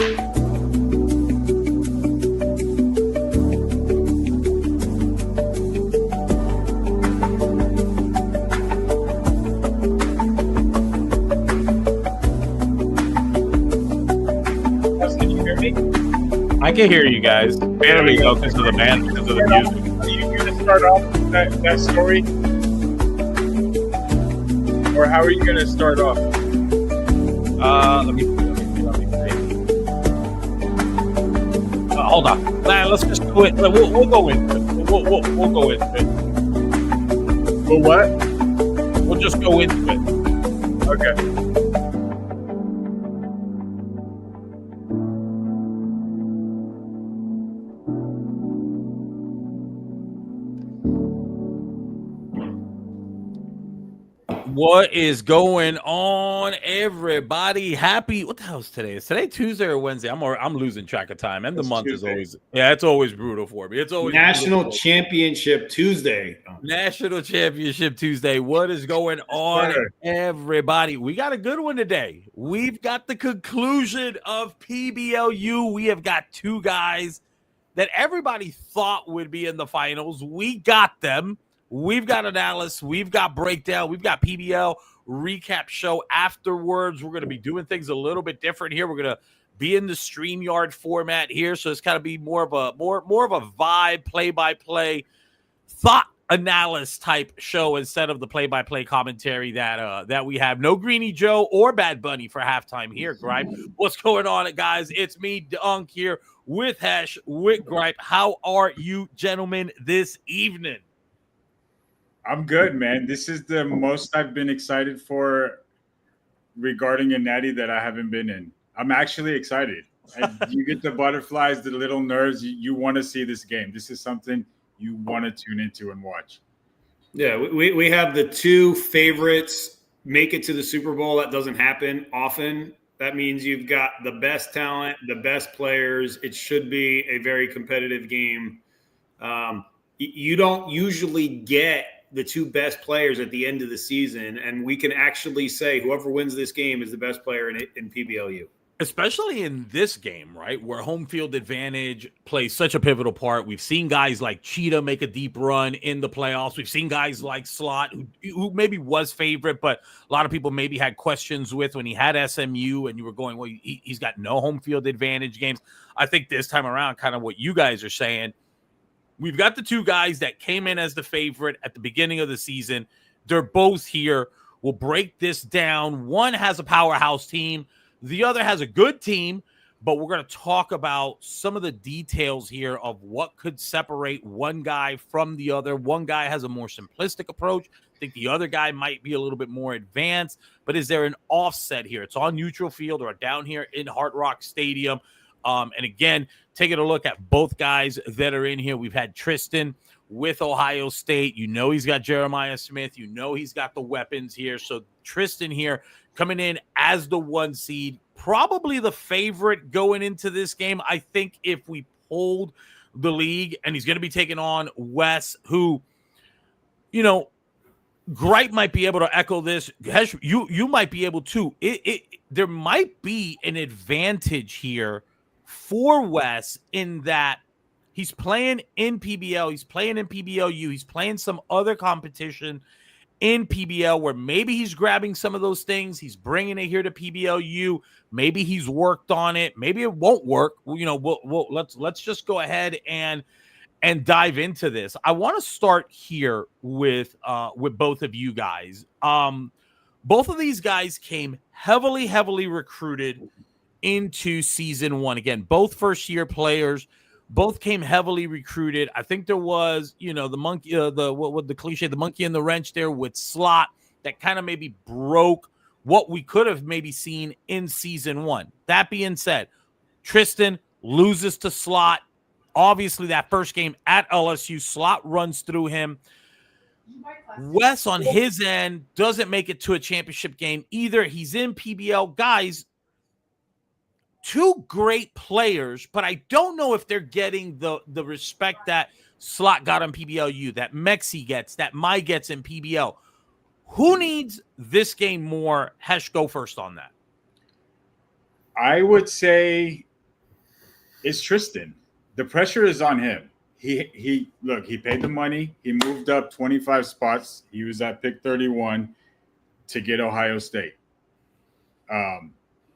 I can hear you guys. Barely though, because of the band, because of the music. Are you going to start off that story? Or how are you going to start off? Let me see. Hold on. Let's just do it. We'll go into it. We'll go into it. For what? We'll just go into it. Okay. What is going on, everybody? Happy, what the hell is today? Is today Tuesday or Wednesday? I'm losing track of time, and the month Tuesday. Is always it's always brutal for me. It's always National Championship Tuesday. National Championship Tuesday. What is going on, everybody? We got a good one today. We've got the conclusion of PBLU. We have got two guys that everybody thought would be in the finals. We got them. We've got analysis, we've got breakdown, we've got PBL recap show afterwards. We're going to be doing things a little bit different here. We're going to be in the StreamYard format here, so it's got to be more of a vibe, play-by-play, thought analysis type show instead of the play-by-play commentary that we have. No Greenie Joe or Bad Bunny for halftime here, Gripe. What's going on, guys? It's me, Dunk, here with Hesh, with Gripe. How are you, gentlemen, this evening? I'm good, man. This is the most I've been excited for regarding a Natty that I haven't been in. I'm actually excited. You get the butterflies, the little nerves. You want to see this game. This is something you want to tune into and watch. Yeah, we have the two favorites make it to the Super Bowl. That doesn't happen often. That means you've got the best talent, the best players. It should be a very competitive game. You don't usually get the two best players at the end of the season, and we can actually say whoever wins this game is the best player in PBLU. Especially in this game, right, where home field advantage plays such a pivotal part. We've seen guys like Cheetah make a deep run in the playoffs. We've seen guys like Slot, who maybe was favorite, but a lot of people maybe had questions with when he had SMU, and you were going, well, he's got no home field advantage games. I think this time around, kind of what you guys are saying, we've got the two guys that came in as the favorite at the beginning of the season. They're both here. We'll break this down. One has a powerhouse team. The other has a good team, but we're going to talk about some of the details here of what could separate one guy from the other. One guy has a more simplistic approach. I think the other guy might be a little bit more advanced, but is there an offset here? It's on neutral field or down here in Hard Rock Stadium. And again, taking a look at both guys that are in here. We've had Tristan with Ohio State. You know he's got Jeremiah Smith. You know he's got the weapons here. So Tristan here coming in as the 1 seed, probably the favorite going into this game. I think if we pulled the league, and he's going to be taking on Wes, who, you know, Gripe might be able to echo this. Hesh, you might be able to. There might be an advantage here for Wes in that he's playing in PBL, he's playing in PBLU, he's playing some other competition in PBL where maybe he's grabbing some of those things, he's bringing it here to PBLU, maybe he's worked on it, maybe it won't work. You know, let's just go ahead and dive into this. I want to start here with both of you guys. Both of these guys came heavily recruited into season one. Again, both first-year players, both came heavily recruited. I think there was, you know, the monkey, the cliche, the monkey in the wrench there with Slot that kind of maybe broke what we could have maybe seen in season one. That being said, Tristan loses to Slot. Obviously, that first game at LSU, Slot runs through him. Wes, on his end, doesn't make it to a championship game either. He's in PBL. Guys, two great players, but I don't know if they're getting the respect that Slot got on PBLU, that Mexi gets, that Mai gets in PBL. Who needs this game more? Hesh, go first on that. I would say is Tristan. The pressure is on him. He paid the money. He moved up 25 spots. He was at pick 31 to get Ohio State.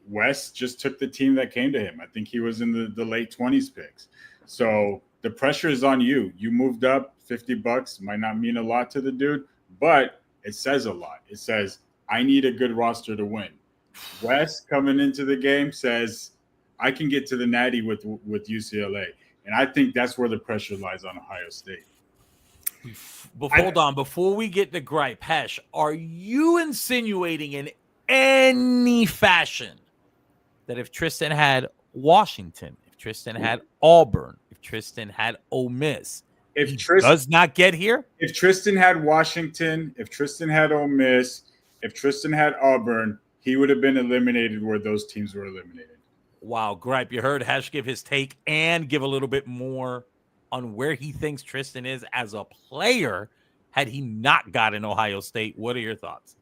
Wes just took the team that came to him. I think he was in the late 20s picks. So the pressure is on you. You moved up $50, might not mean a lot to the dude, but it says a lot. It says, I need a good roster to win. Wes coming into the game says, I can get to the Natty with UCLA. And I think that's where the pressure lies on Ohio State. Hold on. Before we get to gripe, Hesh, are you insinuating in any fashion that if Tristan had Washington, if Tristan had Auburn, if Tristan had Ole Miss, if Tristan does not get here? If Tristan had Washington, if Tristan had Ole Miss, if Tristan had Auburn, he would have been eliminated where those teams were eliminated. Wow, gripe. You heard Hesh give his take and give a little bit more on where he thinks Tristan is as a player had he not gotten Ohio State. What are your thoughts?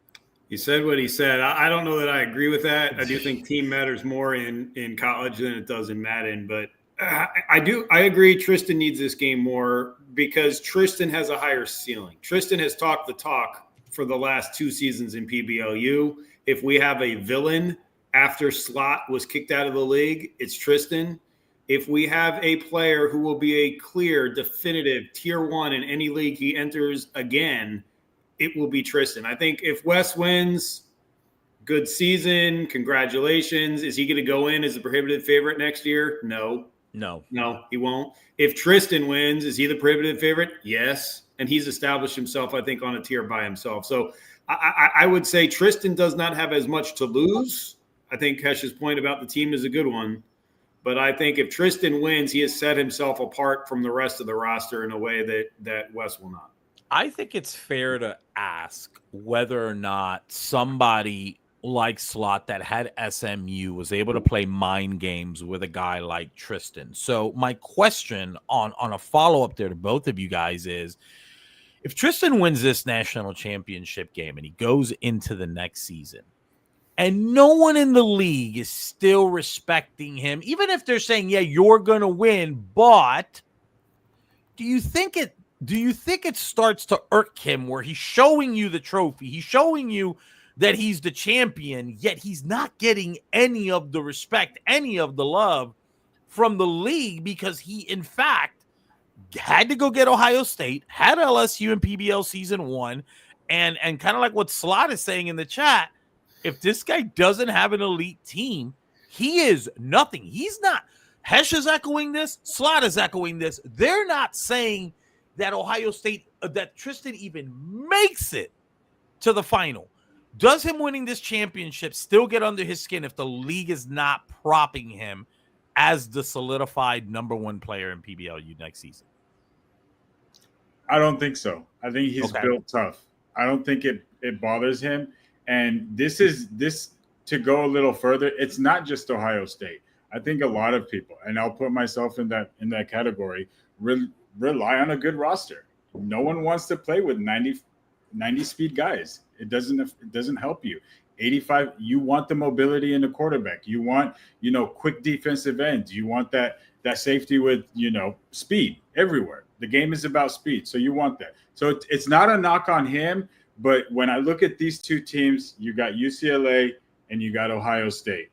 He said what he said. I don't know that I agree with that. I do think team matters more in college than it does in Madden, but I agree Tristan needs this game more because Tristan has a higher ceiling. Tristan has talked the talk for the last 2 seasons in PBLU. If we have a villain after Slot was kicked out of the league, it's Tristan. If we have a player who will be a clear, definitive tier 1 in any league he enters again, it will be Tristan. I think if Wes wins, good season, congratulations. Is he going to go in as a prohibitive favorite next year? No, he won't. If Tristan wins, is he the prohibitive favorite? Yes. And he's established himself, I think, on a tier by himself. So I would say Tristan does not have as much to lose. I think Hesh's point about the team is a good one. But I think if Tristan wins, he has set himself apart from the rest of the roster in a way that Wes will not. I think it's fair to ask whether or not somebody like Slot that had SMU was able to play mind games with a guy like Tristan. So my question on a follow-up there to both of you guys is, if Tristan wins this national championship game and he goes into the next season and no one in the league is still respecting him, even if they're saying, yeah, you're going to win, but do you think it starts to irk him where he's showing you the trophy, he's showing you that he's the champion, yet he's not getting any of the respect, any of the love from the league because he, in fact, had to go get Ohio State, had LSU in PBL season 1, and kind of like what Slot is saying in the chat, if this guy doesn't have an elite team, he is nothing. He's not. Hesh is echoing this. Slot is echoing this. They're not saying that Ohio State, that Tristan even makes it to the final. Does him winning this championship still get under his skin if the league is not propping him as the solidified number 1 player in PBLU next season? I don't think so. I think he's built tough. I don't think it bothers him. And this to go a little further, it's not just Ohio State. I think a lot of people, and I'll put myself in that category, rely on a good roster. No one wants to play with 90 speed guys. It doesn't help you. 85, you want the mobility in the quarterback. You want, quick defensive ends. You want that safety with, speed everywhere. The game is about speed. So you want that. So it's not a knock on him, but when I look at these 2 teams, you got UCLA and you got Ohio State.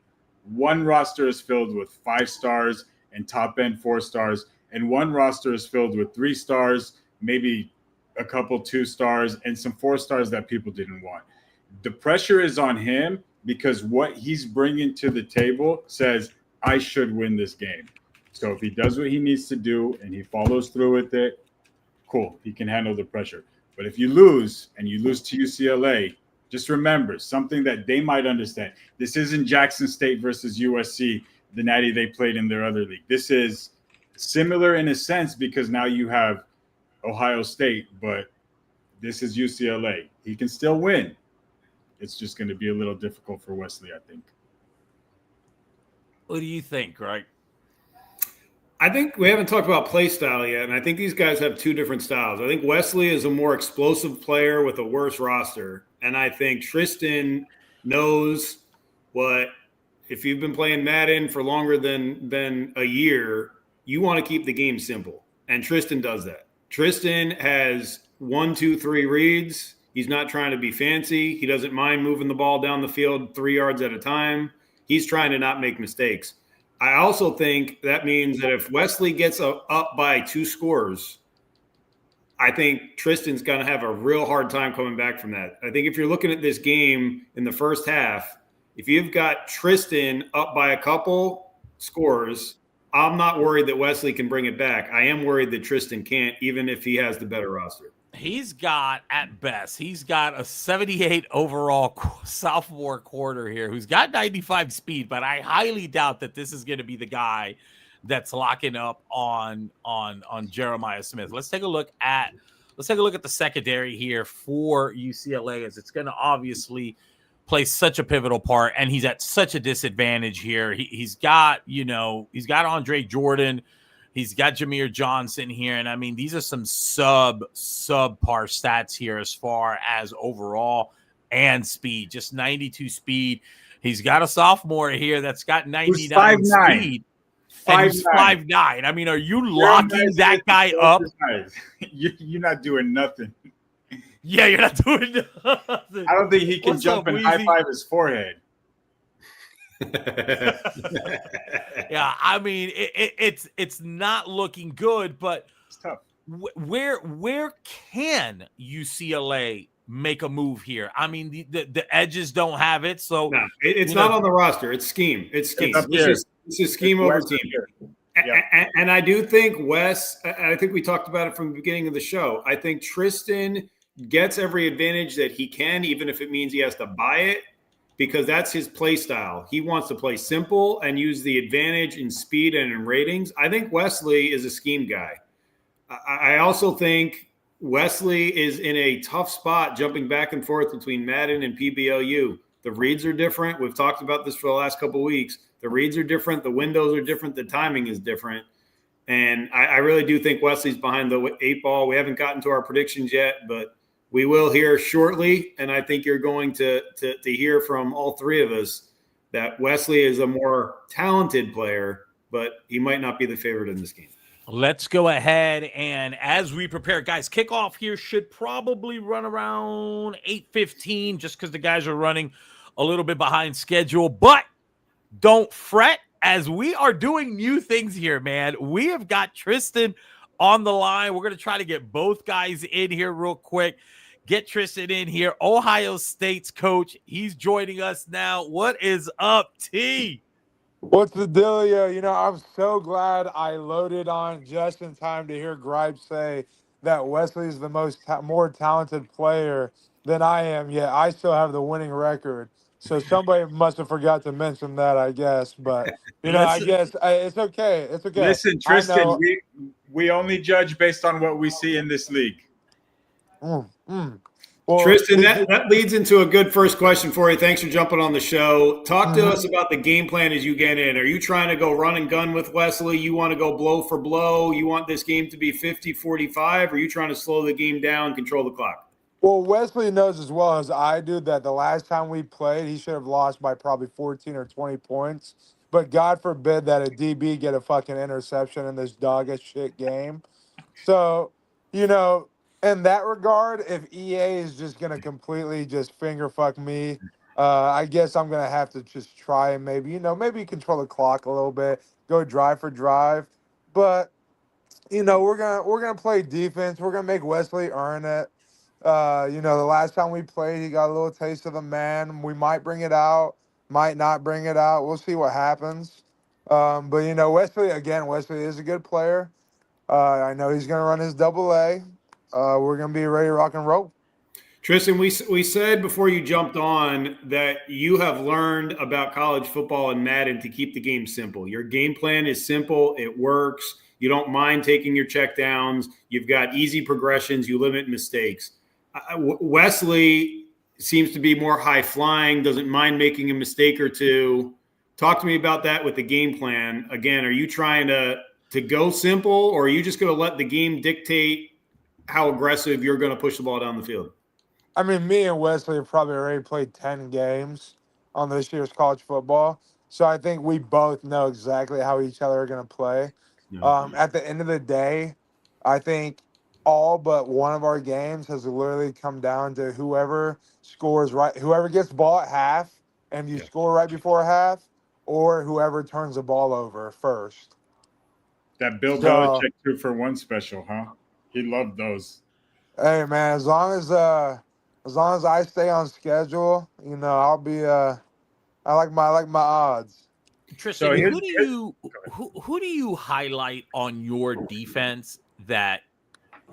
One roster is filled with 5 stars and top end 4 stars, and one roster is filled with 3 stars, maybe a couple 2 stars, and some 4 stars that people didn't want. The pressure is on him because what he's bringing to the table says, I should win this game. So if he does what he needs to do and he follows through with it, cool, he can handle the pressure. But if you lose and you lose to UCLA, just remember something that they might understand. This isn't Jackson State versus USC, the Natty they played in their other league. This is similar in a sense because now you have Ohio State, but this is UCLA. He can still win. It's just going to be a little difficult for Wesley, I think. What do you think, Greg? I think we haven't talked about play style yet, and I think these guys have 2 different styles. I think Wesley is a more explosive player with a worse roster, and I think Tristan knows what if you've been playing Madden for longer than a year, you want to keep the game simple. And Tristan does that. Tristan has 1, 2, 3 reads. He's not trying to be fancy. He doesn't mind moving the ball down the field 3 yards at a time. He's trying to not make mistakes. I also think that means that if Wesley gets up by 2 scores, I think Tristan's going to have a real hard time coming back from that. I think if you're looking at this game in the first half, if you've got Tristan up by a couple scores, I'm not worried that Wesley can bring it back. I am worried that Tristan can't, even if he has the better roster. He's got, at best, he's got a 78 overall sophomore quarter here who's got 95 speed, but I highly doubt that this is going to be the guy that's locking up on Jeremiah Smith. Let's take a look at the secondary here for UCLA, as it's going to obviously play such a pivotal part, and he's at such a disadvantage here. He's got Andre Jordan, he's got Jameer Johnson here, and I mean these are some subpar stats here as far as overall and speed. Just 92 speed. He's got a sophomore here that's got 99 speed. And he's 5'9". I mean, are you locking that guy up? You're not doing nothing. Yeah, you're not doing nothing. I don't think he can jump and high-five his forehead. Yeah, I mean, it's not looking good, but it's tough. Where can UCLA make a move here? I mean, the edges don't have it, so no, it's not on the roster. It's scheme. It's scheme. It's a scheme over team. Yeah. And I do think Wes, I think we talked about it from the beginning of the show. I think Tristan gets every advantage that he can, even if it means he has to buy it, because that's his play style. He wants to play simple and use the advantage in speed and in ratings. I think Wesley is a scheme guy. I also think Wesley is in a tough spot jumping back and forth between Madden and Pblu. The reads are different. We've talked about this for the last couple of weeks. The reads are different. The windows are different. The timing is different. And I really do think Wesley's behind the 8 ball. We haven't gotten to our predictions yet, but we will hear shortly. And I think you're going to hear from all 3 of us that Wesley is a more talented player, but he might not be the favorite in this game. Let's go ahead, and as we prepare, guys, kickoff here should probably run around 8:15 just because the guys are running a little bit behind schedule. But don't fret, as we are doing new things here, man. We have got Tristan on the line. We're going to try to get both guys in here real quick. Get Tristan in here. Ohio State's coach. He's joining us now. What is up, T? What's the dealio? You know, I'm so glad I loaded on just in time to hear Gripe say that Wesley's the more talented player than I am, yet I still have the winning record. So somebody must have forgot to mention that, I guess. But, you know, I guess it's okay. It's okay. Listen, Tristan, we only judge based on what we see in this league. Well, Tristan, that leads into a good first question for you. Thanks for jumping on the show. Talk to us about the game plan as you get in. Are you trying to go run and gun with Wesley? You want to go blow for blow? You want this game to be 50-45? Or are you trying to slow the game down, control the clock? Well, Wesley knows as well as I do that the last time we played, he should have lost by probably 14 or 20 points. But God forbid that a DB get a fucking interception in this dog-as-shit game. So, you know, in that regard, if EA is just going to completely just finger fuck me, I guess I'm going to have to just try and maybe control the clock a little bit, go drive for drive. But, you know, we're going to play defense. We're going to make Wesley earn it. You know, the last time we played, he got a little taste of the man. We might bring it out, might not bring it out. We'll see what happens. But, you know, Wesley is a good player. I know he's going to run his AA. We're going to be ready to rock and roll. Tristan, we said before you jumped on that you have learned about college football and Madden to keep the game simple. Your game plan is simple. It works. You don't mind taking your check downs. You've got easy progressions. You limit mistakes. Wesley seems to be more high flying, doesn't mind making a mistake or two. Talk to me about that with the game plan. Again, are you trying to go simple, or are you just going to let the game dictate how aggressive you're going to push the ball down the field? I mean, me and Wesley have probably already played 10 games on this year's college football. So I think we both know exactly how each other are going to play. Yeah. At the end of the day, I think all but one of our games has literally come down to whoever scores right, whoever gets the ball at half, and you Yeah. score right before half, or whoever turns the ball over first. That Bill So, Belichick 2-for-1 special, huh? He loved those. hey man, as long as I stay on schedule, I'll be I like my odds. Tristan, So who do you who do you highlight on your defense that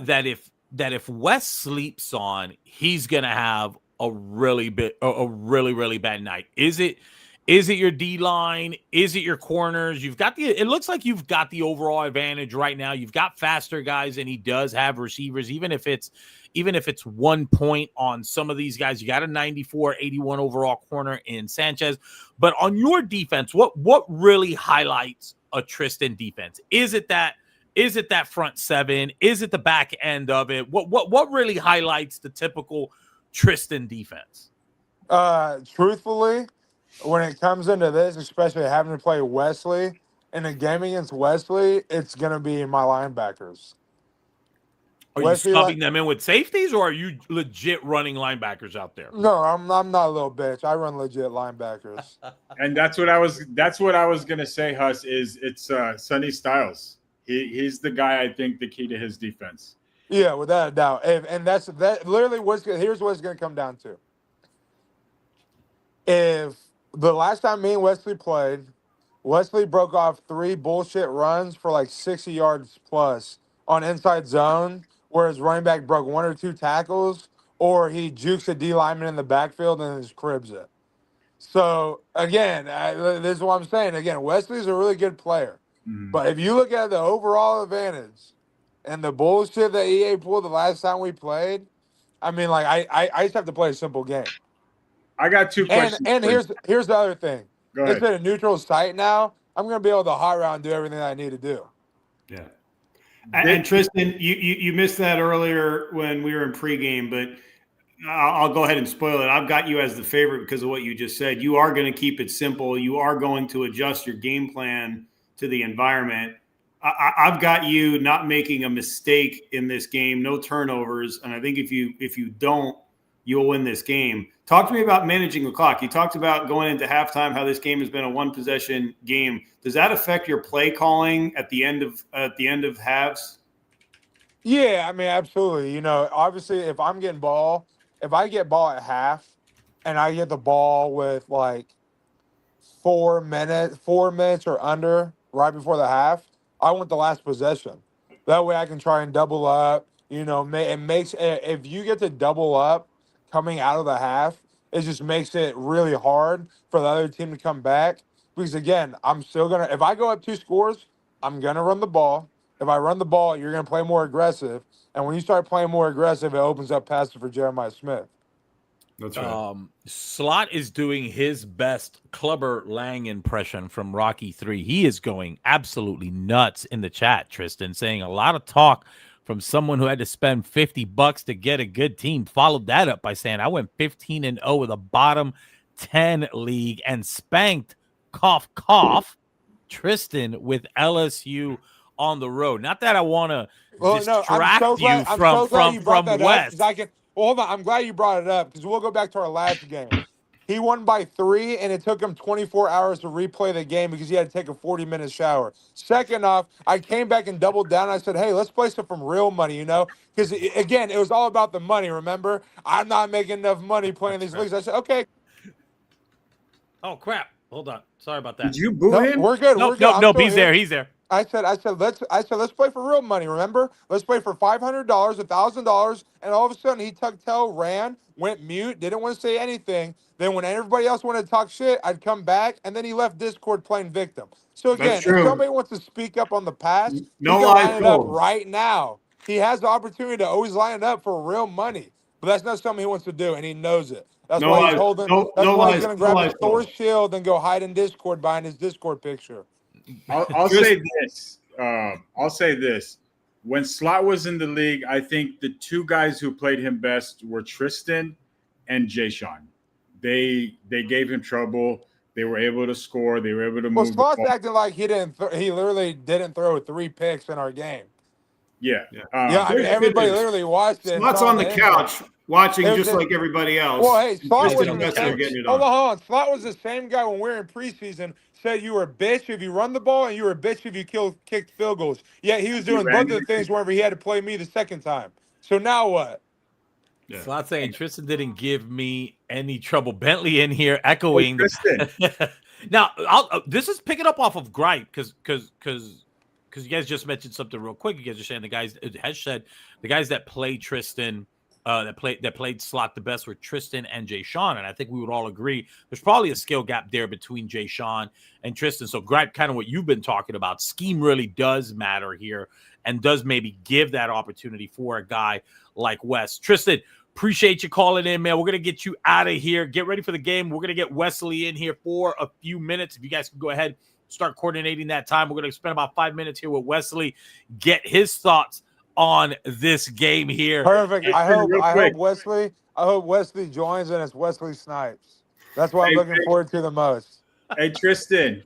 if Wes sleeps on, he's gonna have a really bad night? Is it your D line? Is it your corners? It looks like you've got the overall advantage right now. You've got faster guys, and he does have receivers, even if it's 1 point on some of these guys. You got a 94, 81 overall corner in Sanchez. But on your defense, what really highlights a Tristan defense? Is it that front seven? Is it the back end of it? What really highlights the typical Tristan defense? Truthfully, when it comes into this, especially having to play Wesley in a game against Wesley, it's gonna be my linebackers. Are you Wesley, subbing them in with safeties, or are you legit running linebackers out there? no, I'm not a little bitch. I run legit linebackers. and that's what I was gonna say, Huss, is it's Sonny Styles. He's the guy, I think, the key to his defense. Yeah, without a doubt. And that literally here's what it's gonna come down to. If the last time me and Wesley played, Wesley broke off 3 bullshit runs for like 60 yards plus on inside zone, where his running back broke 1 or 2 tackles, or he jukes a D lineman in the backfield and just cribs it. So again, this is what I'm saying. Again, Wesley's a really good player, but if you look at the overall advantage and the bullshit that EA pulled the last time we played, I mean, like I just have to play a simple game. I got 2 questions. And for you. here's the other thing. Go It's ahead. at a neutral site now. I'm gonna be able to high round and do everything that I need to do. Yeah. And Tristan, you missed that earlier when we were in pregame, but I'll go ahead and spoil it. I've got you as the favorite because of what you just said. You are going to keep it simple. You are going to adjust your game plan to the environment. I've got you not making a mistake in this game, no turnovers, and I think if you don't, you'll win this game. Talk to me about managing the clock. You talked about going into halftime, how this game has been a 1-possession game. Does that affect your play calling at the end of halves? Yeah, I mean, absolutely. Obviously, if I get ball at half, and I get the ball with like 4 minutes or under right before the half, I want the last possession. That way I can try and double up. It makes if you get to double up coming out of the half, it just makes it really hard for the other team to come back. Because again, I'm still gonna if I go up 2 scores, I'm gonna run the ball. If I run the ball, you're gonna play more aggressive. And when you start playing more aggressive, it opens up passes for Jeremiah Smith. That's right. Slot is doing his best Clubber Lang impression from Rocky 3. He is going absolutely nuts in the chat, Tristan, saying a lot of talk from someone who had to spend $50 to get a good team. Followed that up by saying, I went 15-0 with a bottom 10 league and spanked, cough, cough, Tristan with LSU on the road. Not that I want to distract you from West. Hold on. I'm glad you brought it up because we'll go back to our last game. He won by 3, and it took him 24 hours to replay the game because he had to take a 40-minute shower. Second off, I came back and doubled down. I said, hey, let's play some from real money, because, again, it was all about the money, remember? I'm not making enough money playing these leagues. I said, okay. Oh, crap. Hold on. Sorry about that. Did you boo him? We're good. No, we're good. no, he's there. He's there. I said, let's play for real money. Remember, let's play for $500, $1,000, and all of a sudden he tucked tail, ran, went mute, didn't want to say anything. Then when everybody else wanted to talk shit, I'd come back, and then he left Discord playing victim. So again, if somebody wants to speak up on the past, he can line it up right now. He has the opportunity to always line it up for real money, but that's not something he wants to do, and he knows it. That's why he's holding. That's why he's going to grab his Thor shield and go hide in Discord behind his Discord picture. I'll say this. I'll say this. When Slot was in the league, I think the 2 guys who played him best were Tristan and Jay Sean. They gave him trouble. They were able to score. They were able to Well, move the Slott's ball. acting like he literally didn't throw 3 picks in our game. Yeah. Yeah, I mean, everybody literally watched it. Slott's on the couch watching just like everybody else. Well, hey, Slott was Tristan the Wessler same. getting it Hold on. on. Slott was the same guy when we were in preseason. Said you were a bitch if you run the ball and you were a bitch if you kicked field goals. Yeah, he was doing both of the things whenever he had to play me the second time. So now what? Yeah. Slot saying Tristan didn't give me any trouble. Bentley in here echoing. Tristan. Now, this is picking up off of Gripe because you guys just mentioned something real quick. You guys are saying the guys that played Tristan, that played Slot the best were Tristan and Jay Sean, and I think we would all agree there's probably a skill gap there between Jay Sean and Tristan. So Gripe, kind of what you've been talking about, scheme really does matter here and does maybe give that opportunity for a guy like Wes. Tristan, appreciate you calling in, man. We're going to get you out of here. Get ready for the game. We're going to get Wesley in here for a few minutes. If you guys can go ahead, start coordinating that time. We're going to spend about 5 minutes here with Wesley, get his thoughts on this game here. Perfect. I hope Wesley joins and it's Wesley Snipes. That's what I'm looking forward to the most. Hey, Tristan,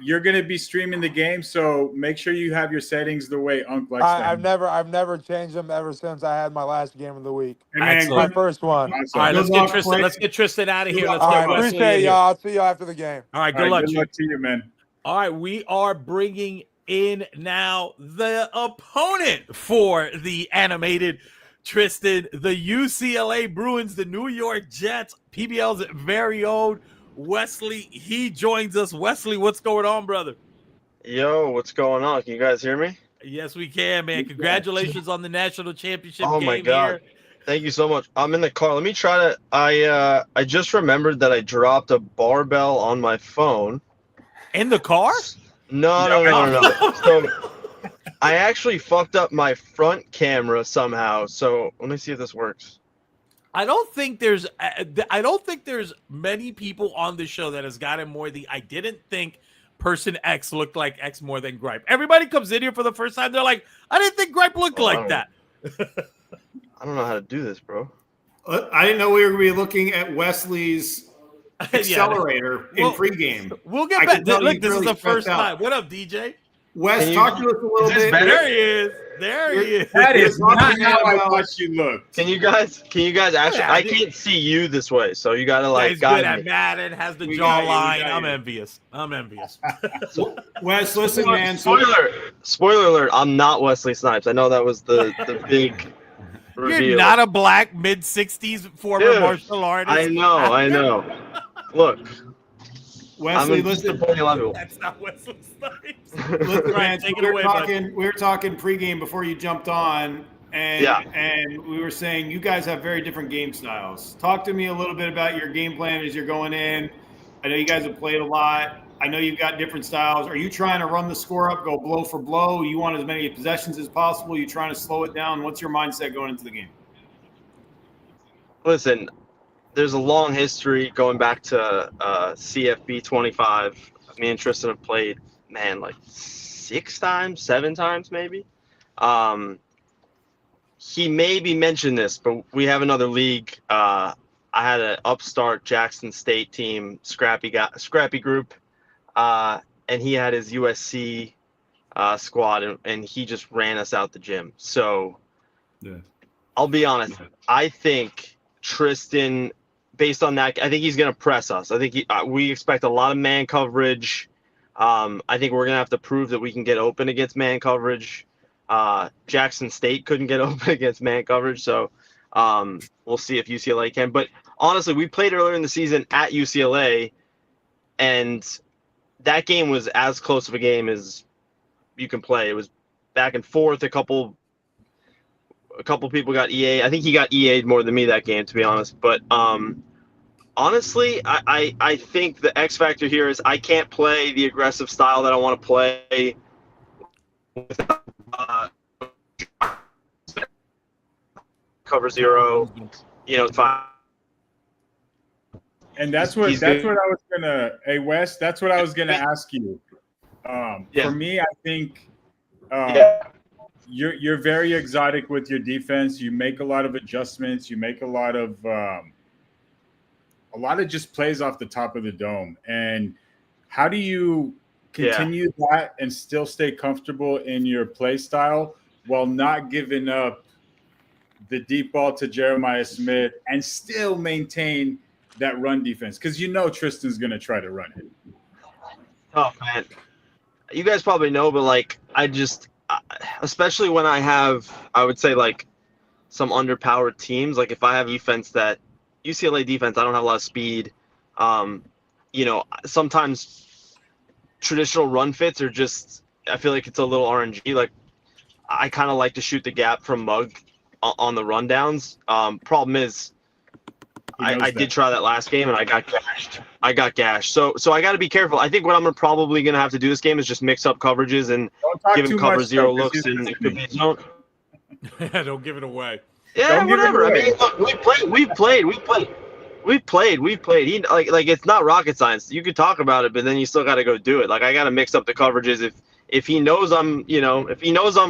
you're going to be streaming the game, so make sure you have your settings the way Unc likes them. I've never changed them ever since I had my last game of the week. My first one. Awesome. All right, let's get Tristan out of here. Let's all get right, appreciate y'all. I'll see y'all after the game. All right, good luck to you, man. All right, we are bringing in now the opponent for the animated Tristan, the UCLA Bruins, the New York Jets, PBL's very own Wesley. He joins us. Wesley, what's going on, brother? Yo, what's going on? Can you guys hear me? Yes, we can, man. Congratulations on the national championship game. Oh my God. Here. Thank you so much. I'm in the car. Let me try to I just remembered that I dropped a barbell on my phone. In the car? No. So I actually fucked up my front camera somehow. So let me see if this works. I don't think there's many people on the show that has gotten more I didn't think person X looked like X more than Gripe. Everybody comes in here for the first time. They're like, I didn't think Gripe looked like that. I don't know how to do this, bro. I didn't know we were going to be looking at Wesley's accelerator in pregame. We'll get back. Look, this is the first time. What up, DJ? Wes, talk to us a little bit. There he is. That is not how I thought you looked. Can you guys actually? I can't see you this way, so you gotta he's good at Madden. Has the jawline. I'm envious. Wes, listen, man. Spoiler alert. I'm not Wesley Snipes. I know that was the big reveal. You're not a black mid-60s former martial artist. I know. Look. Wesley, listen. That's not Wesley Snipes. Listen, man, we were talking pregame before you jumped on, and we were saying you guys have very different game styles. Talk to me a little bit about your game plan as you're going in. I know you guys have played a lot. I know you've got different styles. Are you trying to run the score up, go blow for blow? You want as many possessions as possible? You trying to slow it down? What's your mindset going into the game? Listen, there's a long history going back to CFB 25. Me and Tristan have played, like 6 times, 7 times maybe. He maybe mentioned this, but we have another league. I had an upstart Jackson State team, scrappy group, and he had his USC squad, and he just ran us out the gym. So I'll be honest. I think Tristan, based on that, I think he's going to press us. I think we expect a lot of man coverage. I think we're going to have to prove that we can get open against man coverage. Jackson State couldn't get open against man coverage, so we'll see if UCLA can. But honestly, we played earlier in the season at UCLA, and that game was as close of a game as you can play. It was back and forth. A couple people got EA. I think he got EA'd more than me that game, to be honest. But honestly, I think the X factor here is I can't play the aggressive style that I want to play without cover 0. Fine. And that's what I was gonna. Hey Wes, that's what I was gonna ask you. For me, I think you're very exotic with your defense. You make a lot of adjustments. You make a lot of a lot of just plays off the top of the dome. And how do you continue that and still stay comfortable in your play style while not giving up the deep ball to Jeremiah Smith and still maintain that run defense? Because Tristan's going to try to run it. Oh, man. You guys probably know, but, like, especially when I would say, like, some underpowered teams, like if I have defense that UCLA defense, I don't have a lot of speed. Sometimes traditional run fits are just, I feel like it's a little RNG. Like I kind of like to shoot the gap from Mug on the rundowns. Problem is, I did try that last game and I got gashed. So I got to be careful. I think what I'm probably going to have to do this game is just mix up coverages and give him cover zero looks and it could be zone. Don't give it away. Yeah, whatever. I mean, look, we've played. He like it's not rocket science. You could talk about it, but then you still got to go do it. Like I got to mix up the coverages. If he knows I'm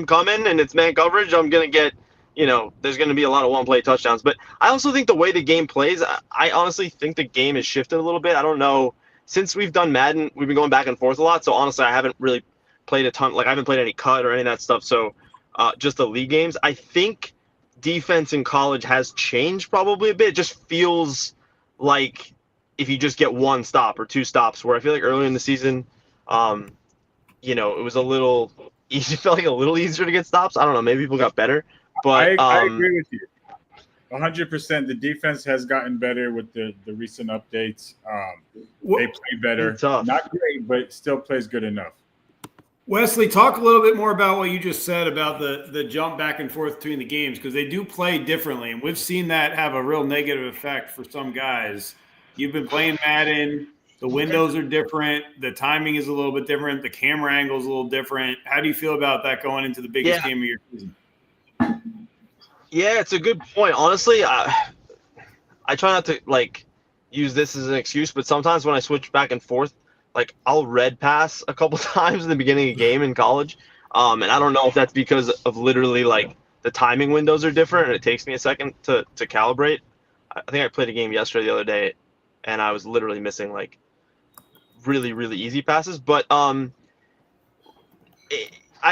coming and it's man coverage, I'm gonna get, there's gonna be a lot of one play touchdowns. But I also think the way the game plays, I honestly think the game has shifted a little bit. I don't know. Since we've done Madden, we've been going back and forth a lot. So honestly, I haven't really played a ton. Like I haven't played any cut or any of that stuff. So just the league games. I think defense in college has changed probably a bit. It just feels like if you just get one stop or two stops, where I feel like earlier in the season, it was a little easy. It felt like a little easier to get stops. I don't know. Maybe people got better, but I agree with you 100%. The defense has gotten better with the recent updates. They play better. Not great, but still plays good enough. Wesley, talk a little bit more about what you just said about the jump back and forth between the games, because they do play differently, and we've seen that have a real negative effect for some guys. You've been playing Madden. The windows are different. The timing is a little bit different. The camera angle is a little different. How do you feel about that going into the biggest game of your season? Yeah, it's a good point. Honestly, I try not to use this as an excuse, but sometimes when I switch back and forth, I'll red pass a couple times in the beginning of a game in college. And I don't know if that's because of literally the timing windows are different and it takes me a second to calibrate. I think I played a game yesterday, the other day, and I was literally missing really, really easy passes. But I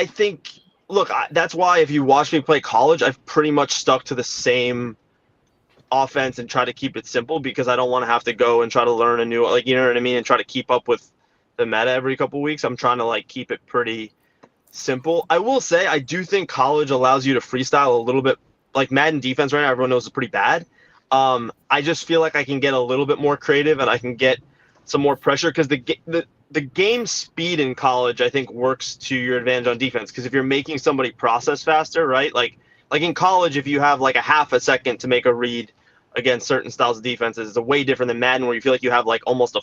think, look, that's why if you watch me play college, I've pretty much stuck to the same offense and try to keep it simple, because I don't want to have to go and try to learn a new, you know what I mean, and try to keep up with the meta every couple of weeks. I'm trying to keep it pretty simple. I will say I do think college allows you to freestyle a little bit. Like Madden defense right now, everyone knows is pretty bad. I just feel like I can get a little bit more creative and I can get some more pressure, because the game speed in college I think works to your advantage on defense, because if you're making somebody process faster, right? Like in college, if you have a half a second to make a read against certain styles of defenses, it's way different than Madden, where you feel like you have almost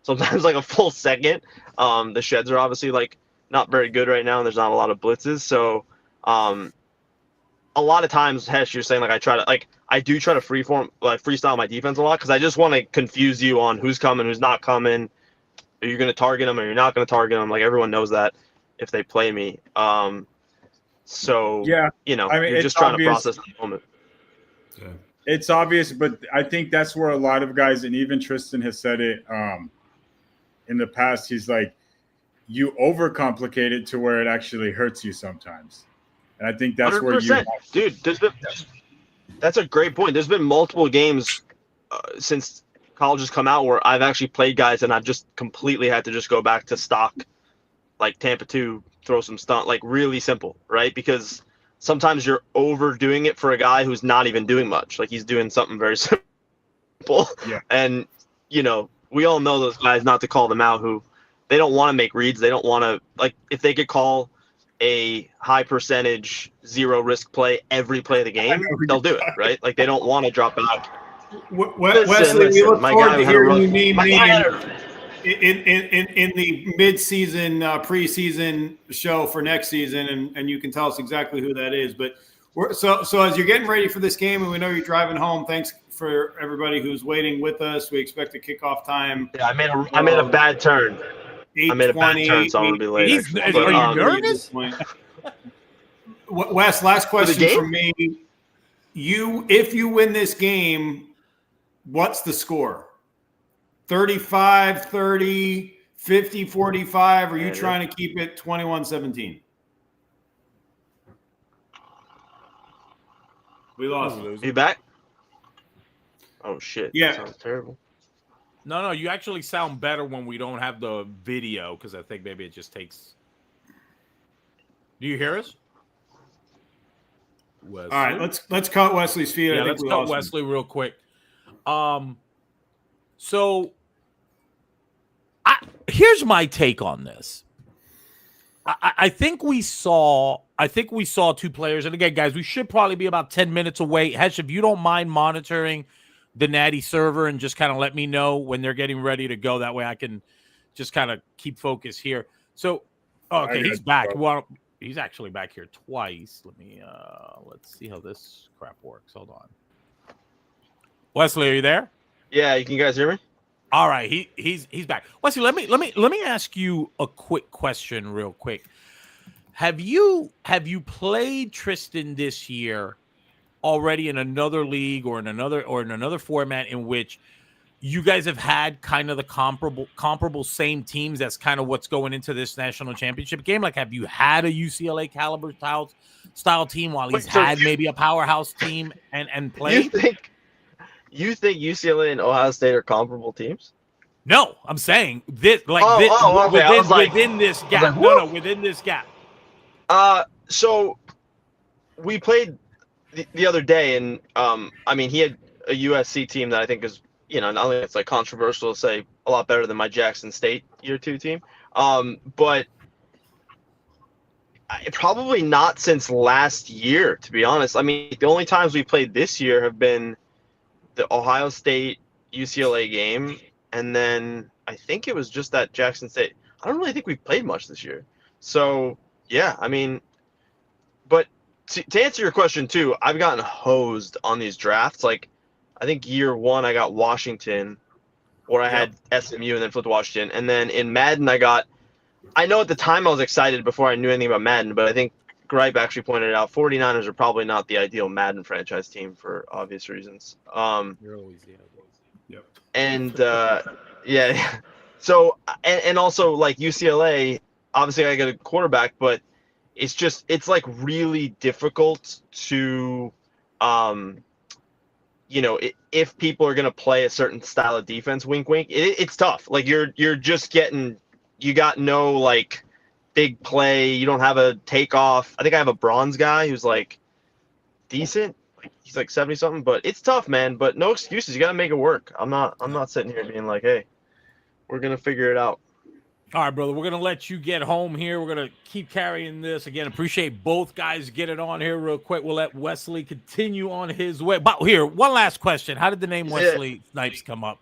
sometimes a full second. The sheds are obviously not very good right now, and there's not a lot of blitzes. So a lot of times, Hesh, you're saying I do try to freestyle my defense a lot, because I just want to confuse you on who's coming, who's not coming. Are you going to target them or you're not going to target them? Everyone knows that if they play me. So yeah, you're just trying to process the moment. Yeah. It's obvious, but I think that's where a lot of guys, and even Tristan has said it in the past, he's you overcomplicate it to where it actually hurts you sometimes. And I think that's 100%. Where you dude, that's a great point. There's been multiple games since college has come out where I've actually played guys and I've just completely had to just go back to stock, Tampa 2, throw some stunt, really simple, right? Because sometimes you're overdoing it for a guy who's not even doing much. He's doing something very simple. Yeah. And, we all know those guys, not to call them out, who they don't want to make reads. They don't want to, if they could call a high percentage, zero risk play every play of the game, they'll do it, right? They don't want to drop back. Wesley, we look forward to hearing you name in the mid-season preseason show for next season, and you can tell us exactly who that is. But so as you're getting ready for this game, and we know you're driving home, thanks for everybody who's waiting with us. We expect a kickoff time. Yeah, I made a bad turn. I made a bad turn, so I'm gonna be late. Are you nervous? Wes, last question from me. If you win this game, What's the score? 35, 30, 50, 45? Or are you trying to keep it 21-17? We lost. Are you back? Oh, shit. Yeah. That sounds terrible. No, you actually sound better when we don't have the video because I think maybe it just takes. Do you hear us? Wesley? All right, let's cut Wesley's feed. Yeah, let's cut Wesley real quick. So here's my take on this. I think we saw two players, and again, guys, we should probably be about 10 minutes away. Hesh, if you don't mind monitoring the Natty server and just kind of let me know when they're getting ready to go. That way I can just kind of keep focus here. So, okay, he's back. Well, he's actually back here twice. Let's see how this crap works. Hold on. Wesley, are you there? Yeah, you guys hear me? All right, he's back. Wesley, let me ask you a quick question real quick. Have you played Tristan this year already in another league or in another format in which you guys have had kind of the comparable same teams? That's kind of what's going into this national championship game. Like, have you had a UCLA caliber style team while he's had maybe a powerhouse team and played? You think UCLA and Ohio State are comparable teams? No, I'm saying this within this gap. Within this gap. So we played the other day, and I mean, he had a USC team that I think is, not only it's like controversial to say a lot better than my Jackson State year 2 team, but probably not since last year, to be honest. I mean, the only times we played this year have been the Ohio State UCLA game, and then I think it was just that Jackson State. I don't really think we've played much this year. So yeah, I mean, but to answer your question too, I've gotten hosed on these drafts. Like, I think year 1 I got Washington, or I had SMU and then flipped to Washington, and then in Madden I know at the time I was excited before I knew anything about Madden, but I think Gripe actually pointed out 49ers are probably not the ideal Madden franchise team for obvious reasons. You're always Yep. And yeah, so and also like UCLA, obviously I get a quarterback, but it's like really difficult to if people are going to play a certain style of defense, wink wink, it's tough. Like you're just getting, you got no like big play, you don't have a takeoff. I think I have a bronze guy who's like decent, like he's like 70 something, but it's tough, man. But no excuses, you got to make it work. I'm not sitting here being like, hey, we're going to figure it out. All right, brother, we're going to let you get home here. We're going to keep carrying this. Again, appreciate both guys getting on here real quick. We'll let Wesley continue on his way. But here, one last question. How did the name Wesley Snipes come up?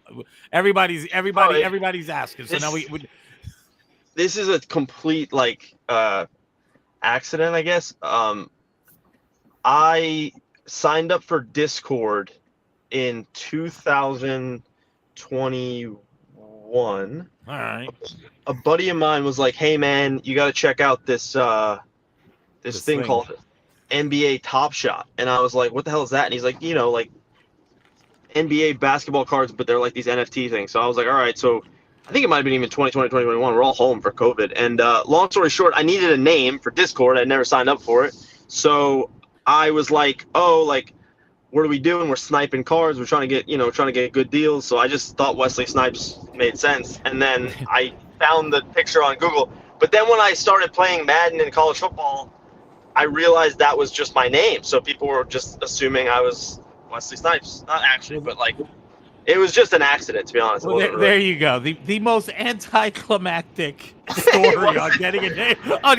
Everybody's asking. So now we this is a complete like accident, I guess. I signed up for Discord in 2021. All right. A buddy of mine was like, "Hey man, you got to check out this thing called NBA Top Shot." And I was like, "What the hell is that?" And he's like, like NBA basketball cards, but they're like these NFT things. So I was like, "All right." So I think it might have been even 2020, 2021. We're all home for COVID. And long story short, I needed a name for Discord. I'd never signed up for it. So I was like, "Oh, like, what are we doing? We're sniping cards. We're trying to get good deals." So I just thought Wesley Snipes made sense. And then I found the picture on Google. But then when I started playing Madden in college football, I realized that was just my name. So people were just assuming I was Wesley Snipes. Not actually, but like, it was just an accident, to be honest. Well, there you go. The most anticlimactic story on getting a name. I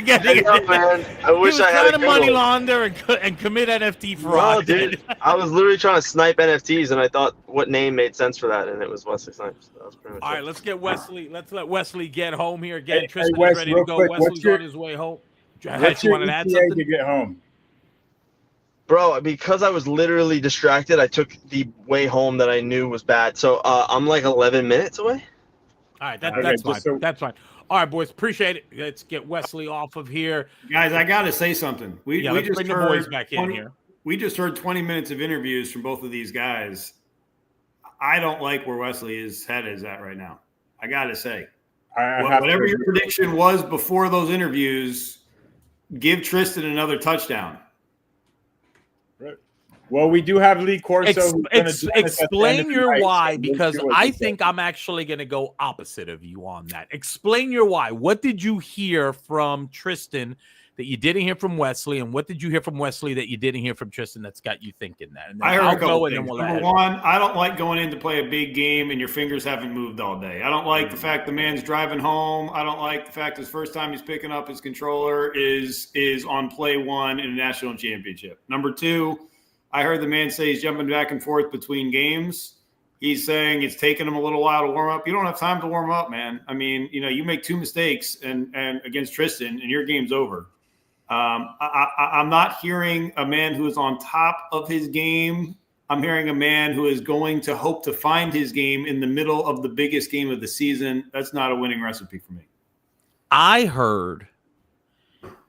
wish I had a money launder and commit NFT fraud. No, dude. I was literally trying to snipe NFTs, and I thought what name made sense for that, and it was Wesley Snipes. That was pretty much All right, let's let Wesley get home here again. Tristan's Wes, ready to go. Quick, Wesley's on his way home. What's your ETA to get home? Bro, because I was literally distracted, I took the way home that I knew was bad. So I'm like 11 minutes away. All right, that's fine. That's fine. All right, boys, appreciate it. Let's get Wesley off of here. Guys, I got to say something. We just bring the boys back in here. We just heard 20 minutes of interviews from both of these guys. I don't like where Wesley's head is at right now. I got to say. have Whatever to your prediction was before those interviews, give Tristan another touchdown. Right. Well, we do have Lee Corso. Explain your why, because I think I'm. I'm actually going to go opposite of you on that. Explain your why. What did you hear from Tristan that you didn't hear from Wesley, and what did you hear from Wesley that you didn't hear from Tristan that's got you thinking that? And then I heard I'll a couple go, things. and then we'll Number one, I don't like going in to play a big game and your fingers haven't moved all day. I don't like the fact the man's driving home. I don't like the fact his first time he's picking up his controller is on play one in a national championship. Number two, I heard the man say he's jumping back and forth between games. He's saying it's taking him a little while to warm up. You don't have time to warm up, man. I mean, you make two mistakes and against Tristan and your game's over. I'm not hearing a man who is on top of his game. I'm hearing a man who is going to hope to find his game in the middle of the biggest game of the season. That's not a winning recipe for me. I heard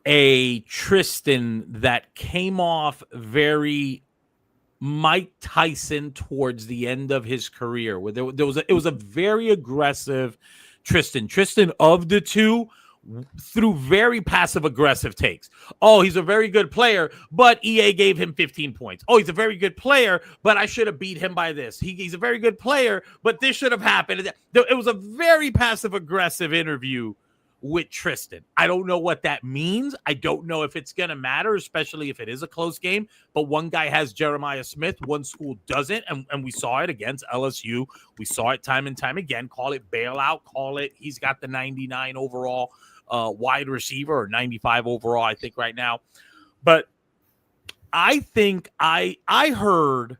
a Tristan that came off very Mike Tyson towards the end of his career, where it was a very aggressive Tristan. Tristan of the two through very passive aggressive takes. Oh, he's a very good player, but EA gave him 15 points. Oh, he's a very good player, but I should have beat him by this. He's a very good player, but this should have happened. It was a very passive aggressive interview with Tristan. I don't know what that means. I don't know if it's going to matter, especially if it is a close game. But one guy has Jeremiah Smith, one school doesn't. And we saw it against LSU. We saw it time and time again. Call it bailout. Call it he's got the 99 overall wide receiver, or 95 overall, I think, right now. But I think I heard,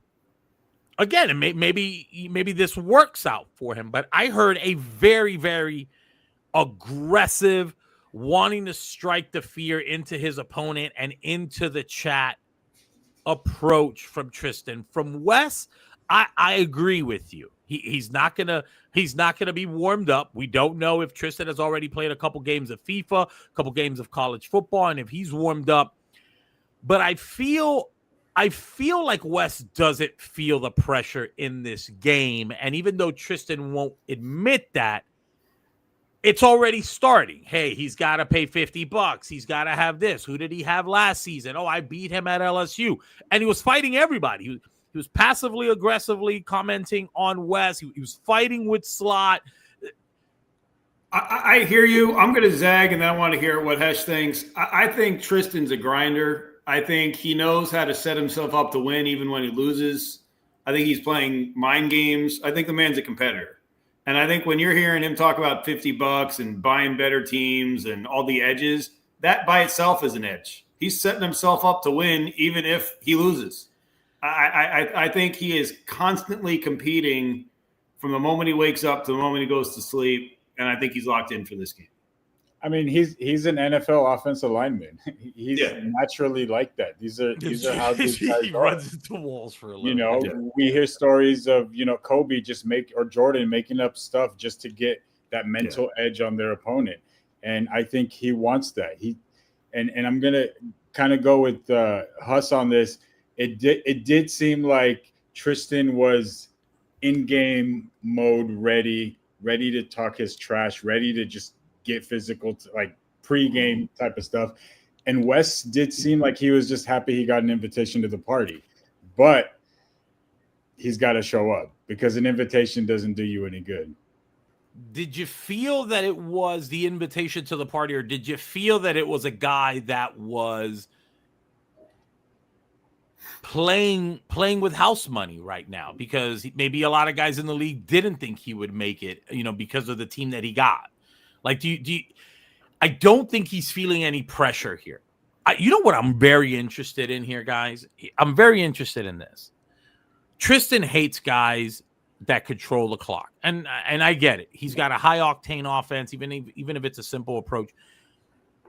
again, and maybe this works out for him, but I heard a very, very aggressive, wanting to strike the fear into his opponent and into the chat approach from Tristan. From Wes, I agree with you. He's not gonna be warmed up. We don't know if Tristan has already played a couple games of FIFA, a couple games of college football, and if he's warmed up. But I feel like Wes doesn't feel the pressure in this game, and even though Tristan won't admit that, it's already starting. Hey, he's got to pay $50. He's got to have this. Who did he have last season? Oh, I beat him at LSU. And he was fighting everybody. He was passively, aggressively commenting on Wes. He was fighting with Slot. I hear you. I'm going to zag, and then I want to hear what Hesh thinks. I think Tristan's a grinder. I think he knows how to set himself up to win even when he loses. I think he's playing mind games. I think the man's a competitor. And I think when you're hearing him talk about $50 and buying better teams and all the edges, that by itself is an edge. He's setting himself up to win even if he loses. I think he is constantly competing from the moment he wakes up to the moment he goes to sleep, and I think he's locked in for this game. I mean, he's an NFL offensive lineman. He's naturally like that. These are how these guys he are. runs into walls for a little bit. We hear stories of Kobe or Jordan making up stuff just to get that mental edge on their opponent, and I think he wants that. And I'm gonna kind of go with Huss on this. It did seem like Tristan was in game mode, ready to talk his trash, ready to just get physical, like pre-game type of stuff. And Wes did seem like he was just happy he got an invitation to the party, but he's got to show up because an invitation doesn't do you any good. Did you feel that it was the invitation to the party, or did you feel that it was a guy that was playing with house money right now? Because maybe a lot of guys in the league didn't think he would make it, because of the team that he got. Like, I don't think he's feeling any pressure here. You know what I'm very interested in here, guys? I'm very interested in this. Tristan hates guys that control the clock. And I get it. He's got a high-octane offense, even if it's a simple approach.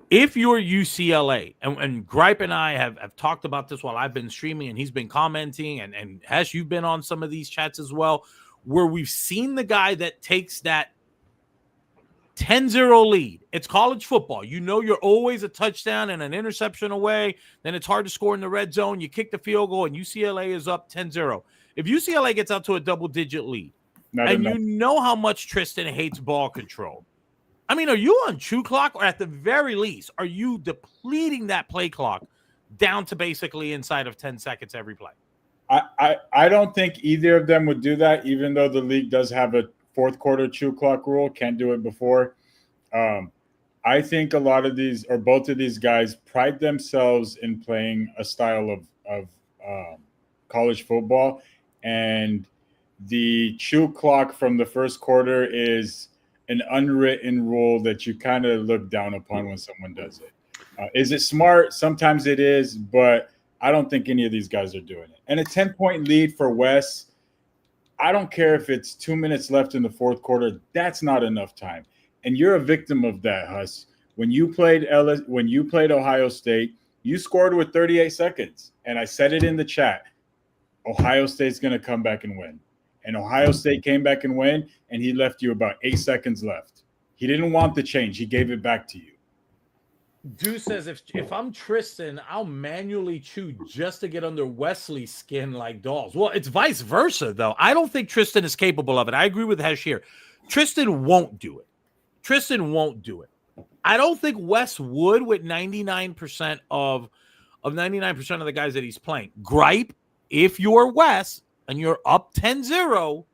If you're UCLA, and Gripe and I have talked about this while I've been streaming, and he's been commenting, and Hesh, you've been on some of these chats as well, where we've seen the guy that takes that 10-0 lead. It's college football. You know you're always a touchdown and an interception away. Then it's hard to score in the red zone. You kick the field goal, and UCLA is up 10-0. If UCLA gets out to a double-digit lead, you know how much Tristan hates ball control, I mean, are you on chew clock, or at the very least, are you depleting that play clock down to basically inside of 10 seconds every play? I don't think either of them would do that, even though the league does have a fourth quarter chew clock rule. Can't do it before. I think a lot of these, or both of these guys, pride themselves in playing a style of college football, and the chew clock from the first quarter is an unwritten rule that you kind of look down upon when someone does it. Is it smart? Sometimes it is, but I don't think any of these guys are doing it. And a 10-point lead for Wes, I don't care if it's 2 minutes left in the fourth quarter. That's not enough time. And you're a victim of that, Huss. When you played Ohio State, you scored with 38 seconds. And I said it in the chat. Ohio State's going to come back and win. And Ohio State came back and win, and he left you about 8 seconds left. He didn't want the change. He gave it back to you. Dude says if I'm Tristan, I'll manually chew just to get under Wesley's skin like dolls. Well, it's vice versa, though. I don't think Tristan is capable of it. I agree with Hesh here. Tristan won't do it. I don't think Wes would with 99% of 99% of the guys that he's playing. Gripe, if you're Wes and you're up 10-0,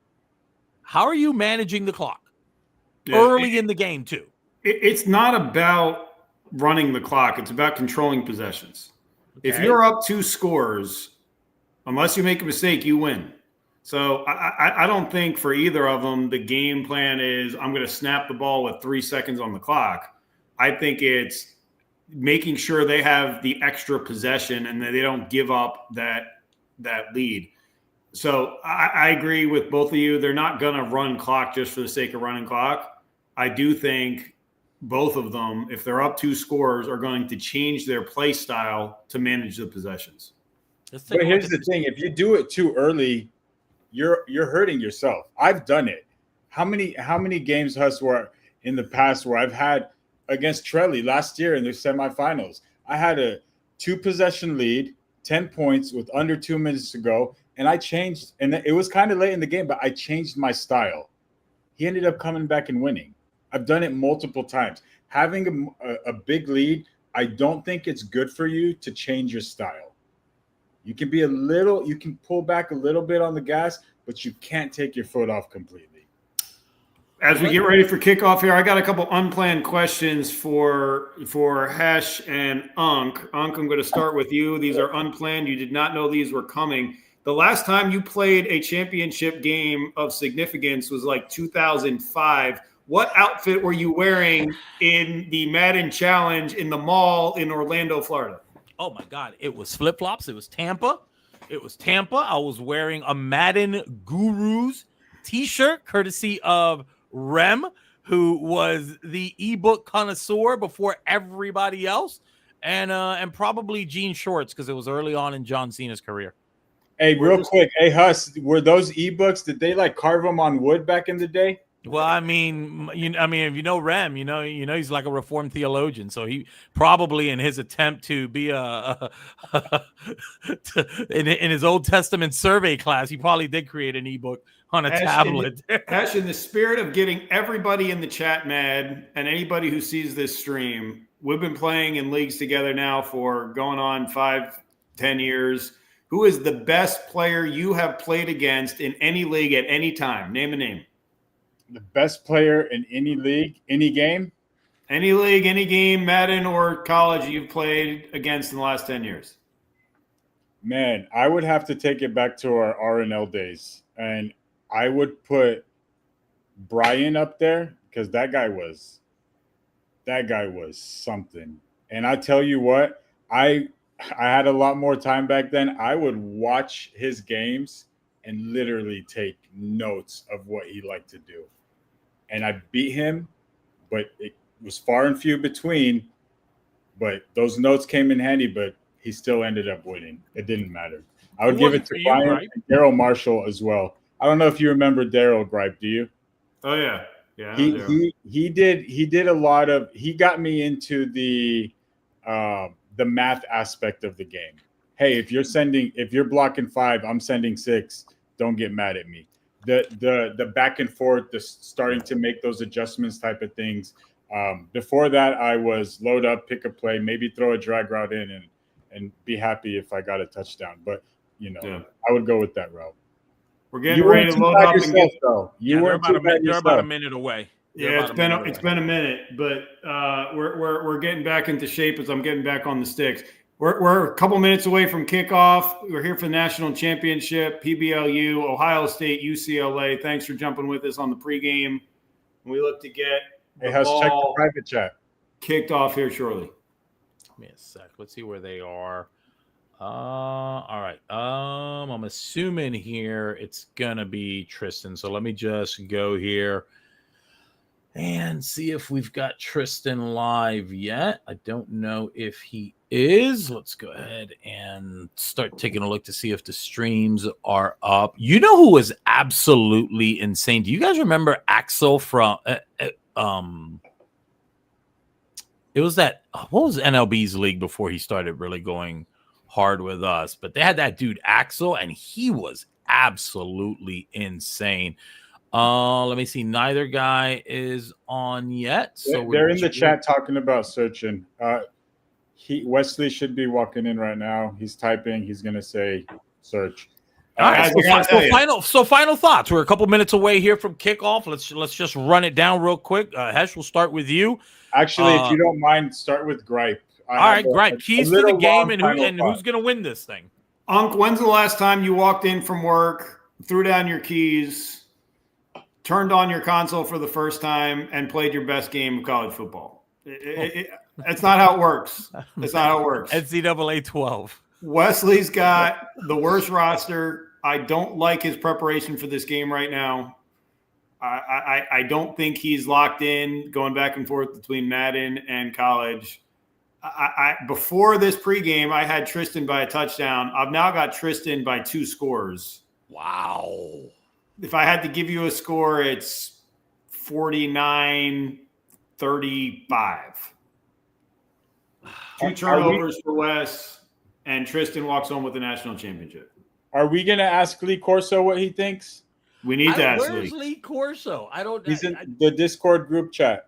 how are you managing the clock early in the game, too? It's not about running the clock. It's about controlling possessions. Okay. If you're up 2 scores, unless you make a mistake, you win. So I don't think for either of them the game plan is I'm going to snap the ball with 3 seconds on the clock. I think it's making sure they have the extra possession and that they don't give up that lead. So I agree with both of you. They're not going to run clock just for the sake of running clock. I do think both of them, if they're up 2 scores, are going to change their play style to manage the possessions. But here's the thing. If you do it too early, you're hurting yourself. I've done it. How many games, Huss, were in the past where I've had against Trelly last year in the semifinals? I had a 2-possession lead, 10 points with under 2 minutes to go, and I changed. And it was kind of late in the game, but I changed my style. He ended up coming back and winning. I've done it multiple times. Having a big lead, I don't think it's good for you to change your style. You can pull back a little bit on the gas, but you can't take your foot off completely. As we get ready for kickoff here, I got a couple unplanned questions for Hesh and Unk. Unk, I'm going to start with you. These are unplanned. You did not know these were coming. The last time you played a championship game of significance was like 2005. What outfit were you wearing in the Madden Challenge in the mall in Orlando, Florida? Oh, my God. It was flip-flops. It was Tampa. I was wearing a Madden Gurus T-shirt, courtesy of Rem, who was the ebook connoisseur before everybody else, and probably jean shorts because it was early on in John Cena's career. Hey, real quick. Hey, Huss, were those ebooks, did they like carve them on wood back in the day? Well, I mean, if you know Rem, you know he's like a Reformed theologian, so he probably, in his attempt to be in his Old Testament survey class, he probably did create an ebook on a tablet. Ash, in the spirit of getting everybody in the chat mad and anybody who sees this stream, we've been playing in leagues together now for going on 5-10 years. Who is the best player you have played against in any league at any time? Name a name. The best player in any league, any game? Any league, any game, Madden or college you've played against in the last 10 years? Man, I would have to take it back to our RNL days. And I would put Brian up there because that guy was something. And I tell you what, I had a lot more time back then. I would watch his games and literally take notes of what he liked to do. And I beat him, but it was far and few between. But those notes came in handy, but he still ended up winning. It didn't matter. I would give it to Brian and Daryl Marshall as well. I don't know if you remember Daryl, Gripe, do you? Oh, yeah. Yeah, he did a lot of. He got me into the math aspect of the game. Hey, if you're blocking 5, I'm sending 6. Don't get mad at me. The back and forth, the starting to make those adjustments type of things. Before that, I was load up, pick a play, maybe throw a drag route in, and be happy if I got a touchdown. But I would go with that route. We're getting ready to load up and get. They're about a minute away. Yeah, it's been a minute, but we're getting back into shape as I'm getting back on the sticks. We're a couple minutes away from kickoff. We're here for the national championship, Pblu, Ohio State, UCLA. Thanks for jumping with us on the pregame. We look to get the ball check the private chat kicked off here shortly. Give me a sec. Let's see where they are. All right. I'm assuming here it's gonna be Tristan. So let me just go here and see if we've got Tristan live yet. I don't know if he is. Let's go ahead and start taking a look to see if the streams are up. You know who was absolutely insane? Do you guys remember Axel from it was that what was NLB's league before he started really going hard with us? But they had that dude Axel, and he was absolutely insane. Let me see. Neither guy is on yet. So they're in the chat talking about searching. Wesley should be walking in right now. He's typing. He's gonna say search. All right. Final thoughts. We're a couple minutes away here from kickoff. Let's just run it down real quick. Hesh, we'll start with you. Actually, if you don't mind, start with Gripe. All right, Gripe. Keys to the game and who's gonna win this thing. Unc, when's the last time you walked in from work, threw down your keys, turned on your console for the first time, and played your best game of college football? That's not how it works. That's not how it works. NCAA 12. Wesley's got the worst roster. I don't like his preparation for this game right now. I don't think he's locked in, going back and forth between Madden and college. Before this pregame, I had Tristan by a touchdown. I've now got Tristan by 2 scores. Wow. If I had to give you a score, it's 49-35. 2 turnovers for Wes, and Tristan walks home with the national championship. Are we going to ask Lee Corso what he thinks? We need to ask Where's Lee Corso? I don't. He's in the Discord group chat.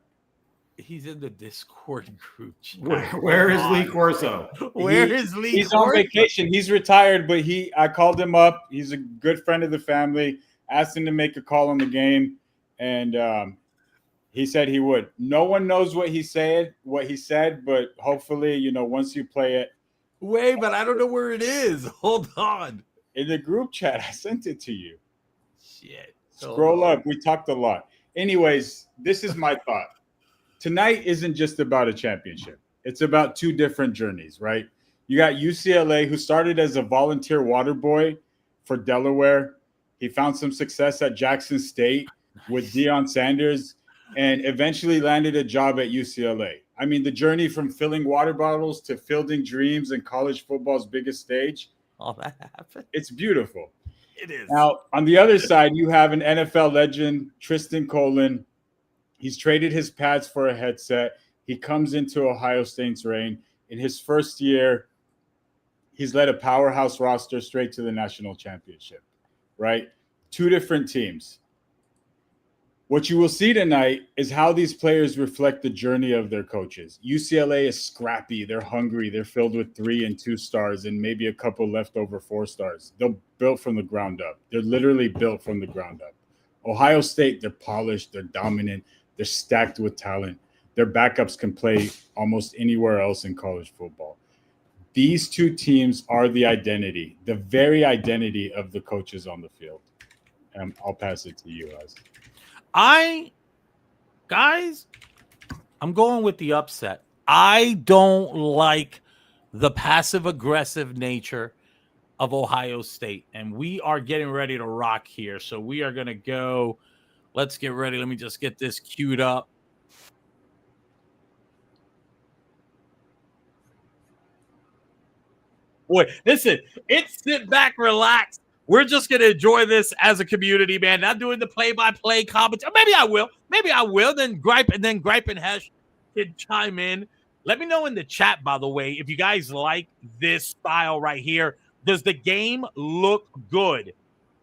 He's in the Discord group chat. Where is Lee Corso? Where is Lee? He's on vacation. He's retired, but I called him up. He's a good friend of the family. Asked him to make a call on the game, and he said he would. No one knows what he said, but hopefully, once you play it. Wait, but I don't know where it is. Hold on. In the group chat, I sent it to you. Shit. Scroll up. We talked a lot. Anyways, this is my thought. Tonight isn't just about a championship. It's about 2 different journeys, right? You got UCLA, who started as a volunteer water boy for Delaware. He found some success at Jackson State with Deion Sanders and eventually landed a job at UCLA. I mean, the journey from filling water bottles to fielding dreams and college football's biggest stage. All that happened. It's beautiful. It is. Now, on the other side, you have an NFL legend, Tristan Colin. He's traded his pads for a headset. He comes into Ohio State's reign. In his first year, he's led a powerhouse roster straight to the national championship, right? 2 different teams. What you will see tonight is how these players reflect the journey of their coaches. UCLA is scrappy. They're hungry. They're filled with 3 and 2 stars and maybe a couple leftover 4 stars. They're built from the ground up. They're literally built from the ground up. Ohio State, they're polished. They're dominant. They're stacked with talent. Their backups can play almost anywhere else in college football. These 2 teams are the identity, the very identity of the coaches on the field. And I'll pass it to you guys. I'm going with the upset. I don't like the passive-aggressive nature of Ohio State, and we are getting ready to rock here. So we are going to go. Let's get ready. Let me just get this queued up. Boy, listen, it's sit back, relax, We're just going to enjoy this as a community, man. Not doing the play-by-play commentary. Maybe I will. Then Gripe and Hesh can chime in. Let me know in the chat, by the way, if you guys like this style right here. Does the game look good?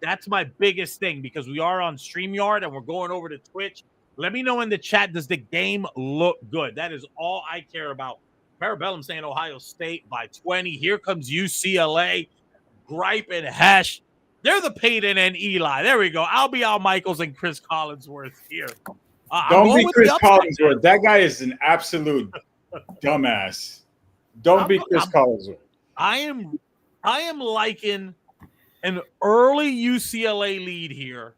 That's my biggest thing because we are on StreamYard and we're going over to Twitch. Let me know in the chat, does the game look good? That is all I care about. Parabellum saying Ohio State by 20. Here comes UCLA. Gripe and Hesh. They're the Peyton and Eli. There we go. I'll be Al Michaels and Chris Collinsworth here. Don't be Chris Collinsworth. That guy is an absolute dumbass. Don't be Chris Collinsworth. I am liking an early UCLA lead here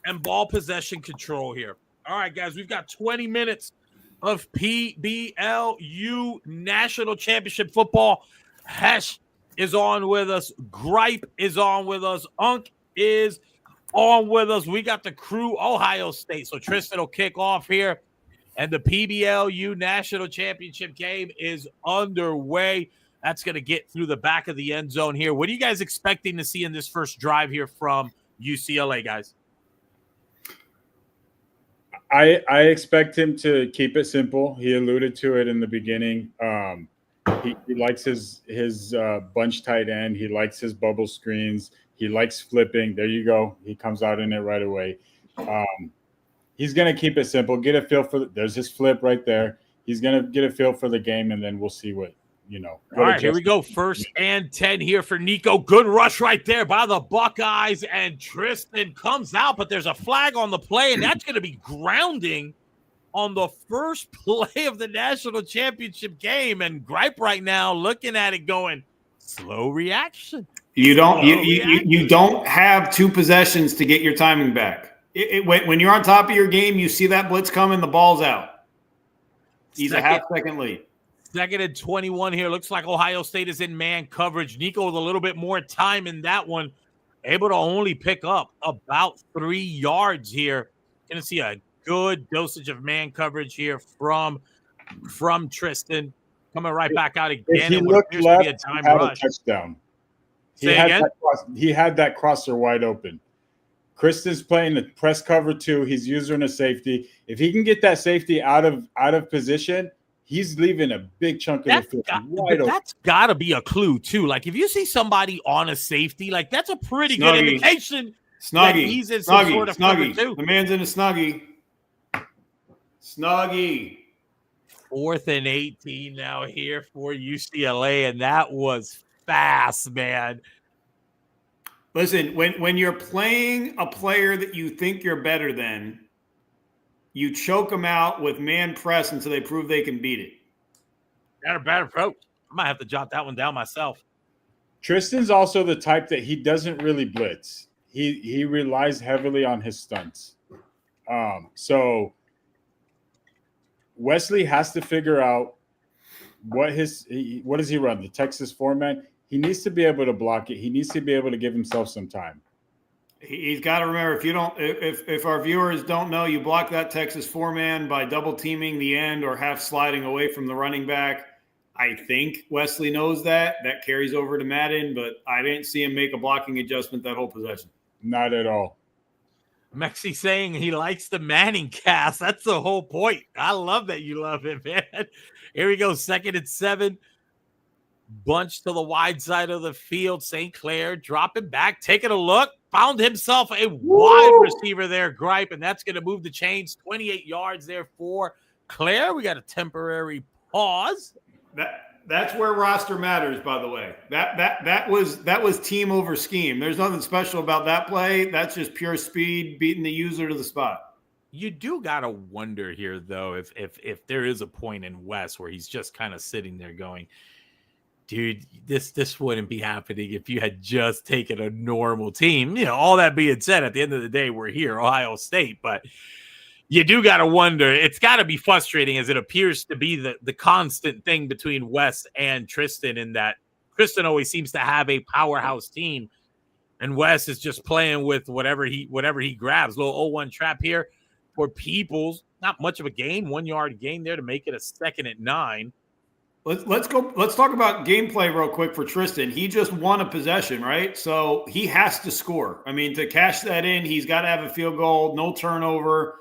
and ball possession control here. All right, guys, we've got 20 minutes of Pblu National Championship football. Hesh is on with us. Gripe is on with us. Unk is on with us. We got the crew, Ohio State. So Tristan will kick off here. And the Pblu National Championship game is underway. That's going to get through the back of the end zone here. What are you guys expecting to see in this first drive here from UCLA, guys? I expect him to keep it simple. He alluded to it in the beginning. He likes his bunch tight end. He likes his bubble screens. He likes flipping. There you go. He comes out in it right away. He's going to keep it simple. Get a feel for there's his flip right there. He's going to get a feel for the game, and then we'll see what, All right, here we go. First and 10 here for Nico. Good rush right there by the Buckeyes, and Tristan comes out, but there's a flag on the play, and that's going to be grounding on the first play of the national championship game. And Gripe right now looking at it going, slow reaction. You don't have 2 possessions to get your timing back. When you're on top of your game, you see that blitz coming, the ball's out. He's a half-second lead. 2nd and 21 here. Looks like Ohio State is in man coverage. Nico with a little bit more time in that one. Able to only pick up about 3 yards here. Going to see a good dosage of man coverage here from Tristan. Coming right back out again. If he looked left, he had a touchdown. He had that crosser wide open. Kristen's playing the press cover 2. He's using a safety. If he can get that safety out of position, he's leaving a big chunk of the field wide open. That's got to be a clue too. Like if you see somebody on a safety, like that's a pretty good indication. Snuggie. He's in some sort of cover too. The man's in a snuggie. Snuggie. 4th and 18 now here for UCLA, and that was fast, man. Listen, when you're playing a player that you think you're better than, you choke them out with man press until they prove they can beat it. That's a bad approach. I might have to jot that one down myself. Tristan's also the type that he doesn't really blitz. He relies heavily on his stunts. So Wesley has to figure out what does he run? The Texas 4-man. He needs to be able to block it. He needs to be able to give himself some time. He's got to remember, if our viewers don't know, you block that Texas 4-man by double teaming the end or half sliding away from the running back. I think Wesley knows that. That carries over to Madden, but I didn't see him make a blocking adjustment that whole possession. Not at all. Mexi saying he likes the Manning cast. That's the whole point. I love that you love it, man. Here we go. 2nd and 7. Bunch to the wide side of the field. St. Clair dropping back, taking a look. Found himself a wide receiver there, Gripe, and that's going to move the chains. 28 yards there for Claire. We got a temporary pause. That's where roster matters, by the way. That was team over scheme. There's nothing special about that play. That's just pure speed, beating the user to the spot. You do gotta wonder here, though, if there is a point in West where he's just kind of sitting there going, dude, this wouldn't be happening if you had just taken a normal team. All that being said, at the end of the day, we're here, Ohio State, but you do got to wonder. It's got to be frustrating, as it appears to be the constant thing between Wes and Tristan, in that Tristan always seems to have a powerhouse team, and Wes is just playing with whatever he grabs. Little 0-1 trap here for Peoples. Not much of a gain, 1 yard gain there to make it a 2nd and 9. Let's go. Let's talk about gameplay real quick for Tristan. He just won a possession, right? So he has to score. I mean, to cash that in, he's got to have a field goal, no turnover.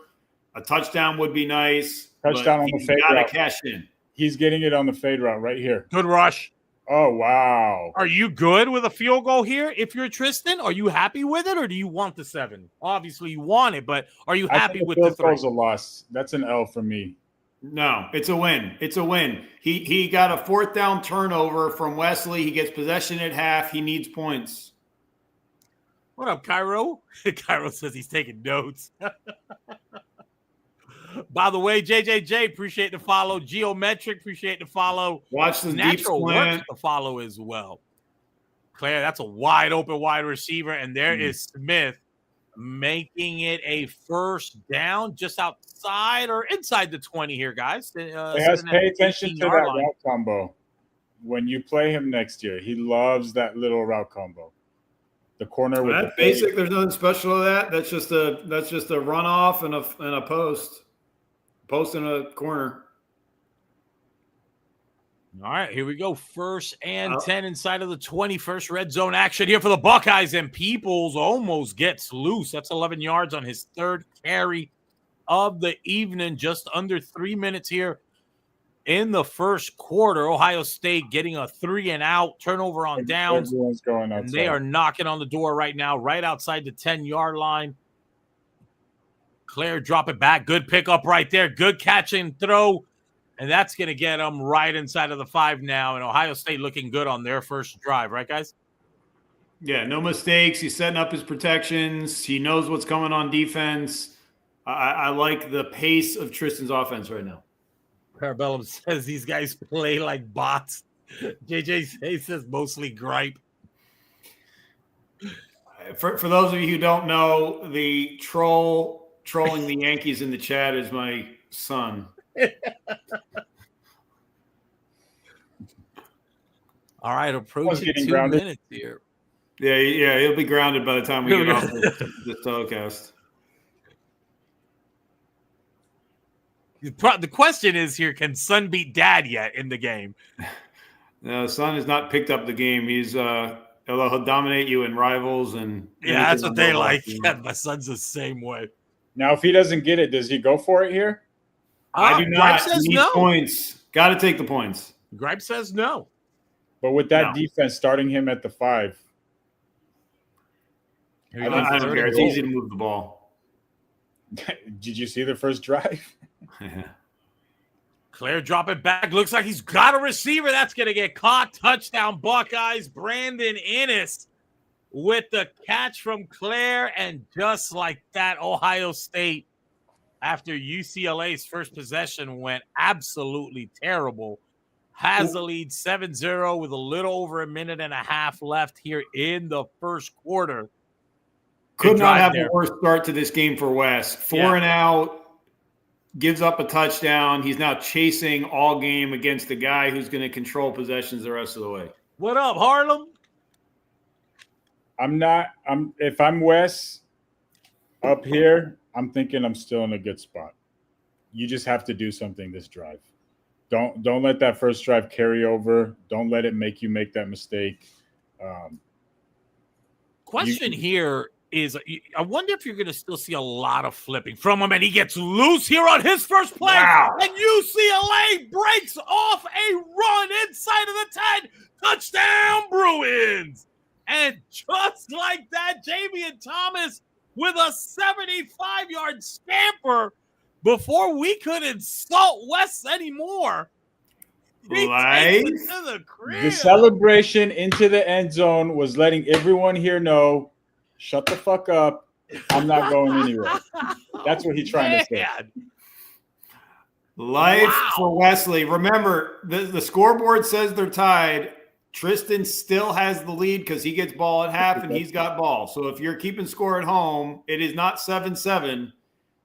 A touchdown would be nice. Touchdown on the fade route. Got to cash in. He's getting it on the fade route right here. Good rush. Oh, wow. Are you good with a field goal here? If you're Tristan, are you happy with it, or do you want the 7? Obviously, you want it, but are you happy with the 3? Field goal's a loss. That's an L for me. No, it's a win. It's a win. He got a 4th down turnover from Wesley. He gets possession at half. He needs points. What up, Cairo? Cairo says he's taking notes. By the way, JJJ, appreciate the follow. Geometric, appreciate the follow. Watch the Natural deep works the follow as well. Claire, that's a wide open wide receiver, and there is Smith making it a first down just outside or inside the 20 here, guys. Pay attention to that route combo. When you play him next year, he loves that little route combo. The corner with the basic. There's nothing special to that. That's just a runoff and a post in a corner. All right, here we go. 1st and 10 inside of the 21st red zone action here for the Buckeyes, and Peoples almost gets loose. That's 11 yards on his 3rd carry of the evening. Just under 3 minutes here in the first quarter. Ohio State getting a 3-and-out turnover on downs. Everyone's going outside. And they are knocking on the door right now, right outside the 10-yard line. Claire drop it back. Good pickup right there. Good catch and throw. And that's going to get them right inside of the 5 now. And Ohio State looking good on their first drive. Right, guys? Yeah, no mistakes. He's setting up his protections. He knows what's coming on defense. I like the pace of Tristan's offense right now. Parabellum says these guys play like bots. JJ says mostly gripe. For those of you who don't know, the trolling the Yankees in the chat is my son. All right, approaching 2 minutes here. Yeah, he'll be grounded by the time we get off this telecast. The question is here, can son beat dad yet in the game? No, son has not picked up the game. He'll dominate you in rivals and that's what they like. Yeah, my son's the same way. Now, if he doesn't get it, does he go for it here? I do not. He needs points. Got to take the points. Gripe says no. But with that defense starting him at the 5. I don't care. It's easy to move the ball. Did you see the first drive? Claire drop it back. Looks like he's got a receiver. That's going to get caught. Touchdown, Buckeyes. Brandon Innes with the catch from Claire. And just like that, Ohio State, after UCLA's first possession went absolutely terrible, has the lead 7-0 with a little over a minute and a half left here in the first quarter. Could not have a worse start to this game for Wes. 4-and-out, gives up a touchdown. He's now chasing all game against the guy who's going to control possessions the rest of the way. What up, Harlem? If I'm Wes up here, I'm thinking I'm still in a good spot. You just have to do something this drive. Don't let that first drive carry over. Don't let it make you make that mistake. Question here is, I wonder if you're going to still see a lot of flipping from him, and he gets loose here on his first play, and UCLA breaks off a run inside of the 10. Touchdown, Bruins! And just like that, Jamian Thomas with a 75-yard scamper before we could insult Wes anymore. The celebration into the end zone was letting everyone here know, shut the fuck up. I'm not going anywhere. That's what he's trying to say. Life for Wesley. Remember, the scoreboard says they're tied. Tristan still has the lead because he gets ball at half and he's got ball. So if you're keeping score at home, it is not 7-7.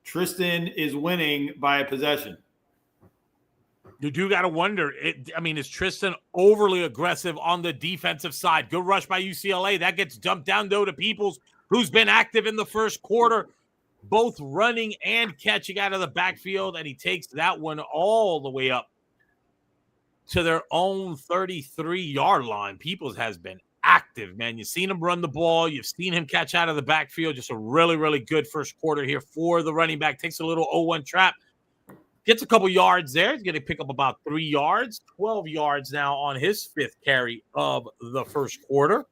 Tristan is winning by a possession. You do got to wonder. Is Tristan overly aggressive on the defensive side? Good rush by UCLA. That gets dumped down, though, to Peoples, who's been active in the first quarter, both running and catching out of the backfield, and he takes that one all the way up to their own 33-yard line. Peoples has been active, man. You've seen him run the ball. You've seen him catch out of the backfield. Just a really, really good first quarter here for the running back. Takes a little 0-1 trap. Gets a couple yards there. He's going to pick up about 3 yards. 12 yards now on his 5th carry of the first quarter.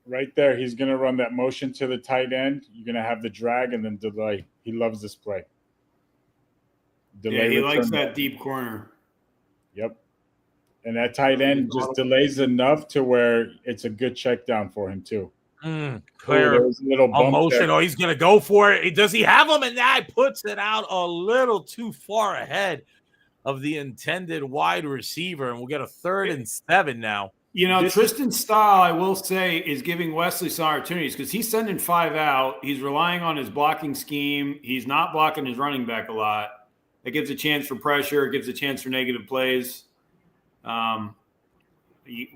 Right there, he's going to run that motion to the tight end. You're going to have the drag and then delay. He loves this play. Yeah, he likes that deep corner. Yep. And that tight end just delays enough to where it's a good check down for him, too. Clear little motion. Oh, he's going to go for it. Does he have him? And that puts it out a little too far ahead of the intended wide receiver. And we'll get a 3rd and 7 now. You know, Tristan's style, I will say, is giving Wesley some opportunities because he's sending 5 out. He's relying on his blocking scheme. He's not blocking his running back a lot. It gives a chance for pressure. It gives a chance for negative plays.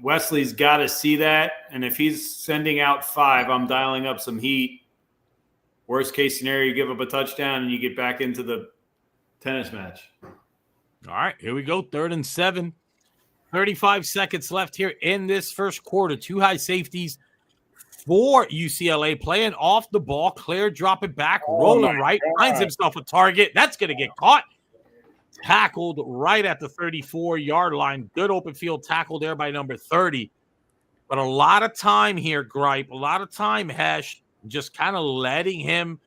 Wesley's got to see that. And if he's sending out 5, I'm dialing up some heat. Worst case scenario, you give up a touchdown and you get back into the tennis match. All right, here we go. 3rd and 7. 35 seconds left here in this first quarter. 2 high safeties for UCLA playing off the ball. Claire dropping back, rolling right, finds himself a target. That's going to get caught. Tackled right at the 34-yard line. Good open field tackle there by number 30. But a lot of time here, Gripe, a lot of time, Hesh, just kind of letting him,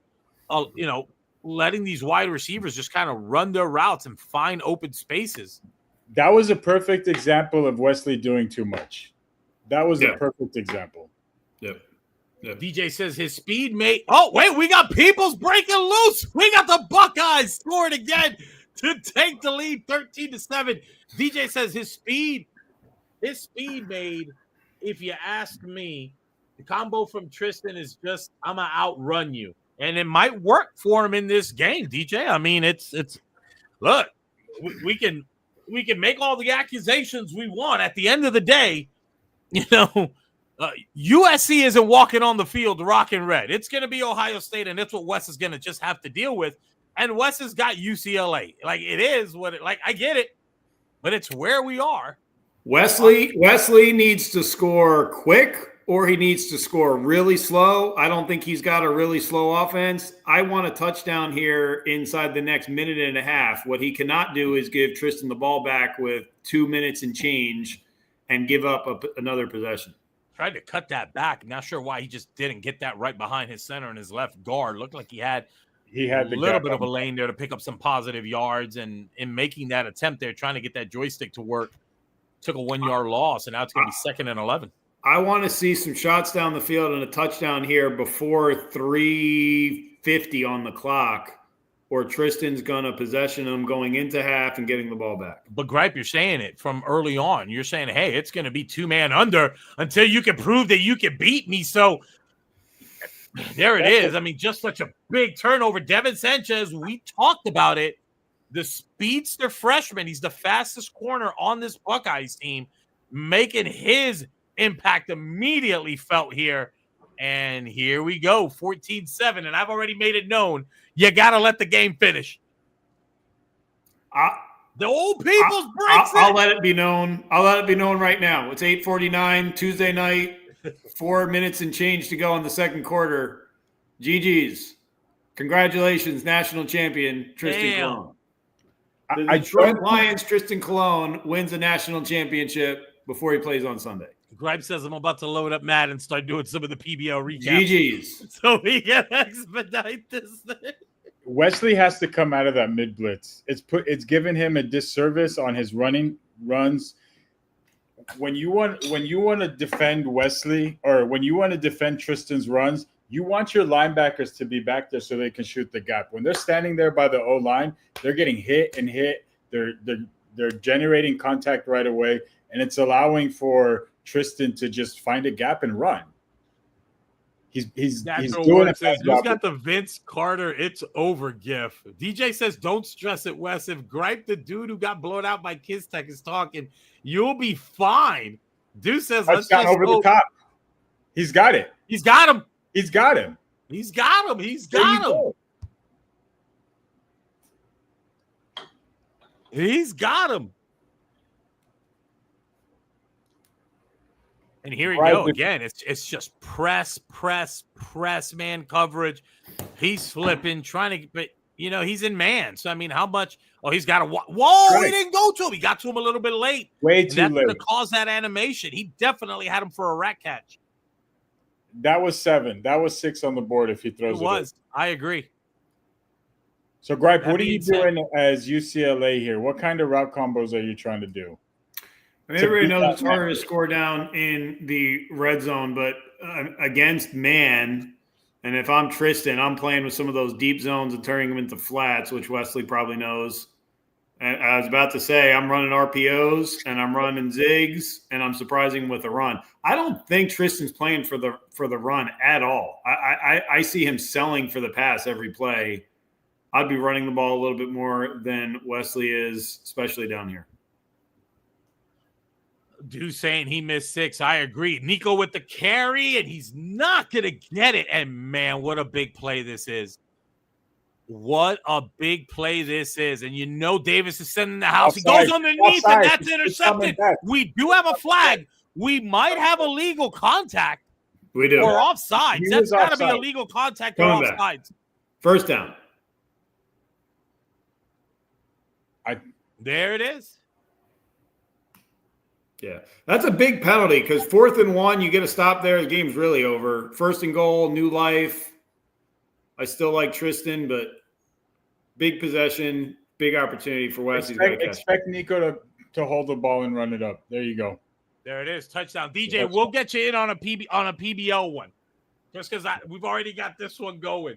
letting these wide receivers just kind of run their routes and find open spaces. That was a perfect example of Wesley doing too much. That was a perfect example. Yep. DJ says his speed made. Oh, wait, we got Peoples breaking loose. We got the Buckeyes scoring again to take the lead 13-7. DJ says his speed made, if you ask me, the combo from Tristan is just, I'm going to outrun you. And it might work for him in this game, DJ. I mean, it's look, we can make all the accusations we want. At the end of the day, USC isn't walking on the field rocking red. It's going to be Ohio State, and that's what Wes is going to just have to deal with. And Wes has got UCLA. Like, it is what it – like, I get it, but it's where we are. Wesley needs to score quick or he needs to score really slow. I don't think he's got a really slow offense. I want a touchdown here inside the next minute and a half. What he cannot do is give Tristan the ball back with 2 minutes and change and give up another possession. Tried to cut that back. Not sure why he just didn't get that right behind his center and his left guard. Looked like he had a little bit of a lane there to pick up some positive yards. And in making that attempt there, trying to get that joystick to work, took a 1-yard loss, and now it's going to be 2nd and 11. I want to see some shots down the field and a touchdown here before 3:50 on the clock, or Tristan's going to possession them going into half and getting the ball back. But, Gripe, you're saying it from early on. You're saying, hey, it's going to be 2-man under until you can prove that you can beat me. So there it is. I mean, just such a big turnover. Devin Sanchez, we talked about it. The speedster freshman, he's the fastest corner on this Buckeyes team, making his impact immediately felt here. And here we go, 14-7. And I've already made it known, you got to let the game finish. The old people's breaks I'll let it be known. I'll let it be known right now. It's 8:49 Tuesday night, 4 minutes and change to go in the second quarter. GG's. Congratulations, national champion Tristan Colon. The Detroit Lions, Tristan Colon, wins a national championship before he plays on Sunday. Gripe says I'm about to load up Matt and start doing some of the PBL recaps. GG's. So we can expedite this thing. Wesley has to come out of that mid blitz. It's given him a disservice on his runs. When you want to defend Wesley, or when you want to defend Tristan's runs, you want your linebackers to be back there so they can shoot the gap. When they're standing there by the O-line, they're getting hit and hit. They're generating contact right away, and it's allowing for Tristan to just find a gap and run. He's doing it. Who's got the Vince Carter "It's over" gif? DJ says, "Don't stress it, Wes. If Gripe, the dude who got blown out by Kiss Tech, is talking, you'll be fine." Dude says, "Let's just over the top." He's got it. He's got him. He's got him. He's got him. He's got him. He's got him. And here we Right, go but- again. It's just press, man coverage. He's flipping, trying to, but he's in man. So I mean, how much? Oh, he's got a whoa! Right. He didn't go to him. He got to him a little bit late. Way And too that's going to late. cause that animation. He definitely had him for a rat catch. That was 7. That was 6 on the board if he It throws it. was. I agree. So, Gripe, That what are you being said- doing as UCLA here? What kind of route combos are you trying to do? I mean, To everybody beat knows that it's harder to man. score down in the red zone, but against man, and if I'm Tristan, I'm playing with some of those deep zones and turning them into flats, which Wesley probably knows. And I was about to say, I'm running RPOs and I'm running zigs and I'm surprising with a run. I don't think Tristan's playing for the run at all. I see him selling for the pass every play. I'd be running the ball a little bit more than Wesley is, especially down here. Dude saying he missed 6. I agree. Nico with the carry, and he's not going to get it. And, man, what a big play this is. What a big play this is. And Davis is sending the house. Offside. He goes underneath, Offside. and that's He's coming intercepted. back. We do have a flag. We might have illegal contact We do. or offsides. He That's was got to be offside. illegal contact or Coming back. offsides. First down. There it is. Yeah, that's a big penalty because 4th and 1, you get a stop there. The game's really over. 1st and goal, new life. I still like Tristan, but big possession, big opportunity for Wes. Expect Nico to hold the ball and run it up. There you go. There it is. Touchdown. DJ, we'll get you in on a PBL one. Just because we've already got this one going.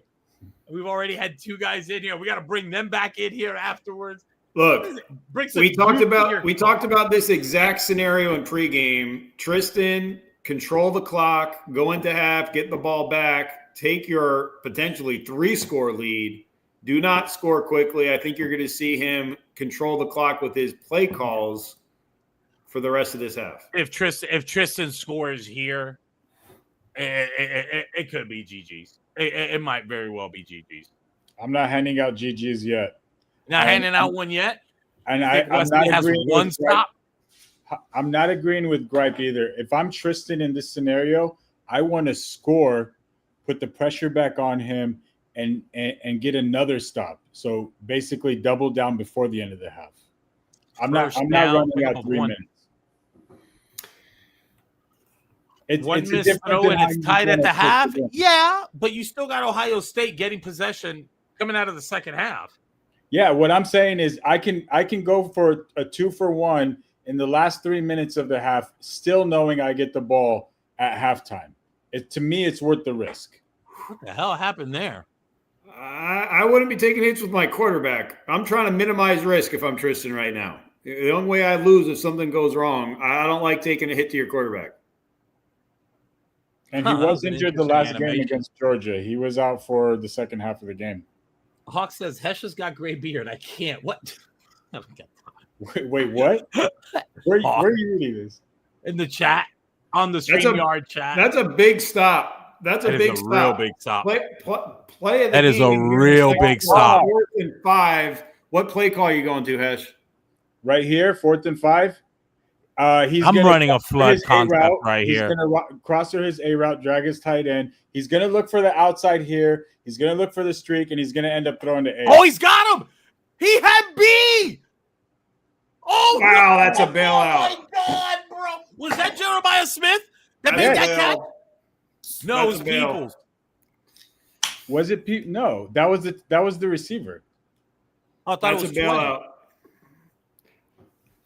We've already had 2 guys in here. We got to bring them back in here afterwards. Look, we talked about about this exact scenario in pregame. Tristan, control the clock, go into half, get the ball back, take your potentially 3-score lead. Do not score quickly. I think you're going to see him control the clock with his play calls for the rest of this half. If Tristan scores here, it could be GG's. It might very well be GG's. I'm not handing out GGs yet. Not handing out one yet. And I'm I'm not not has agreeing one with stop. I'm not agreeing with Gripe either. If I'm Tristan in this scenario, I want to score, put the pressure back on him, and get another stop. So basically, double down before the end of the half. I'm not running out 3 minutes. One a miss different throw than and how it's you tied wanna at the coach half. game. Yeah, but you still got Ohio State getting possession coming out of the second half. Yeah, what I'm saying is I can go for a 2-for-1 in the last 3 minutes of the half, still knowing I get the ball at halftime. To me, it's worth the risk. What the hell happened there? I wouldn't be taking hits with my quarterback. I'm trying to minimize risk if I'm Tristan right now. The only way I lose if something goes wrong, I don't like taking a hit to your quarterback. And he was That's an injured the interesting last game animation. against Georgia. He was out for the second half of the game. Hawk says Hesha's got gray beard. I can't. What? I haven't got time. Wait, what? Where are you reading this? In the chat, on the That's a- StreamYard chat. That's a big stop. That's a That is big a stop. real big stop. Play of the That is a game here in real second big quarter, stop. 4th and 5. What play call are you going to, Hesh? Right here, 4th and 5. He's I'm gonna running a cross flood his concept A-route. right He's here. gonna cross through his A route, drag his tight end. He's gonna look for the outside here. He's gonna look for the streak, and he's gonna end up throwing to A. Oh, he's got him. He had B. Oh, Wow, no. that's a Oh, bailout. my God, bro. Was that Jeremiah Smith that That's made a that catch? bail. No, it That's was a bail. Peoples. Was it Pete? No, that was the receiver. I thought That's it was a 20. bailout.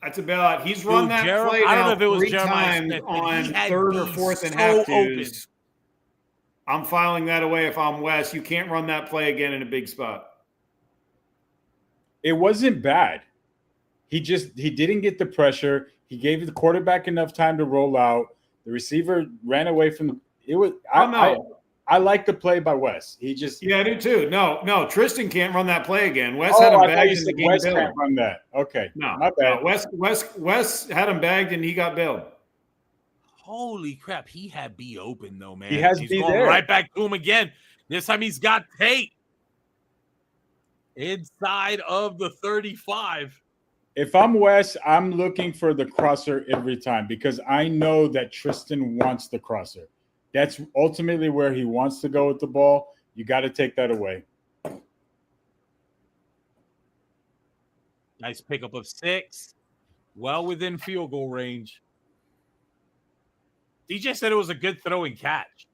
That's a bailout. He's run Dude, that Jer- play I don't now know if it was 3 Jeremiah times Smith, but he on had 3rd or B 4th and so half open. twos. I'm filing that away if I'm Wes. You can't run that play again in a big spot. It wasn't bad. He didn't get the pressure. He gave the quarterback enough time to roll out. The receiver ran away from it. Was I like the play by Wes. He just Yeah, I do too. No, Tristan can't run that play again. Wes had him I thought bagged you in the said game Wes bailed. can't run that. Okay, No, my bad. Wes had him bagged and he got bailed. Holy crap. He had B open, though, man. He has He's B going there. right back to him again. This time he's got Tate inside of the 35. If I'm Wes, I'm looking for the crosser every time because I know that Tristan wants the crosser. That's ultimately where he wants to go with the ball. You got to take that away. Nice pickup of 6. Well within field goal range. DJ said it was a good throwing catch.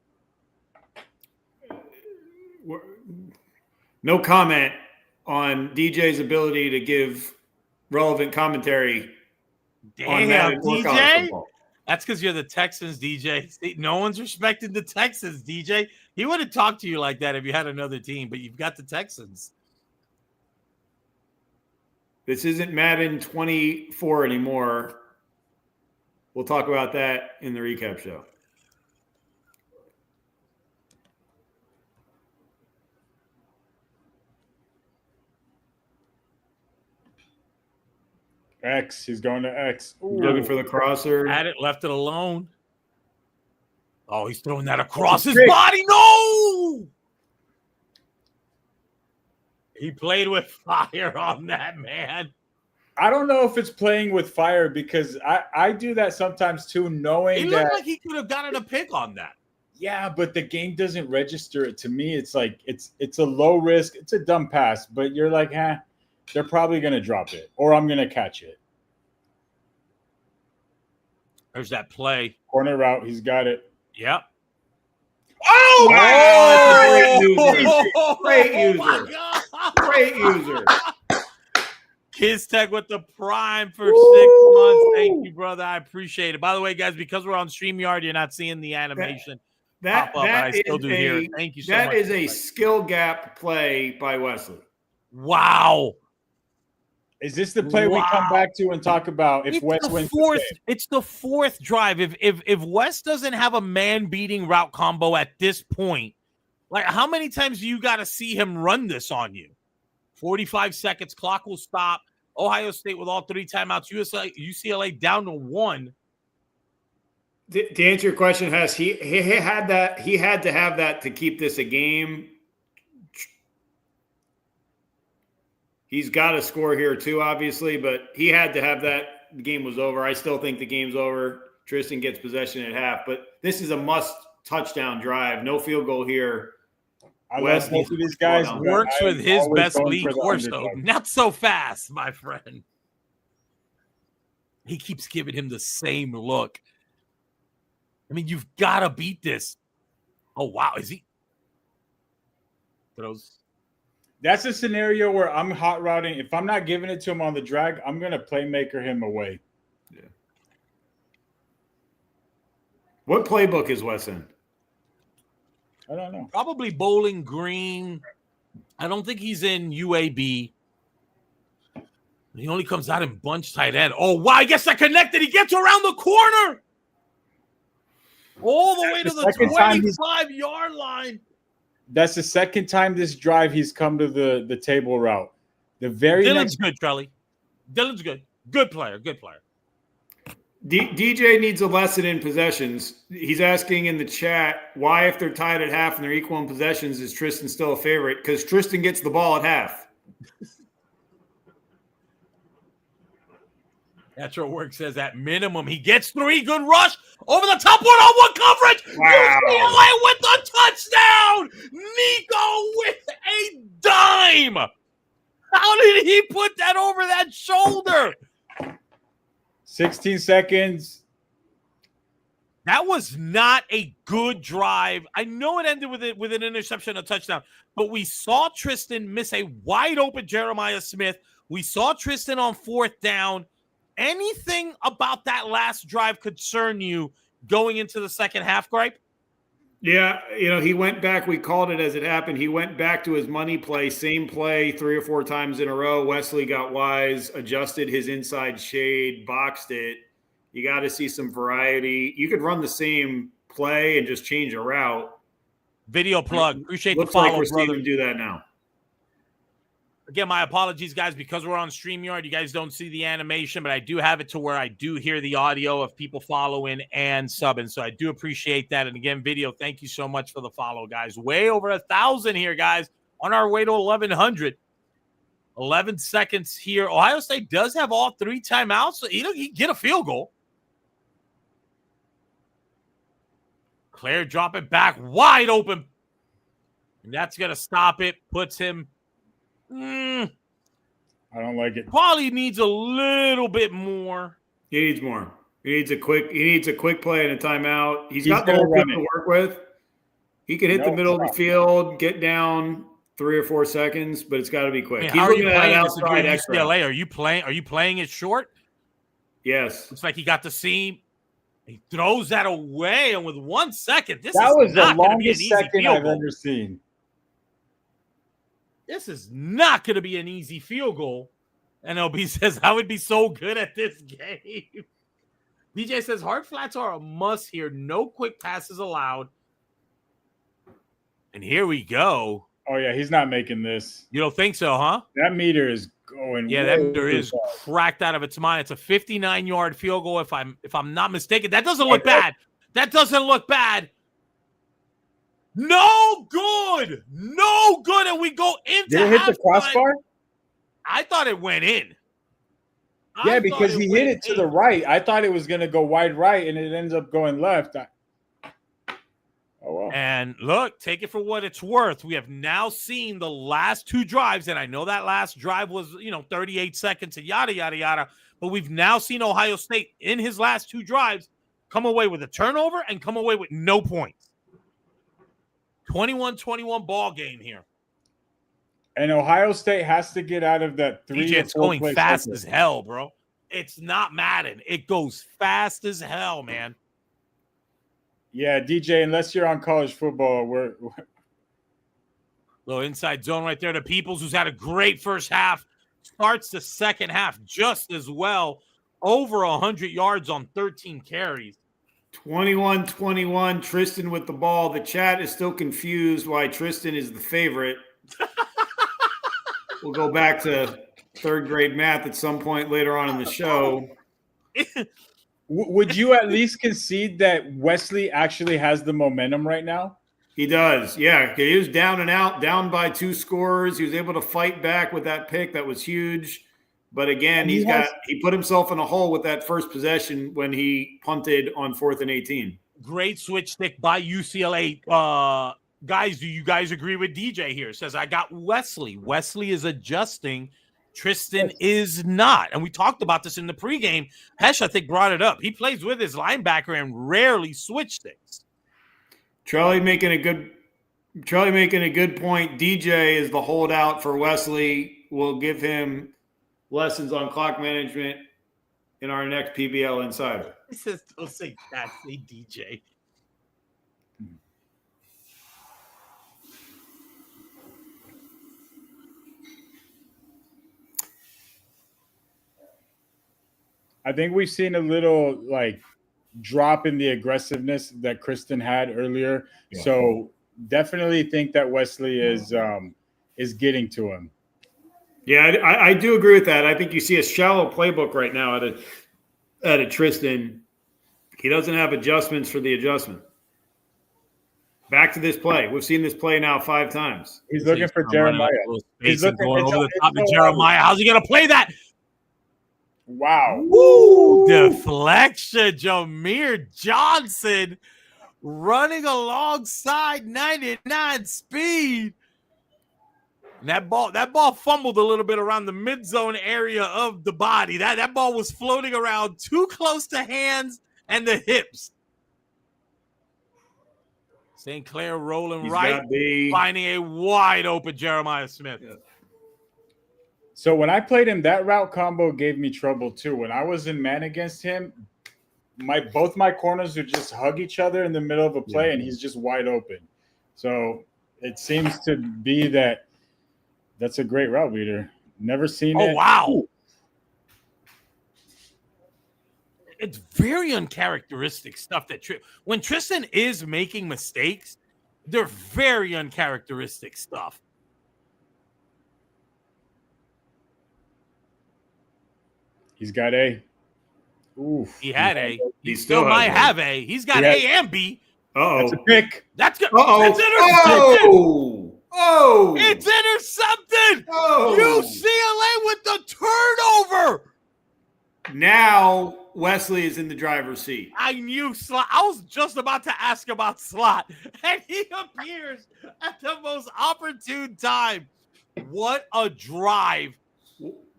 No comment on DJ's ability to give relevant commentary. Damn, DJ. That's because you're the Texans, DJ. See, no one's respecting the Texans, DJ. He wouldn't talk to you like that if you had another team, but you've got the Texans. This isn't Madden 24 anymore. We'll talk about that in the recap show. X. He's going to X. Ooh. Looking for the crosser. Had it, left it alone. Oh, he's throwing that across his body. No! He played with fire on that, man. I don't know if it's playing with fire because I do that sometimes too, knowing it that. Looked like he could have gotten a pick on that. Yeah, but the game doesn't register it. To me, it's like it's a low risk. It's a dumb pass, but you're like, they're probably going to drop it or I'm going to catch it. There's that play. Corner route. He's got it. Yep. Oh, wow. Oh, great user. Great user. Kiss Tech with the prime for 6 months. Thank you, brother. I appreciate it. By the way, guys, because we're on StreamYard, you're not seeing the animation pop up, but I still do hear it. Thank you so much. That is a skill gap play by Wesley. Wow. Is this the play we come back to and talk about if Wes wins the game? It's the 4th drive. If Wes doesn't have a man-beating route combo at this point, like how many times do you got to see him run this on you? 45 seconds, clock will stop. Ohio State with all 3 timeouts. UCLA down to 1. To answer your question, he had that. He had to have that to keep this a game. He's got to score here too, obviously, but he had to have that. The game was over. I still think the game's over. Tristan gets possession at half, but this is a must touchdown drive. No field goal here. I love both of these guys. Works with his best league horse, though. Not so fast, my friend. He keeps giving him the same look. I mean, you've got to beat this. Oh, wow. Is he? Throws. That's a scenario where I'm hot routing. If I'm not giving it to him on the drag, I'm going to playmaker him away. Yeah. What playbook is Wes in? I don't know. Probably Bowling Green. I don't think he's in UAB. He only comes out in bunch tight end. Oh, wow. I guess that connected. He gets around the corner. All the way to the 25-yard line. That's the second time this drive he's come to the table route. The very Dylan's good, Trelly. Dylan's good. Good player. Good player. DJ needs a lesson in possessions. He's asking in the chat why, if they're tied at half and they're equal in possessions, is Tristan still a favorite? Because Tristan gets the ball at half. Natural Work says at minimum he gets 3. Good rush over the top, 1-on-1 coverage. Wow. UCLA with the touchdown. Nico with a dime. How did he put that over that shoulder? 16 seconds. That was not a good drive. I know it ended with an interception, a touchdown, but we saw Tristan miss a wide open Jeremiah Smith. We saw Tristan on 4th down. Anything about that last drive concern you going into the second half, Gripe? Yeah, he went back. We called it as it happened. He went back to his money play, same play 3 or 4 times in a row. Wesley got wise, adjusted his inside shade, boxed it. You got to see some variety. You could run the same play and just change a route. Video plug. Appreciate the Looks follow, like we're brother. seeing him do that now. Again, my apologies, guys, because we're on StreamYard. You guys don't see the animation, but I do have it to where I do hear the audio of people following and subbing. So I do appreciate that. And again, video, thank you so much for the follow, guys. Way over 1,000 here, guys, on our way to 1,100. 11 seconds here. Ohio State does have all 3 timeouts, so he get a field goal. Claire drop it back wide open. And that's going to stop it. Puts him. I don't like it. Probably needs a little bit more. He needs more. He needs a quick play and a timeout. He's got the gonna whole run field it. to work with. He can hit the middle of the field, get down 3 or 4 seconds, but it's got to be quick. I mean, He's how are you looking at playing that this outside against extra. UCLA? Are you playing it short? Yes. Looks like he got the seam. He throws that away, and with 1 second, That was the longest second I've goal. ever seen. This is not going to be an easy field goal. NLB says, I would be so good at this game. DJ says, hard flats are a must here. No quick passes allowed. And here we go. Oh, yeah, he's not making this. You don't think so, huh? That meter is going. Yeah, that meter is cracked out of its mind. It's a 59-yard field goal, if I'm not mistaken. That doesn't look bad. That doesn't look bad. No good. No good. And we go into Did it hit the crossbar? I thought it went in. Yeah, because he hit it to the right. I thought it was going to go wide right, and it ends up going left. Oh, wow. And look, take it for what it's worth. We have now seen the last 2 drives, and I know that last drive was, 38 seconds and yada, yada, yada. But we've now seen Ohio State in his last 2 drives come away with a turnover and come away with no points. 21-21 ball game here. And Ohio State has to get out of that 3 DJ, it's going fast as hell, bro. It's not Madden. It goes fast as hell, man. Yeah, DJ, unless you're on college football, we're little inside zone right there to Peoples, who's had a great first half. Starts the second half just as well. Over 100 yards on 13 carries. 21-21, Tristan with the ball. The chat is still confused why Tristan is the favorite. We'll go back to 3rd grade math at some point later on in the show. Would you at least concede that Wesley actually has the momentum right now? He does, yeah. He was down and out, down by 2 scores. He was able to fight back with that pick. That was huge. But again, he put himself in a hole with that first possession when he punted on 4th and 18. Great switch stick by UCLA. Guys, do you guys agree with DJ here? Says, I got Wesley. Wesley is adjusting. Tristan is not. And we talked about this in the pregame. Hesh, I think, brought it up. He plays with his linebacker and rarely switch sticks. Charlie making a good point. DJ is the holdout for Wesley. We'll give him lessons on clock management in our next PBL Insider. He says, don't say that, say DJ. I think we've seen a little drop in the aggressiveness that Kristen had earlier. Yeah. So definitely think that Wesley is getting to him. Yeah, I do agree with that. I think you see a shallow playbook right now at a Tristan. He doesn't have adjustments for the adjustment. Back to this play. We've seen this play now 5 times. He's looking for Jeremiah. He's looking going over the top of Jeremiah. How's he going to play that? Wow. Woo! Deflection. Jameer Johnson running alongside 99 speed. And that ball fumbled a little bit around the mid-zone area of the body. That ball was floating around too close to hands and the hips. St. Clair rolling right, finding a wide open Jeremiah Smith. Yeah. So when I played him, that route combo gave me trouble too. When I was in man against him, both my corners would just hug each other in the middle of a play, and he's just wide open. So it seems to be that's a great route reader. Never seen it. Oh, wow. Ooh. It's very uncharacteristic stuff when Tristan is making mistakes, they're very uncharacteristic stuff. He's got A. Oof. He had A. He still might have A. He's got A and B. Uh-oh. That's a pick. That's good. Uh-oh. That's intercepted. Oh, It's intercepted. Oh. UCLA with the turnover. Now Wesley is in the driver's seat. I knew Slot. I was just about to ask about Slot, and he appears at the most opportune time. What a drive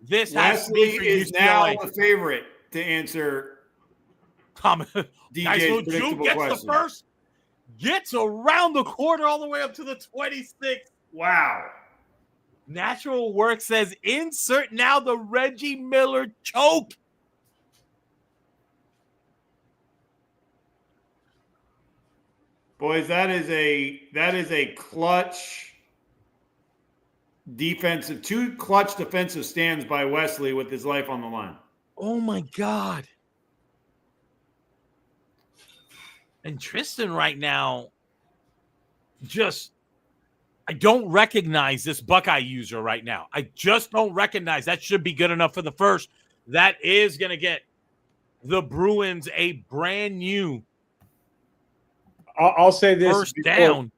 this has to be Wesley for is UCLA. now the favorite to answer DJ's DJ's Juke predictable gets question. the first, gets around the corner all the way up to the 26. Wow. Natural Work says, insert now the Reggie Miller choke. Boys, that is a clutch defensive, 2 clutch defensive stands by Wesley with his life on the line. Oh my God. And Tristan right now, I don't recognize this Buckeye user right now. I just don't recognize. That should be good enough for the first. That is going to get the Bruins a brand new I'll say this first down.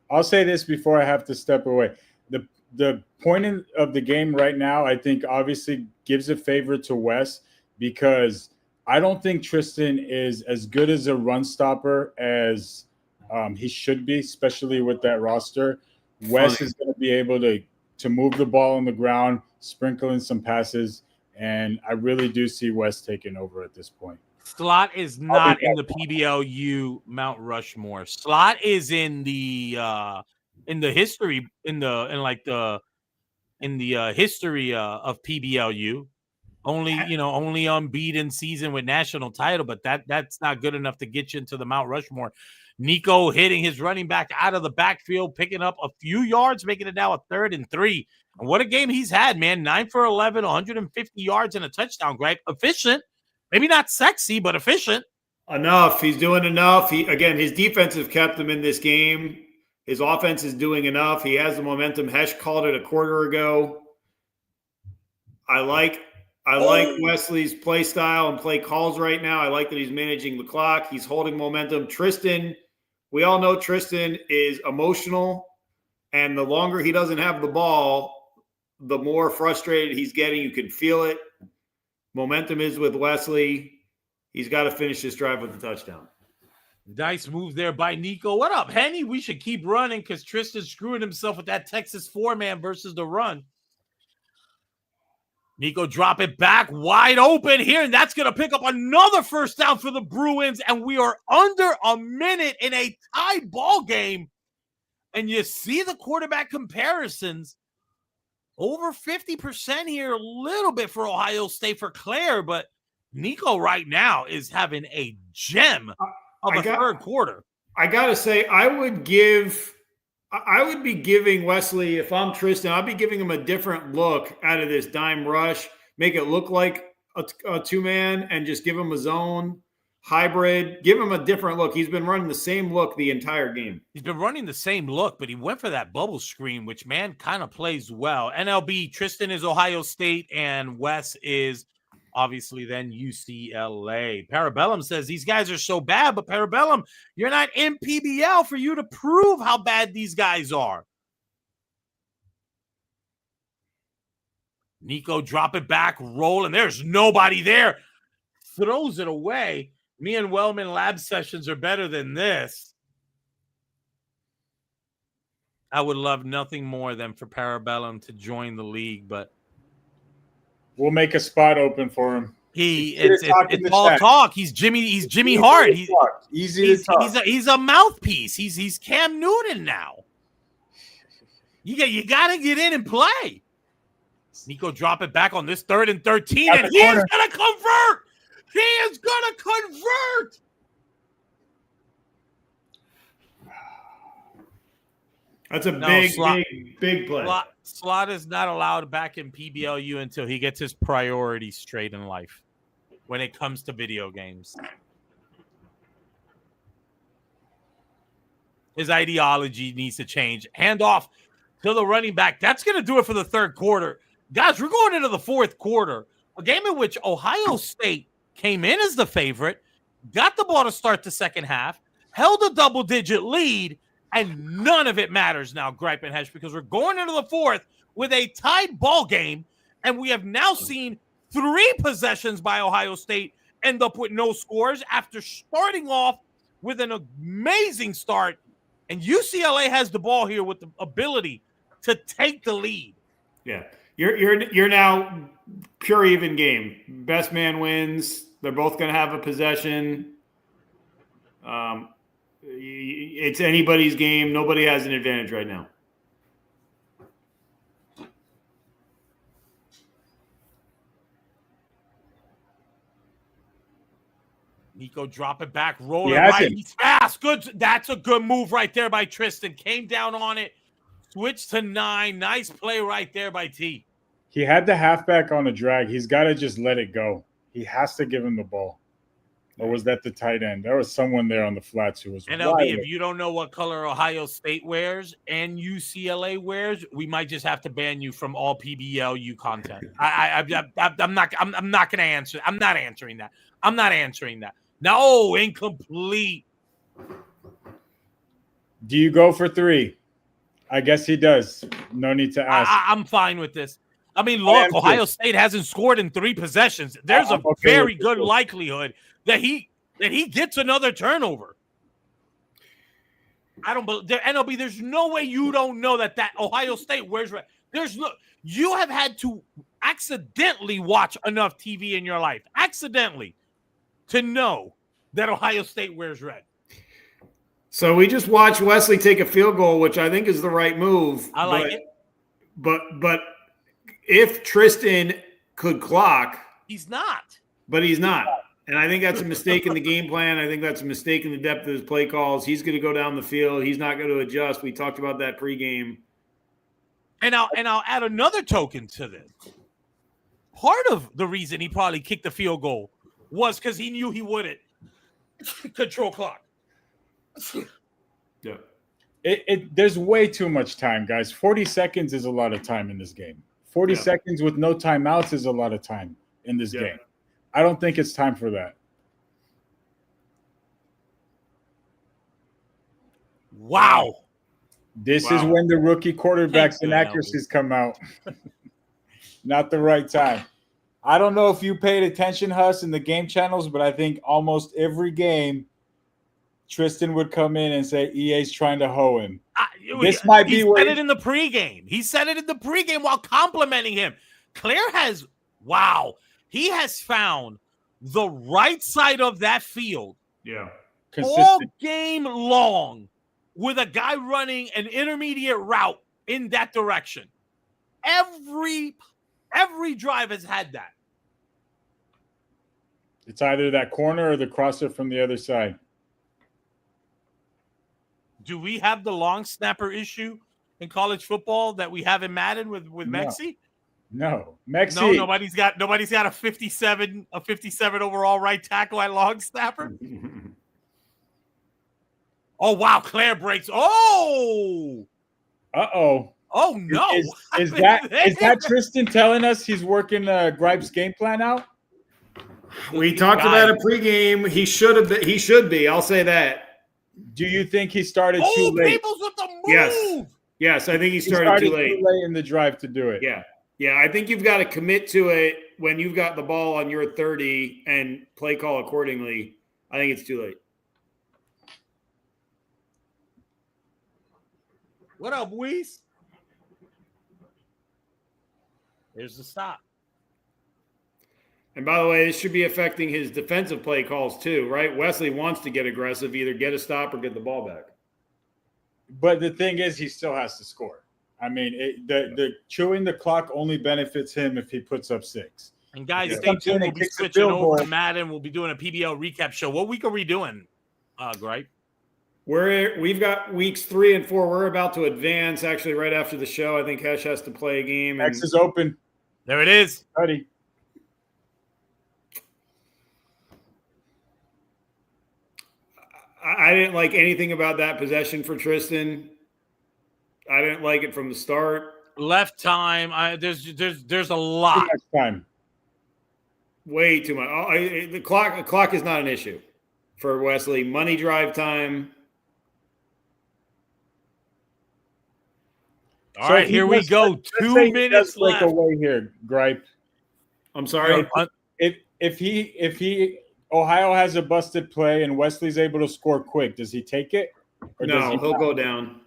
I'll say this before I have to step away. The point of the game right now, I think, obviously gives a favor to Wes, because I don't think Tristan is as good as a run stopper as he should be, especially with that roster. Wes is going to be able to move the ball on the ground, sprinkle in some passes, and I really do see Wes taking over at this point. Slot is not in the PBLU Mount Rushmore. Slot is in the history history of PBLU. Only unbeaten season with national title, but that's not good enough to get you into the Mount Rushmore. Nico hitting his running back out of the backfield, picking up a few yards, making it now a 3rd and 3. And what a game he's had, man. 9 for 11, 150 yards and a touchdown, Greg. Efficient. Maybe not sexy, but efficient. Enough. He's doing enough. His defense have kept him in this game. His offense is doing enough. He has the momentum. Hesh called it a quarter ago. I like Wesley's play style and play calls right now. I like that he's managing the clock. He's holding momentum. Tristan, we all know Tristan is emotional, and the longer he doesn't have the ball, the more frustrated he's getting. You can feel it. Momentum is with Wesley. He's got to finish this drive with a touchdown. Nice move there by Nico. What up, Henny? We should keep running because Tristan's screwing himself with that Texas 4-man versus the run. Nico drop it back wide open here, and that's going to pick up another first down for the Bruins, and we are under a minute in a tied ball game. And you see the quarterback comparisons. Over 50% here, a little bit for Ohio State for Claire, but Nico right now is having a gem of a third quarter. I got to say, I would be giving Wesley, if I'm Tristan, I'd be giving him a different look out of this dime rush, make it look like a 2-man and just give him a zone hybrid, give him a different look. He's been running the same look the entire game. He's been running the same look, but he went for that bubble screen, which, man, kind of plays well. NLB, Tristan is Ohio State, and Wes is obviously then UCLA. Parabellum says these guys are so bad, but Parabellum, you're not in PBL for you to prove how bad these guys are. Nico drop it back, rolling. There's nobody there. Throws it away. Me and Wellman lab sessions are better than this. I would love nothing more than for Parabellum to join the league, but we'll make a spot open for him. It's all talk. He's Jimmy Hart. He's a mouthpiece. He's Cam Newton now. You got to get in and play. Nico drop it back on this 3rd and 13, and he is going to convert. He is going to convert. That's a big play. Slot is not allowed back in PBLU until he gets his priorities straight in life when it comes to video games. His ideology needs to change. Hand off to the running back. That's going to do it for the third quarter. Guys, we're going into the fourth quarter, a game in which Ohio State came in as the favorite, got the ball to start the second half, held a double-digit lead, And none of it matters now, Gripe and Hesh, because we're going into the fourth with a tied ball game, and we have now seen 3 possessions by Ohio State end up with no scores after starting off with an amazing start. And UCLA has the ball here with the ability to take the lead. Yeah. You're now pure even game. Best man wins. They're both going to have a possession. It's anybody's game. Nobody has an advantage right now. Nico drop it back, roll He it has right. it. He's fast. Good. That's a good move right there by Tristan. Came down on it. Switch to 9. Nice play right there by T. He had the halfback on a drag. He's got to just let it go. He has to give him the ball. Or was that the tight end? There was someone there on the flats who was NLB, if you don't know what color Ohio State wears and UCLA wears, we might just have to ban you from all PBLU content. I'm not going to answer. I'm not answering that. I'm not answering that. No, incomplete. Do you go for 3? I guess he does. No need to ask. I'm fine with this. I mean, look, Ohio State hasn't scored in 3 possessions. There's a very good likelihood that he gets another turnover. I don't believe NLB. There's no way you don't know that Ohio State wears red. You have had to accidentally watch enough TV in your life, accidentally, to know that Ohio State wears red. So we just watched Wesley take a field goal, which I think is the right move. I like it. But if Tristan could clock, he's not. But he's not. And I think that's a mistake in the game plan. I think that's a mistake in the depth of his play calls. He's going to go down the field. He's not going to adjust. We talked about that pregame. And I'll add another token to this. Part of the reason he probably kicked the field goal was because he knew he wouldn't control clock. Yeah. There's way too much time, guys. 40 seconds is a lot of time in this game. 40 seconds with no timeouts is a lot of time in this game. I don't think it's time for that. Wow. This is when the rookie quarterback's inaccuracies come out. Not the right time. I don't know if you paid attention, Huss, in the game channels, but I think almost every game, Tristan would come in and say EA's trying to hoe him. This might be where he said it in the pregame. He said it in the pregame while complimenting him. Claire has, he has found the right side of that field. Yeah. All game long with a guy running an intermediate route in that direction. Every drive has had that. It's either that corner or the crosser from the other side. Do we have the long snapper issue in college football that we have in Madden with Mexi? No, Mexi. No, nobody's got a 57 overall right tackle at long snapper. Oh wow, Claire breaks. Oh no! Is that Tristan telling us he's working Gripe's game plan out? We talked about a pregame. He should be. I'll say that. Do you think he started too late? Peoples with the move. Yes, I think he started too late. Too late in the drive to do it. Yeah. I think you've got to commit to it when you've got the ball on your 30 and play call accordingly. I think it's too late. What up, Weiss? There's the stop. And by the way, this should be affecting his defensive play calls too, right? Wesley wants to get aggressive, either get a stop or get the ball back. But the thing is, he still has to score. I mean, the chewing the clock only benefits him if he puts up 6. And guys, stay tuned. We'll be switching over to Madden. We'll be doing a PBL recap show. What week are we doing, Gripe? We've got weeks 3 and 4. We're about to advance actually right after the show. I think Hesh has to play a game. X is open. There it is. Ready. I didn't like anything about that possession for Tristan. I didn't like it from the start. Left time. There's a lot. Too much time. Way too much. The clock is not an issue for Wesley. Money drive time. All right, here we go. Let's 2 say he minutes does break left. away here, Gripe. I'm sorry. If he Ohio has a busted play and Wesley's able to score quick, does he take it? Or does No, he'll go down.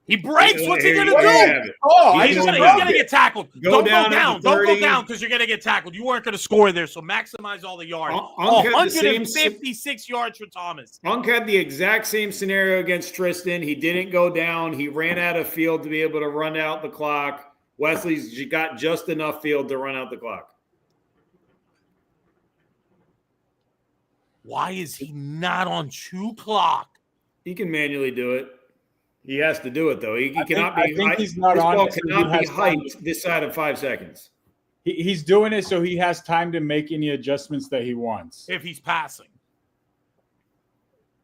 He breaks. What's he Here gonna you do? have it. Oh, He's gonna get tackled. Don't go down. Don't go down because you're gonna get tackled. You weren't gonna score there, so maximize all the yards. 156 yards for Thomas. Unk had the exact same scenario against Tristan. He didn't go down. He ran out of field to be able to run out the clock. Wesley's got just enough field to run out the clock. Why is he not on 2 clock? He can manually do it. He has to do it though. He cannot I be. think he's not this on ball it, so cannot he be has time. hyped this side of 5 seconds. He's doing it so he has time to make any adjustments that he wants. If he's passing,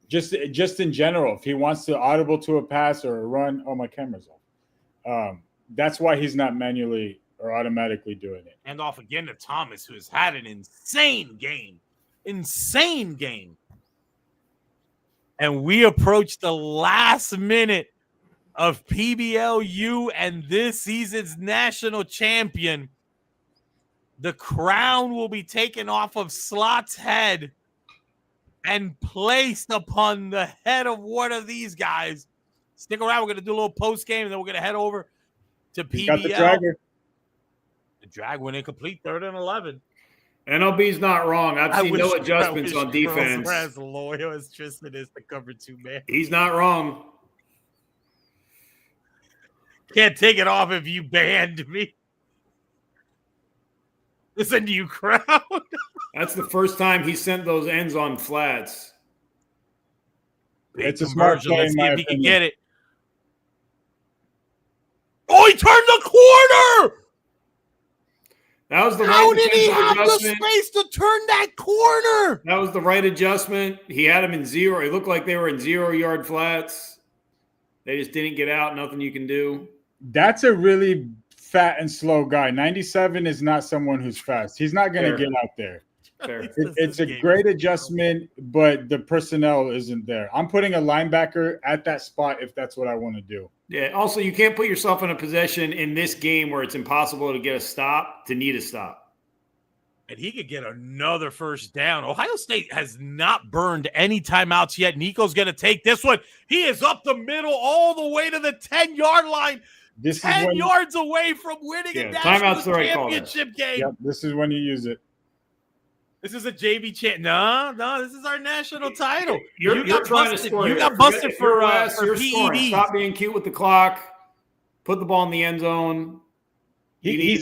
Just in general, if he wants to audible to a pass or a run, my camera's off. That's why he's not manually or automatically doing it. and off again to Thomas, who has had an insane game. And we approach the last minute of PBLU and this season's national champion. The crown will be taken off of Slot's head and placed upon the head of one of these guys. Stick around. We're going to do a little post game, and then we're going to head over to PBL. He got the dragger. The drag went incomplete, 3rd and 11. NLB's not wrong. I've seen no adjustments on defense. We're as loyal as Tristan is to cover 2 man. He's not wrong. Can't take it off if you banned me. It's a new crowd. That's the first time he sent those ends on flats. It's a smart play. Let's see if he can get it. Oh, he turned the corner. That was the How right did he have the adjustment. space to turn that corner? That was the right adjustment. He had him in 0. It looked like they were in 0-yard flats. They just didn't get out. Nothing you can do. That's a really fat and slow guy. 97 is not someone who's fast. He's not going to get out there. Fair. It's a great adjustment, but the personnel isn't there. I'm putting a linebacker at that spot if that's what I want to do. Yeah. Also, you can't put yourself in a position in this game where it's impossible to get a stop to need a stop. And he could get another first down. Ohio State has not burned any timeouts yet. Nico's going to take this one. He is up the middle all the way to the 10-yard line. 10 yards away from winning a national championship game. Yep, this is when you use it. This is a JV champ. No, this is our national title. You're trying to score. You got busted for PED. Stop being cute with the clock. Put the ball in the end zone. He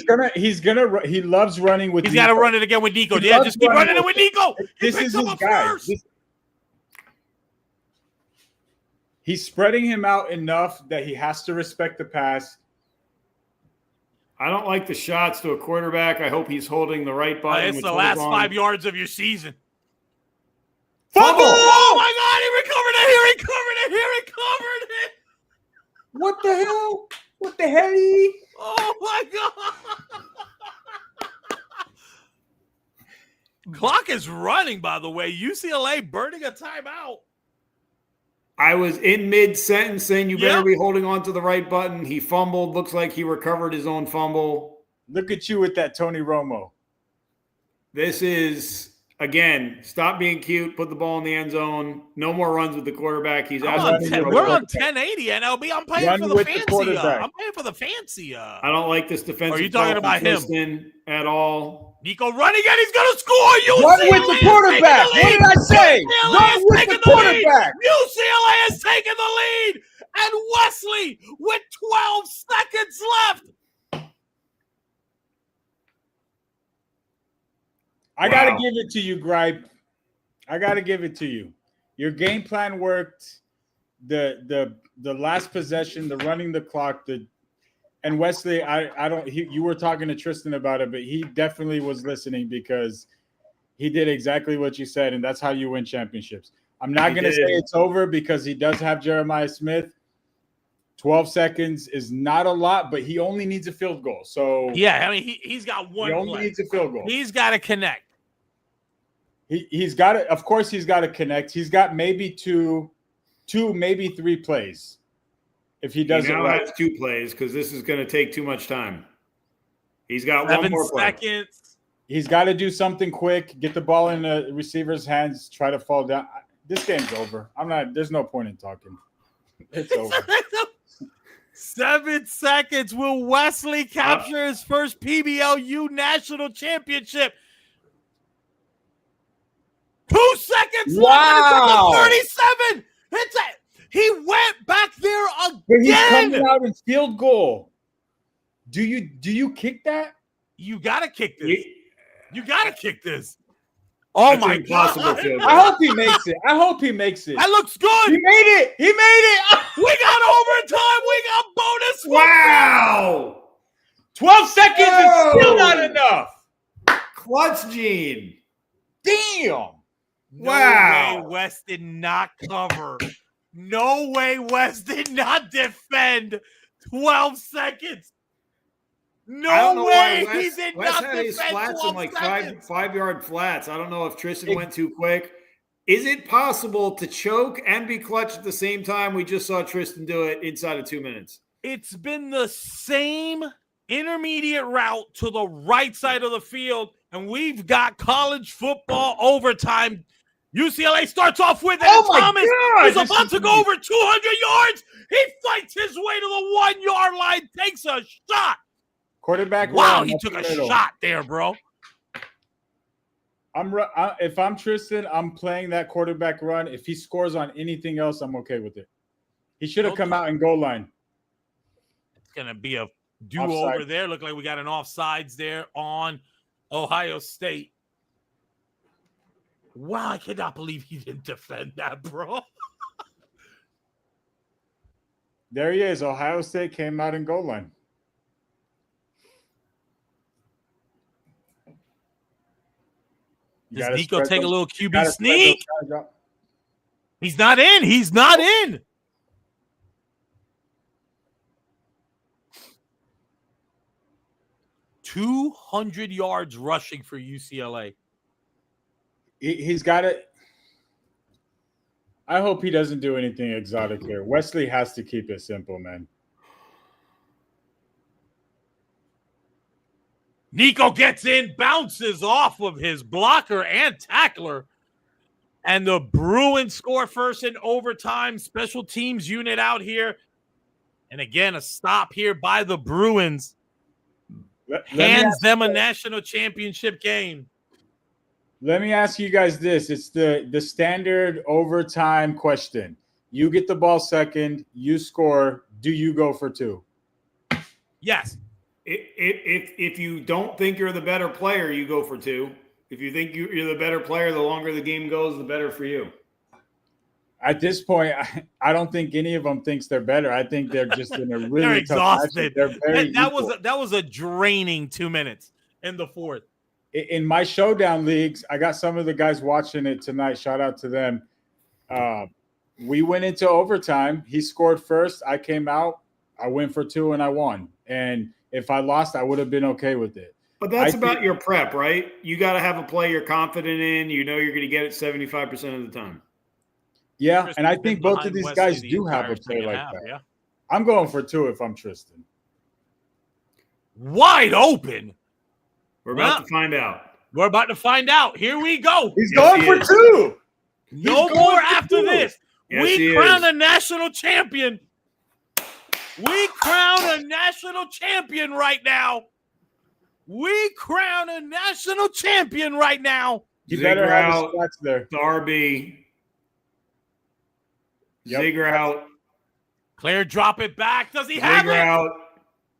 loves running with. He's got to run it again with Nico. Yeah, just keep running it with Nico. This is his guy. He's spreading him out enough that he has to respect the pass. I don't like the shots to a quarterback. I hope he's holding the right button. It's the last 5 yards of your season. Fumble! Oh, my God. He recovered it. What the hell? What the hell? Oh, my God. Clock is running, by the way. UCLA burning a timeout. I was in mid-sentence saying you better be holding on to the right button. He fumbled. Looks like he recovered his own fumble. Look at you with that Tony Romo. This is, again, stop being cute. Put the ball in the end zone. No more runs with the quarterback. He's out. We're on 1080 NLB. I'm paying for the fancy. I'm paying for the fancy. I don't like this defensive. Are you talking about him at all? Nico running and he's going to score. Run with the quarterback. What did I say? Run with the quarterback. UCLA has taken the lead. And Wesley with 12 seconds left. I got to give it to you, Gripe. I got to give it to you. Your game plan worked. The last possession, the running the clock, and Wesley, you were talking to Tristan about it, but he definitely was listening because he did exactly what you said, and that's how you win championships. I'm not going to say it's over because he does have Jeremiah Smith. 12 seconds is not a lot, but he only needs a field goal. So yeah, I mean he's got one. He only needs a field goal. He's got to connect. He's got to. Of course, he's got to connect. He's got maybe two, maybe 3 plays. if he does he it now right. has 2 plays because this is going to take too much time. He's got 7 one more play. seconds. He's got to do something quick, get the ball in the receiver's hands, try to fall down. This game's over. There's no point in talking. It's over. 7 seconds. Will Wesley capture his first PBLU national championship? 2 seconds Wow. left. 37. He went back there again. But he's coming out in field goal. Do you kick that? You gotta kick this. You gotta kick this. Oh That's my impossible God. field I goal. hope he makes it. I hope he makes it. That looks good. He made it. He made it. We got overtime. We got bonus. Wow. 12 seconds Whoa. is still not enough. Clutch Gene. Damn. No Wow. way West did not cover. No way West did not defend 12 seconds. I don't No know way why he did Wes not had his defend flats 12 in like seconds. 5-yard flats. I don't know if Tristan went too quick. Is it possible to choke and be clutch at the same time? We just saw Tristan do it inside of 2 minutes. It's been the same intermediate route to the right side of the field, and we've got college football overtime. UCLA starts off with it. Oh my Thomas God, is this about is to go over 200 yards. He fights his way to the 1 yard line, takes a shot. Quarterback. Wow, run he up took the a middle. shot there, bro. If I'm Tristan, I'm playing that quarterback run. If he scores on anything else, I'm okay with it. He should have come out and goal line. It's going to be a do-over Offside. there. Look like we got an offsides there on Ohio State. Wow, I cannot believe he didn't defend that, bro. There he is. Ohio State came out in goal line. Does Nico take a little QB gotta spread those sneak? guys out. He's not in. He's not in. $200 yards rushing for UCLA. He's got it. I hope he doesn't do anything exotic here. Wesley has to keep it simple, man. Nico gets in, bounces off of his blocker and tackler. And the Bruins score first in overtime. Special teams unit out here. And again, a stop here by the Bruins. Hands them a national championship game. Let me ask you guys this. It's the standard overtime question. You get the ball second, you score. Do you go for 2? Yes. If you don't think you're the better player, you go for 2. If you think you're the better player, the longer the game goes, the better for you. At this point, I don't think any of them thinks they're better. I think they're just in a really They're tough exhausted. matchup. They're very That was a draining 2 minutes in the fourth. In my showdown leagues, I got some of the guys watching it tonight. Shout out to them. We went into overtime. He scored first. I came out. I went for 2 and I won. And if I lost, I would have been okay with it. But that's about your prep, right? You got to have a play you're confident in. You know you're going to get it 75% of the time. Yeah, and I think both of these guys do have a play like that. Yeah. I'm going for 2 if I'm Tristan. Wide open. We're about to find out. We're about to find out. Here we go. He's going for 2. No more after this. Yes, We crown a national champion. We crown a national champion right now. We crown a national champion right now. You better Ziegler have out. his spots there. Darby. Yep. Ziegler out. Claire, drop it back. Does he have Ziegler it? out.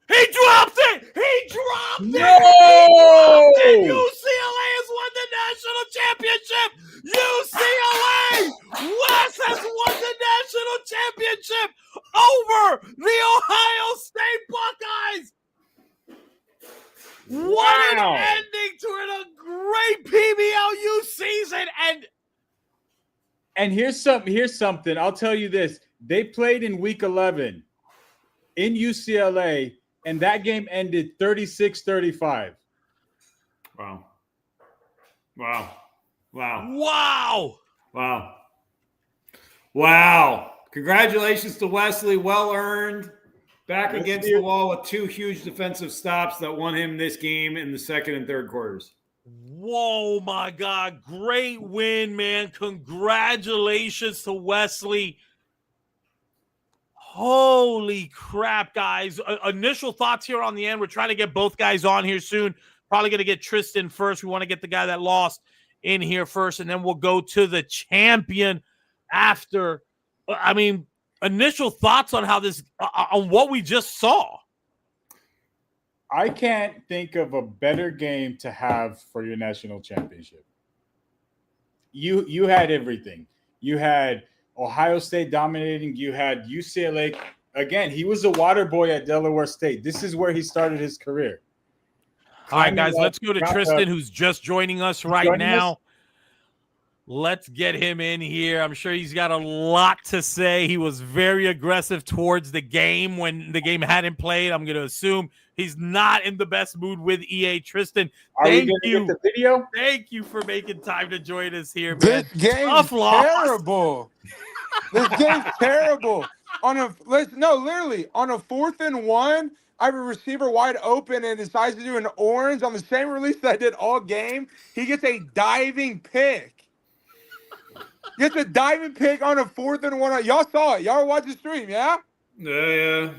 He dropped it. He dropped it. No! UCLA has won the national championship. UCLA West has won the national championship over the Ohio State Buckeyes. What Wow. an ending to a great PBLU season. And here's something. I'll tell you this. They played in week 11 in UCLA, and that game ended 36-35. Wow. Wow. Wow. Wow. Wow. Wow. Congratulations to Wesley. Well earned. Back Let's against see the it. wall with 2 huge defensive stops that won him this game in the second and third quarters. Whoa, my God. Great win, man. Congratulations to Wesley. Holy crap, guys. Initial thoughts here on the end. We're trying to get both guys on here soon. Probably going to get Tristan first. We want to get the guy that lost in here first, and then we'll go to the champion after. I mean, initial thoughts on how this, on what we just saw. I can't think of a better game to have for your national championship. You had everything. You had Ohio State dominating. You had UCLA. Again, he was a water boy at Delaware State. This is where he started his career. All right, guys, let's go to Tristan, who's just joining us right now. Let's get him in here. I'm sure he's got a lot to say. He was very aggressive towards the game when the game hadn't played. I'm going to assume he's not in the best mood with EA. Tristan, thank you. Get the video? Thank you for making time to join us here, man. This game's terrible. This game's terrible. Literally on a 4th and 1, I have a receiver wide open and decides to do an orange on the same release that I did all game. He gets a diving pick. Gets a diving pick on a 4th and 1. Y'all saw it. Y'all watched the stream, yeah? Yeah.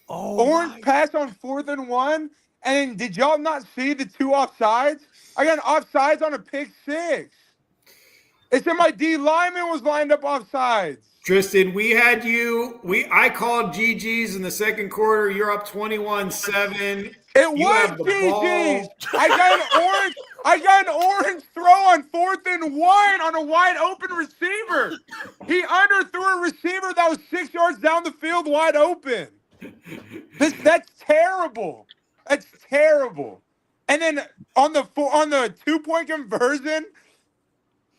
Oh, orange pass on 4th and 1. And did y'all not see the 2 offsides? I got an offsides on a pick 6. It said my D lineman was lined up offsides. Tristan, we had you. I called GG's in the second quarter. You're up 21-7. It was GG's. I got an orange throw on 4th and 1 on a wide open receiver. He underthrew a receiver that was 6 yards down the field wide open. That's terrible. That's terrible. And then on the 2-point conversion,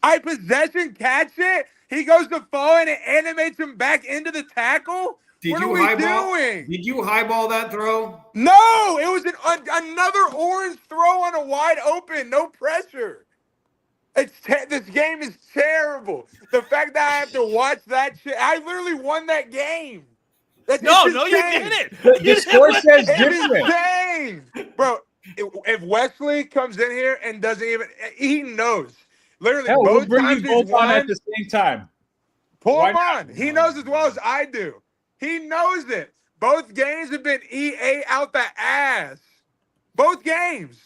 I possession catch it. He goes to fall and it animates him back into the tackle. What are we doing? Did you highball that throw? No, it was another orange throw on a wide open, no pressure. This game is terrible. The fact that I have to watch that shit, I literally won that game. No, you didn't. The score says different. Insane. Bro, if Wesley comes in here and doesn't even, he knows. Literally, Hell, both we'll bring times you both he's won, on at the same time. pull him on. He knows as well as I do. He knows it. Both games have been EA out the ass. Both games.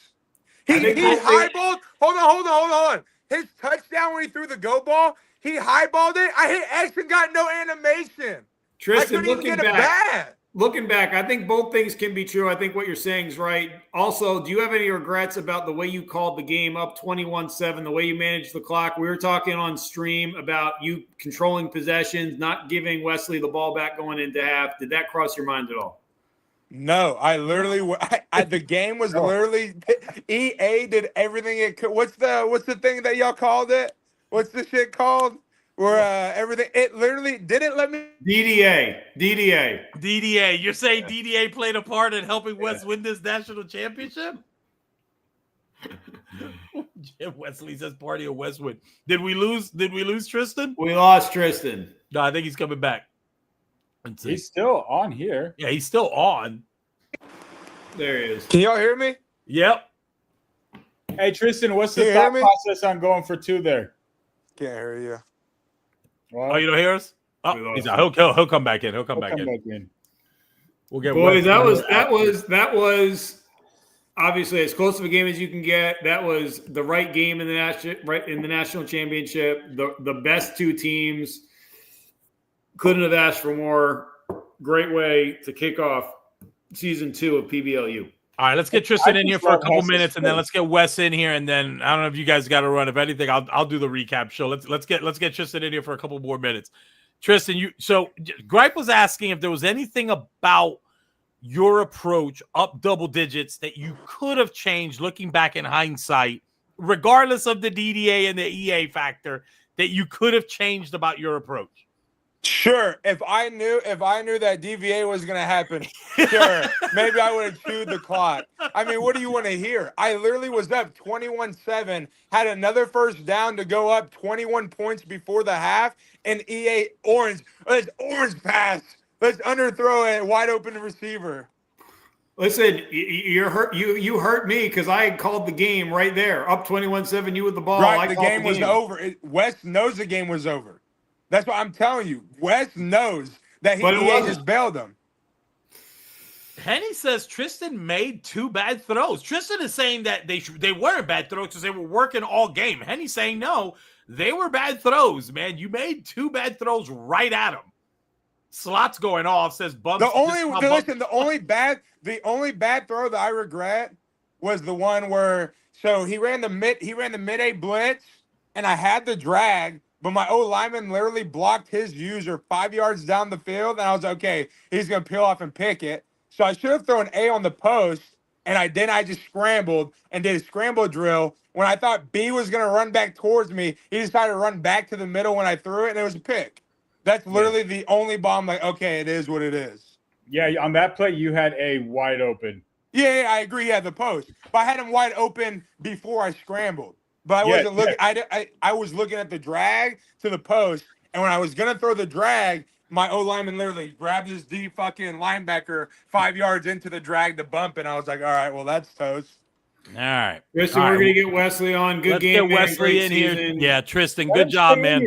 He highballed. Hold on. His touchdown when he threw the go ball, he highballed it. I hit X and got no animation. Tristan, I couldn't even get it back. Looking back, I think both things can be true. I think what you're saying is right. Also, do you have any regrets about the way you called the game up 21-7, the way you managed the clock? We were talking on stream about you controlling possessions, not giving Wesley the ball back going into half. Did that cross your mind at all? No, I literally the game was literally EA did everything it could. What's the thing that y'all called it? What's the shit called? Where everything, it literally didn't let me. DDA. You're saying DDA played a part in helping Wes win this national championship? Wesley says party of Westwood. Did we lose Tristan? We lost Tristan. No, I think he's coming back. He's still on here. Yeah, he's still on. There he is. Can y'all hear me? Yep. Hey, Tristan, what's the thought process on going for 2 there? Can't hear you. Well, Oh, you don't hear us? Oh, he'll come back in. He'll come back in. We'll get boys. That was obviously as close of a game as you can get. That was the right game in the national championship. The best 2 teams. Couldn't have asked for more. Great way to kick off season 2 of PBLU. All right, let's get Tristan in here for a couple minutes, and then let's get Wes in here, and then I don't know if you guys got to run. If anything, I'll do the recap show. Let's get Tristan in here for a couple more minutes. Tristan, Gripe was asking if there was anything about your approach up double digits that you could have changed looking back in hindsight, regardless of the DDA and the EA factor, that you could have changed about your approach. Sure, if I knew that DVA was gonna happen, sure, maybe I would have chewed the clock. I mean, what do you want to hear? I literally was up 21-7, had another first down to go up 21 points before the half, and EA let's orange pass, let's underthrow a wide open receiver. Listen, you're hurt. You hurt me because I called the game right there, up 21-7. You with the ball. Right, the game was over. Wes knows the game was over. That's what I'm telling you. Wes knows that EA just bailed him. Henny says Tristan made 2 bad throws. Tristan is saying that they weren't bad throws because they were working all game. Henny's saying no, they were bad throws, man. You made 2 bad throws right at him. Slots going off, says bumps. The only bad throw that I regret was the one where he ran the mid-A blitz and I had the drag. But my lineman literally blocked his user 5 yards down the field, and I was like, okay, he's gonna peel off and pick it. So I should have thrown A on the post, and I just scrambled and did a scramble drill. When I thought B was gonna run back towards me, he decided to run back to the middle when I threw it, and it was a pick. That's literally the only ball. I'm like, okay, it is what it is. Yeah, on that play, you had A wide open. Yeah, I agree. Yeah, the post, but I had him wide open before I scrambled. But I wasn't looking. I was looking at the drag to the post, and when I was gonna throw the drag, my lineman literally grabbed his D fucking linebacker 5 yards into the drag to bump, and I was like, all right, well that's toast. All right, Tristan, we're gonna get Wesley on. Good game, get Wesley in here. Yeah, Tristan, good job, man.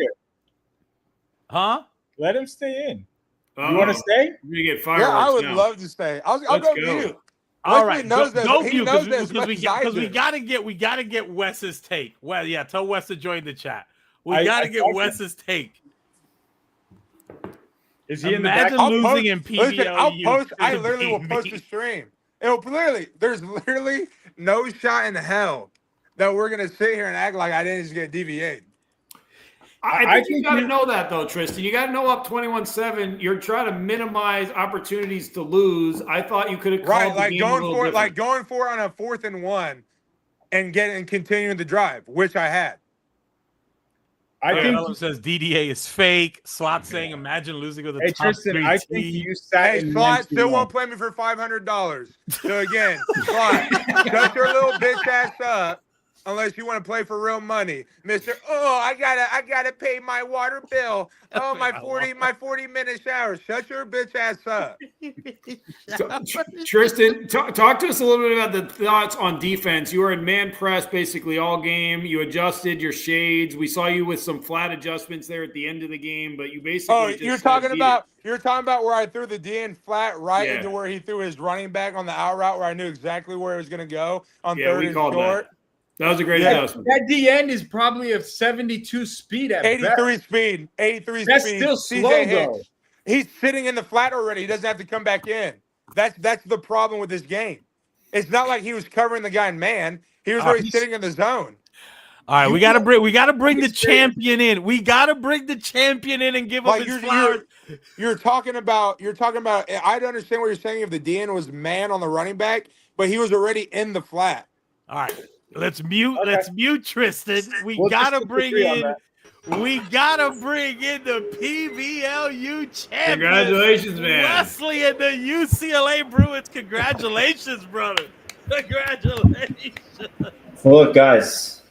Huh? Let him stay in. You want to stay? We're gonna get fireworks. Yeah, I would now. love to stay. I'll go mute. All right, knows go this. view Because we gotta get Wes's take. Well, yeah, tell Wes to join the chat. We gotta get Wes's take. Is he Imagine in the losing in PBLU? Listen, I'll post. I literally will post a stream. There's literally no shot in hell that we're gonna sit here and act like I didn't just get DVA'd. I think you got to know that, though, Tristan. You got to know up 21-7, you're trying to minimize opportunities to lose. I thought you could have called the game going for it on a 4th and 1 and continuing the drive, which I had. I think Ellen says DDA is fake. Slot saying, imagine losing with a top Tristan, 3 I team. think you sat in Slot still won't play me for $500. So again, Slot, shut your little bitch ass up. Unless you want to play for real money, Mister. Oh, I gotta pay my water bill. Oh, my 40-minute shower. Shut your bitch ass up. So, Tristan, talk to us a little bit about the thoughts on defense. You were in man press basically all game. You adjusted your shades. We saw you with some flat adjustments there at the end of the game, but you basically. Oh, you're talking about where I threw the D in flat into where he threw his running back on the out route where I knew exactly where it was going to go on 3rd and short. That was a great adjustment. That DN is probably a 72 speed at 83 best. speed. 83 That's speed. still slow, though. He's sitting in the flat already. He doesn't have to come back in. That's the problem with this game. It's not like he was covering the guy in man. He was already sitting in the zone. All right, we gotta bring the champion in. We gotta bring the champion in and give him his flowers. You're talking about. I understand what you're saying if the DN was man on the running back, but he was already in the flat. All right. Let's mute Tristan. We gotta bring in the PBLU champion. Congratulations, man. Wesley and the UCLA Bruins. Congratulations, brother. Congratulations. Well, look, guys,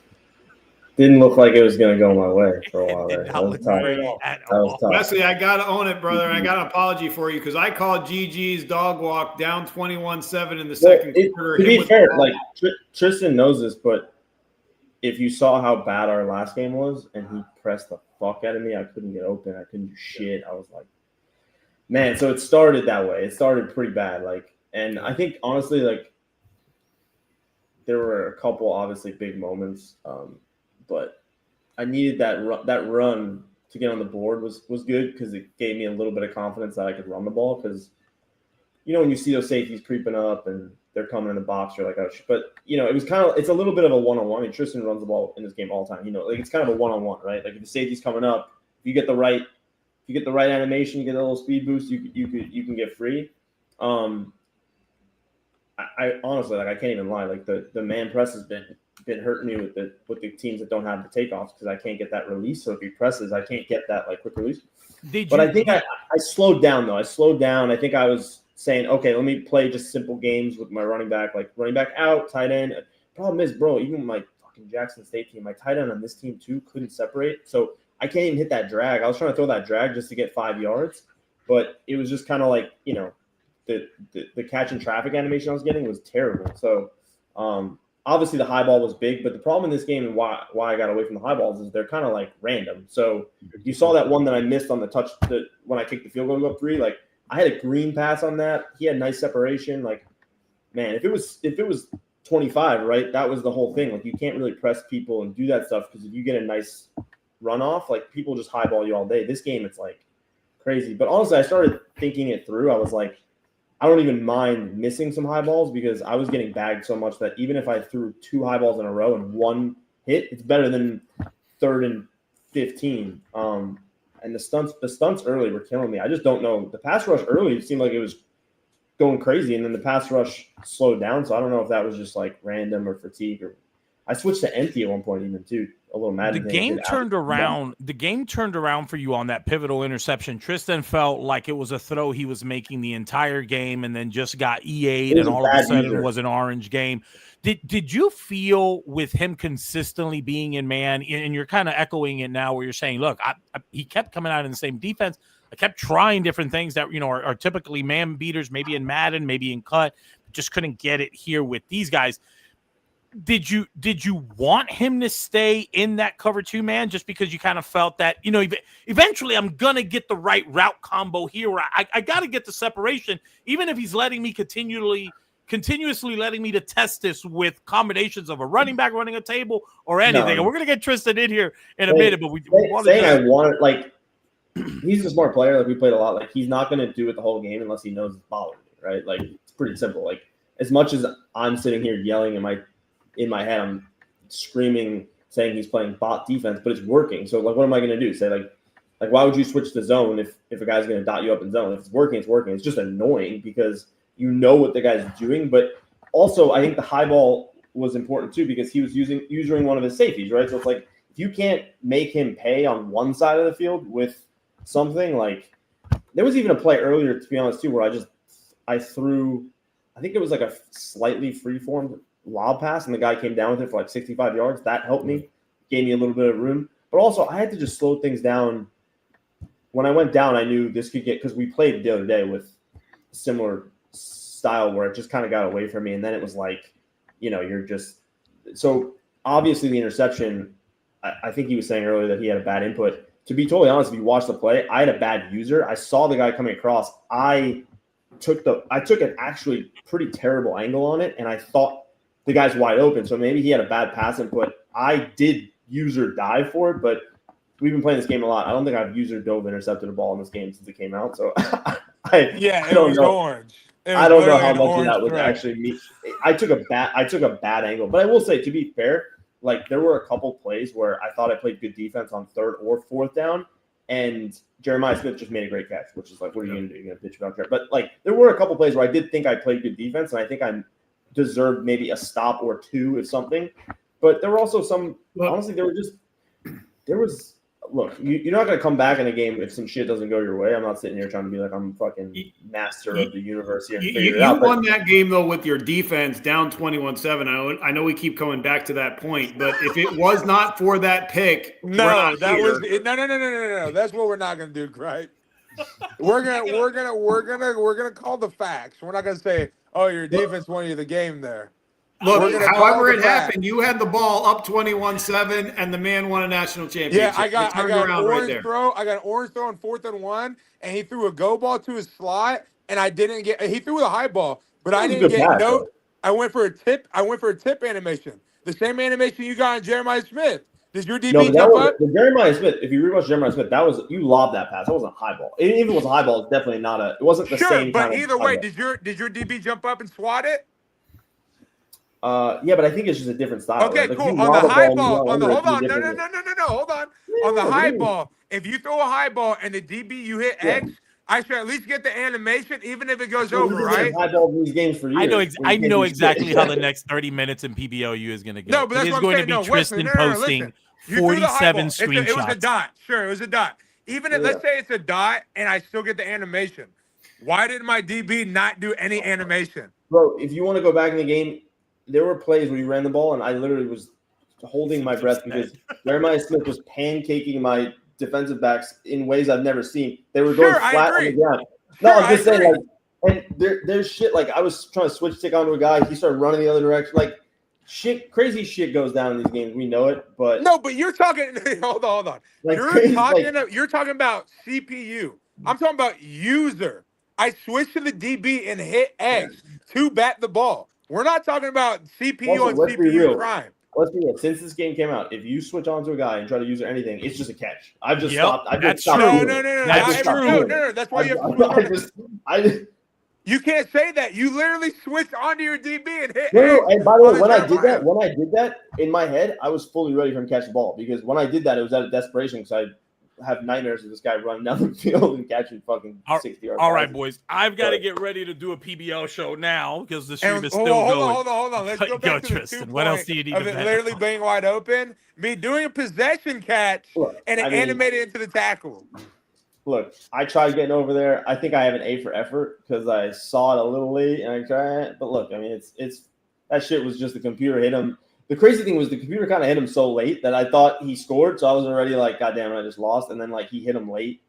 didn't look like it was going to go my way for a while there. That was tough. Wesley, I got to own it, brother. I got an apology for you because I called GG's dog walk down 21-7 in the second quarter. To be fair, Tristan knows this, but if you saw how bad our last game was and he pressed the fuck out of me, I couldn't get open. I couldn't do shit. I was like, man, so it started that way. It started pretty bad. And I think, honestly, there were a couple obviously big moments, but I needed that run to get on the board was good because it gave me a little bit of confidence that I could run the ball. Because when you see those safeties creeping up and they're coming in the box, you're like, oh, but it was it's a little bit of a one-on-one. I mean, Tristan runs the ball in this game all the time. It's kind of a one-on-one, right? Like if the safety's coming up, if you get the right animation, you get a little speed boost, you can get free. I honestly, I can't even lie. The man press has been been hurting me with the teams that don't have the takeoffs because I can't get that release. So if he presses, I can't get that like quick release. I think I slowed down though. I slowed down. I think I was saying, okay, let me play just simple games with my running back, like running back out, tight end. Problem is, bro, even my fucking Jackson State team, my tight end on this team too couldn't separate. So I can't even hit that drag. I was trying to throw that drag just to get 5 yards, but it was just kind of like, you know, the catch and traffic animation I was getting was terrible. So obviously the high ball was big, but the problem in this game and why I got away from the high balls is they're kind of like random. So you saw that one that I missed on the touch when I kicked the field goal to go up 3, like I had a green pass on that. He had nice separation. Like, man, if it was 25, right, that was the whole thing. Like you can't really press people and do that stuff because if you get a nice runoff, like people just highball you all day. This game, it's like crazy. But honestly, I started thinking it through. I was like, I don't even mind missing some high balls because I was getting bagged so much that even if I threw 2 high balls in a row and 1 hit, it's better than 3rd and 15. And the stunts early were killing me. I just don't know. The pass rush early, it seemed like it was going crazy, and then the pass rush slowed down. So I don't know if that was just like random or fatigue or I switched to empty at one point even too. A little mad. The game turned around. The game turned around for you on that pivotal interception. Tristan felt like it was a throw he was making the entire game, and then just got EA'd, and all of a sudden was an orange game. Did you feel with him consistently being in man, and you're kind of echoing it now, where you're saying, look, he kept coming out in the same defense. I kept trying different things that are typically man beaters, maybe in Madden, maybe in cut, just couldn't get it here with these guys. Did you want him to stay in that cover 2 man just because you kind of felt that, eventually I'm going to get the right route combo here where I got to get the separation, even if he's letting me continuously letting me to test this with combinations of a running back running a table or anything. And we're going to get Tristan in here in a minute, but I want it, like, he's a smart player. Like we played a lot. Like he's not going to do it the whole game unless he knows it's bothering me, right? Like it's pretty simple. Like as much as I'm sitting here yelling in my head, I'm screaming, saying he's playing bot defense, but it's working. So like, what am I going to do? Say like, why would you switch to zone if a guy's going to dot you up in zone? If it's working, it's working. It's just annoying because you know what the guy's doing. But also, I think the high ball was important too because he was using one of his safeties, right? So it's like if you can't make him pay on one side of the field with something, like there was even a play earlier, to be honest, too, where I threw, I think it was like a slightly free-formed lob pass, and the guy came down with it for like 65 yards. That helped me, gave me a little bit of room. But also, I had to just slow things down. When I went down, I knew this could get – because we played the other day with a similar style where it just kind of got away from me, and then it was like, you're just – so obviously the interception, I think he was saying earlier that he had a bad input. To be totally honest, if you watch the play, I had a bad user. I saw the guy coming across. I took an actually pretty terrible angle on it, and I thought – the guy's wide open, so maybe he had a bad pass input. I did user dive for it, but we've been playing this game a lot. I don't think I've user dove intercepted a ball in this game since it came out. So I don't know. Orange. I don't know how much of that was actually me. I took a bad angle, but I will say, to be fair, like there were a couple plays where I thought I played good defense on 3rd or 4th down, and Jeremiah Smith just made a great catch, which is like, what are you going to do? You're going to pitch back there. But like there were a couple plays where I did think I played good defense, and I think I deserved maybe a stop or 2 if something. But there were also some – honestly, look, you're not going to come back in a game if some shit doesn't go your way. I'm not sitting here trying to be like I'm fucking master of the universe here and figure it out. You won that game, though, with your defense down 21-7. I know we keep coming back to that point, but if it was not for that pick – No. That's what we're not going to do, right? We're gonna call the facts. We're not gonna say, "Oh, your defense won you the game there." Look, however it happened, you had the ball up 21-7, and the man won a national championship. Yeah, I got an orange throw. I got an orange throw on 4th and 1, and he threw a go ball to his slot, and I didn't get. He threw a high ball, but I didn't get no. I went for a tip. Animation, the same animation you got on Jeremiah Smith. Did your DB jump up? The Jeremiah Smith, if you rewatch Jeremiah Smith, you lobbed that pass. That wasn't a high ball. Even if it was a high ball, it's definitely not a – it wasn't the same but either way, did your DB jump up and swat it? Yeah, but I think it's just a different style. Okay, right? cool. On the high ball, hold on. On the high ball, if you throw a high ball and the DB, you hit X, I should at least get the animation, even if it goes Well, over, we've been right? getting eyeballs in these games for years. I know exactly how the shit. next 30 minutes in PBLU is going to go. No, but that's it is what I'm going saying. to be No, Tristan no, posting listen. You threw the 47 highball. It was a screenshots. dot. Sure, it was a dot. Even if, let's say it's a dot and I still get the animation. Why did my DB not do any animation? Bro, if you want to go back in the game, there were plays where you ran the ball, and I literally was holding my breath because Jeremiah Smith was pancaking my defensive backs in ways I've never seen. They were going flat on the ground. No, I'm just saying, like, and there's shit, like, I was trying to switch stick onto a guy. He started running the other direction. Like, crazy shit goes down in these games. We know it, but no, but you're talking. Hold on. Like You're talking about CPU. I'm talking about user. I switched to the DB and hit X to bat the ball. We're not talking about CPU also, and let's be CPU real. crime. Let's be real. Since this game came out, if you switch onto a guy and try to use or anything, it's just a catch. I've just stopped. I've just stopped. No. That's true. No. That's why you have to. You can't say that. You literally switched onto your DB and hit. No. And by the way, when I did that, in my head, I was fully ready for him to catch the ball because when I did that, it was out of desperation because I have nightmares of this guy running down the field and catching fucking 60 yards. All right, boys. I've got to get ready to do a PBL show now because the stream is still going. Hold on. Let's go back to Tristan. the 2 What else do you need of to it bet literally on? being wide open, me doing a possession catch, and it animated into the tackle. Look, I tried getting over there. I think I have an A for effort because I saw it a little late and I tried. But look, I mean, it's that shit was just the computer hit him. The crazy thing was the computer kind of hit him so late that I thought he scored. So I was already like, God damn it, I just lost. And then like he hit him late.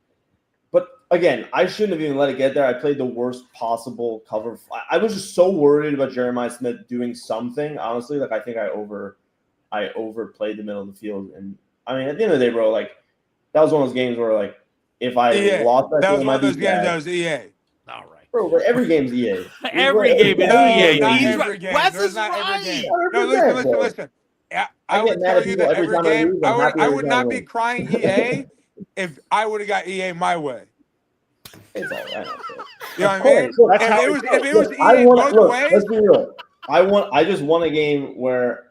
But again, I shouldn't have even let it get there. I played the worst possible cover. I was just so worried about Jeremiah Smith doing something. Honestly, like I think I overplayed the middle of the field. And I mean, at the end of the day, bro, like that was one of those games where like if I lost that was one of those games that was EA. All right. Bro, but every game's EA. Every game is EA. Not He's every right. game. Wes There's is not right. every game. No, listen. I would tell you that every game, I would not be crying EA if I would have got EA my way. It's all right. You know what I mean? If it was EA both ways. Let's be real. I just won a game where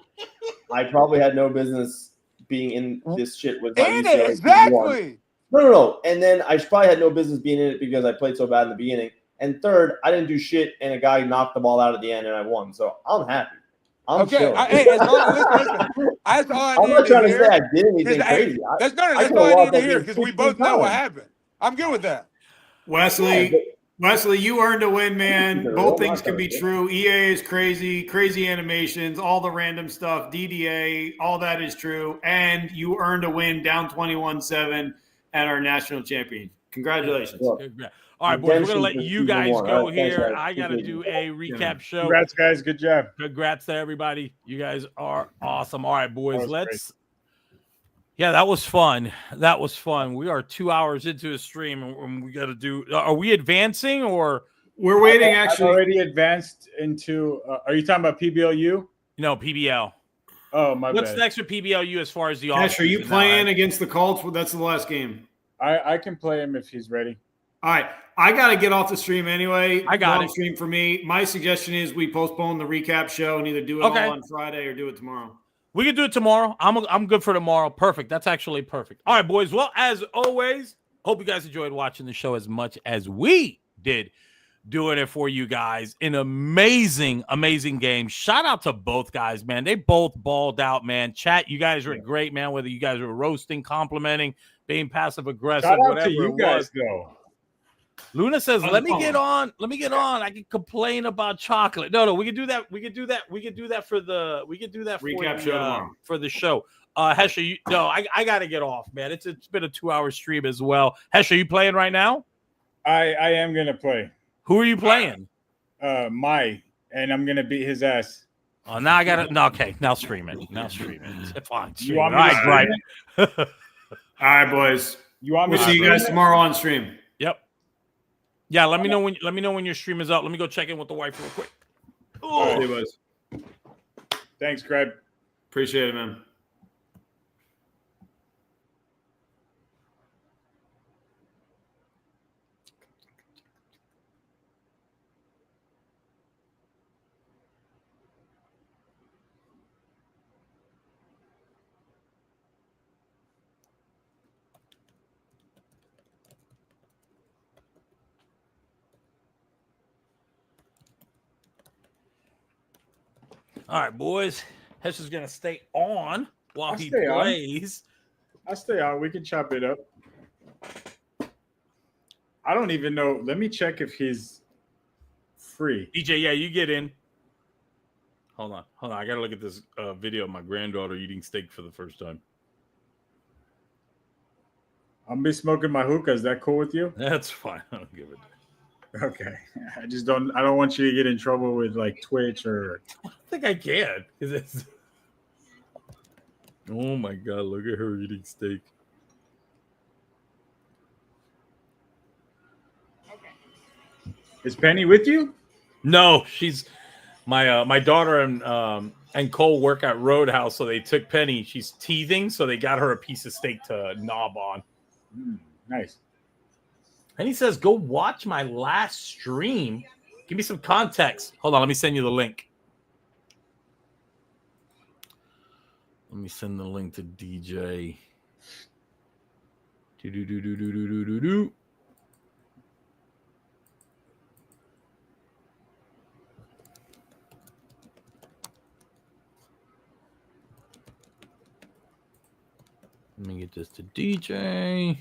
I probably had no business being in this shit with my UCLA. Exactly. No. And then I probably had no business being in it because I played so bad in the beginning. And third, I didn't do shit, and a guy knocked the ball out at the end, and I won. So I'm happy. I'm chill. That's all I I'm not trying to say I did anything crazy. That's all I need to hear because we both know what happened. I'm good with that. Wesley, you earned a win, man. Both things can be true. EA is crazy animations, all the random stuff, DDA, all that is true. And you earned a win down 21-7 at our national champion. Congratulations. All right, boys, we're going to let you guys go here. I got to do a recap show. Congrats, guys. Good job. Congrats to everybody. You guys are awesome. All right, boys, Yeah, that was fun. We are 2 hours into a stream, and we got to do. Are we advancing or we're waiting? Actually, I've already advanced into. Are you talking about PBLU? No, PBL. Oh my What's bad. next for PBLU as far as the Ash, are you playing against the Colts? That's the last game. I can play him if he's ready. All right, I got to get off the stream anyway. I got it. Stream for me. My suggestion is we postpone the recap show and either do it all on Friday or do it tomorrow. We can do it tomorrow. I'm good for tomorrow. Perfect. That's actually perfect. All right, boys. Well, as always, hope you guys enjoyed watching the show as much as we did doing it for you guys. An amazing game. Shout out to both guys, man. They both balled out, man. Chat, you guys were great, man. Whether you guys were roasting, complimenting, being passive aggressive, Shout out whatever to you guys, though. Luna says, let me get on. I can complain about chocolate. No, we can do that. We can do that for the recap show for the show. Hesha, I got to get off, man. It's been a 2-hour stream as well. Hesha, you playing right now? I am going to play. Who are you playing? And I'm going to beat his ass. Oh, now I got it. No, okay. Now stream it. Fine. You want me to stream it? All right, boys. You want me to see you guys tomorrow on stream. Yep. Yeah, let me know when your stream is up. Let me go check in with the wife real quick. Oh, right, boys. Thanks, Greg. Appreciate it, man. All right, boys. Hesh is gonna stay on while I'll he stay on. plays. I'll stay on. We can chop it up. I don't even know. Let me check if he's free. DJ, yeah, you get in. Hold on. I gotta look at this video of my granddaughter eating steak for the first time. I'll be smoking my hookah. Is that cool with you? That's fine. I don't give it. Okay. I don't want you to get in trouble with like Twitch or. I think I can. Oh my god! Look at her eating steak. Is Penny with you? No, she's my daughter and Cole work at Roadhouse, so they took Penny. She's teething, so they got her a piece of steak to knob on. Nice. And he says, "Go watch my last stream. Give me some context." Hold on, let me send you the link. Let me send the link to DJ. Do. Let me get this to DJ.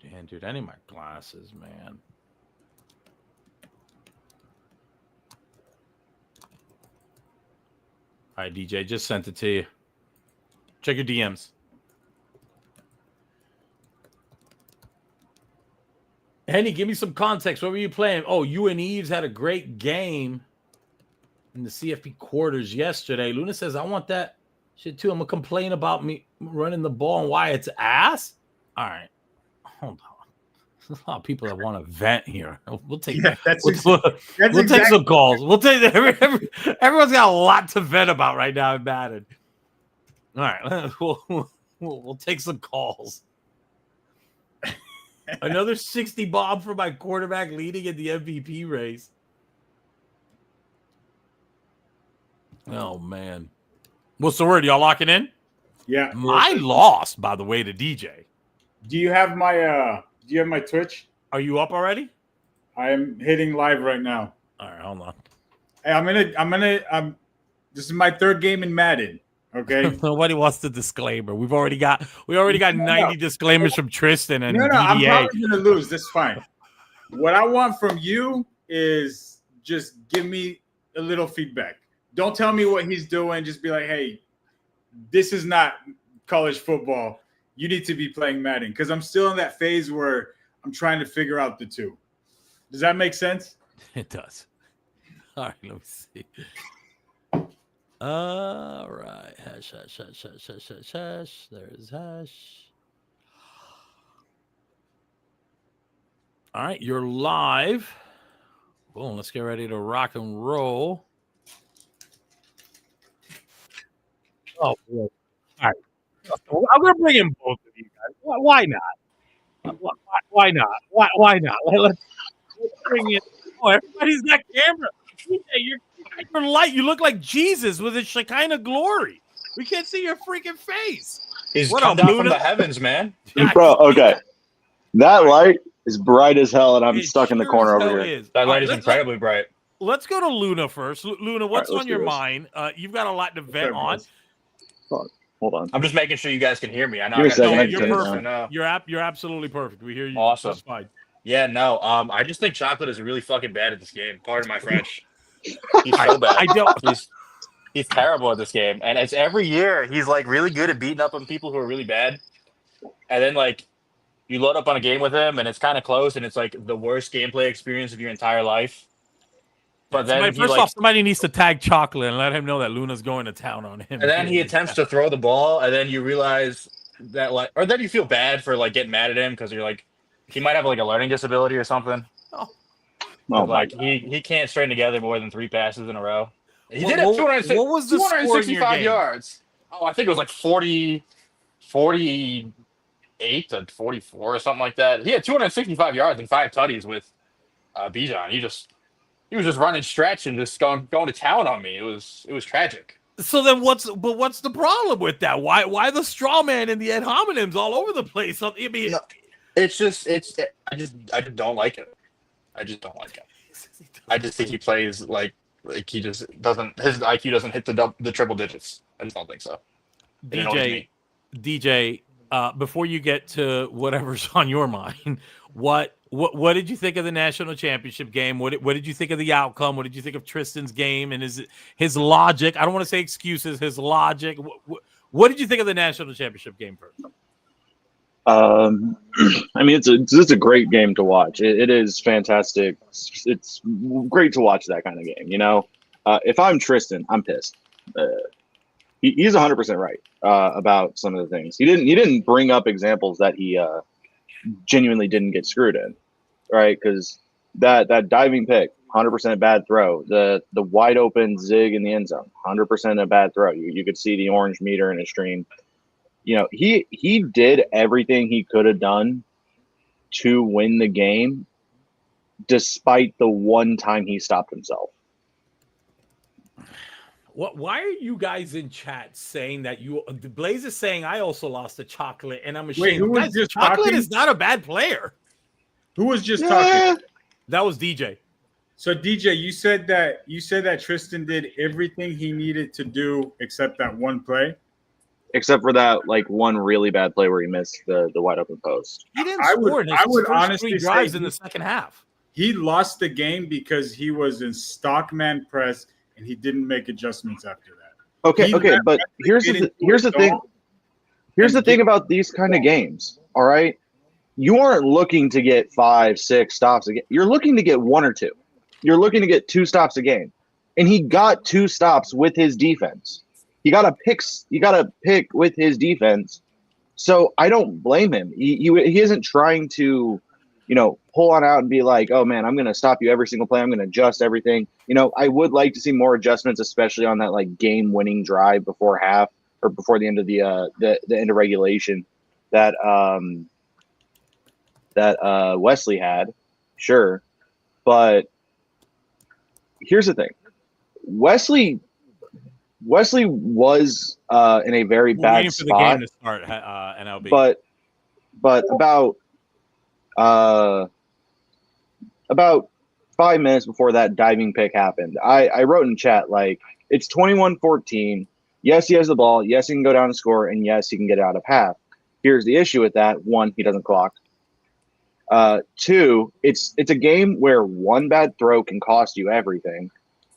Damn, dude, I need my glasses, man. All right, DJ, just sent it to you. Check your DMs. Henny, give me some context. What were you playing? Oh, you and Eves had a great game in the CFP quarters yesterday. Luna says, I want that shit too. I'm going to complain about me running the ball and why it's ass. All right. Hold on. There's a lot of people that want to vent here. We'll take we'll take some calls. We'll take everyone's got a lot to vent about right now in Madden. All right. We'll take some calls. Another 60 bomb for my quarterback leading in the MVP race. Oh, man. What's the word? Y'all locking in? Yeah. I lost, by the way, to DJ. Do you have my Twitch? Are you up already? I am hitting live right now. All right, hold on. Hey, this is my third game in Madden. Okay. Nobody wants the disclaimer. We already got 90 disclaimers from Tristan and No, DDA. I'm probably gonna lose. That's fine. What I want from you is just give me a little feedback. Don't tell me what he's doing. Just be like, hey, this is not college football. You need to be playing Madden, because I'm still in that phase where I'm trying to figure out the two. Does that make sense? It does. All right, let me see. All right. Hash. There's hash. All right, you're live. Boom, let's get ready to rock and roll. Oh, boy. All right. I'm going to bring in both of you guys. Why not? Why not? Why not? Let's bring in. Oh, everybody's got camera. You're light. You look like Jesus with his Shekinah glory. We can't see your freaking face. He's come down from the heavens, man. Bro, okay. That light is bright as hell, and I'm stuck in the corner over here. That light is incredibly bright. Let's go to Luna first. Luna, what's right, on your mind? You've got a lot to vent on. Hold on. I'm just making sure you guys can hear me. I know. Give me a second, you're perfect. No. You're absolutely perfect. We hear you. Awesome. Just fine. Yeah, no. I just think Chocolate is really fucking bad at this game. Pardon my French. He's so bad. I don't. He's terrible at this game, and it's every year he's like really good at beating up on people who are really bad, and then like you load up on a game with him, and it's kind of close, and it's like the worst gameplay experience of your entire life. But then somebody needs to tag Chocolate and let him know that Luna's going to town on him. And then he attempts to throw the ball, and then you realize that or then you feel bad for like getting mad at him because you're like, he might have like a learning disability or something. He can't string together more than 3 passes in a row. He did it. What was the 265 yards? Oh, I think it was like 48 to 44 or something like that. He had 265 yards and 5 tutties with Bijan. He was just running stretch and just going to town on me. It was tragic. So then what's the problem with that? Why the straw man and the ad hominems all over the place? I mean, No, I just don't like it. I just don't like it. I just think he plays like he just doesn't. His IQ doesn't hit the triple digits. I just don't think so. It annoys me. DJ, before you get to whatever's on your mind, what did you think of the national championship game? What did you think of the outcome? What did you think of Tristan's game and his logic? I don't want to say excuses. His logic. What did you think of the national championship game first? I mean, it's a great game to watch. It is fantastic. It's great to watch that kind of game. You know, if I'm Tristan, I'm pissed. He's 100% right about some of the things. He didn't bring up examples that he genuinely didn't get screwed in, right? Because that diving pick, 100% bad throw. The wide open zig in the end zone, 100% a bad throw. You could see the orange meter in his stream. You know, he did everything he could have done to win the game, despite the one time he stopped himself. Why are you guys in chat saying that Blaze is saying I also lost to Chocolate and I'm ashamed? Wait, who was just Chocolate talking? is not a bad player. Who was just talking? That was DJ. So DJ, you said that Tristan did everything he needed to do except that one play. Except for that, like, one really bad play where he missed the wide open post. He didn't score in his first honestly 3 drives say in the second half. He lost the game because he was in stockman press and he didn't make adjustments after that. Okay, but here's the thing. Here's the thing about these kind of games. All right, you aren't looking to get 5, 6 stops a game. You're looking to get 1 or 2. You're looking to get 2 stops a game, and he got 2 stops with his defense. He got a pick with his defense. So I don't blame him. He isn't trying to, you know, pull on out and be like, oh man, I'm going to stop you every single play. I'm going to adjust everything. You know, I would like to see more adjustments, especially on that like game winning drive before half or before the end of the end of regulation that Wesley had. Sure. But here's the thing. Wesley was in a very bad spot. For the game to start, NLB. But about 5 minutes before that diving pick happened, I wrote in chat, like, it's 21-14. Yes, he has the ball. Yes, he can go down and score. And yes, he can get out of half. Here's the issue with that. 1, he doesn't clock. 2, it's a game where one bad throw can cost you everything.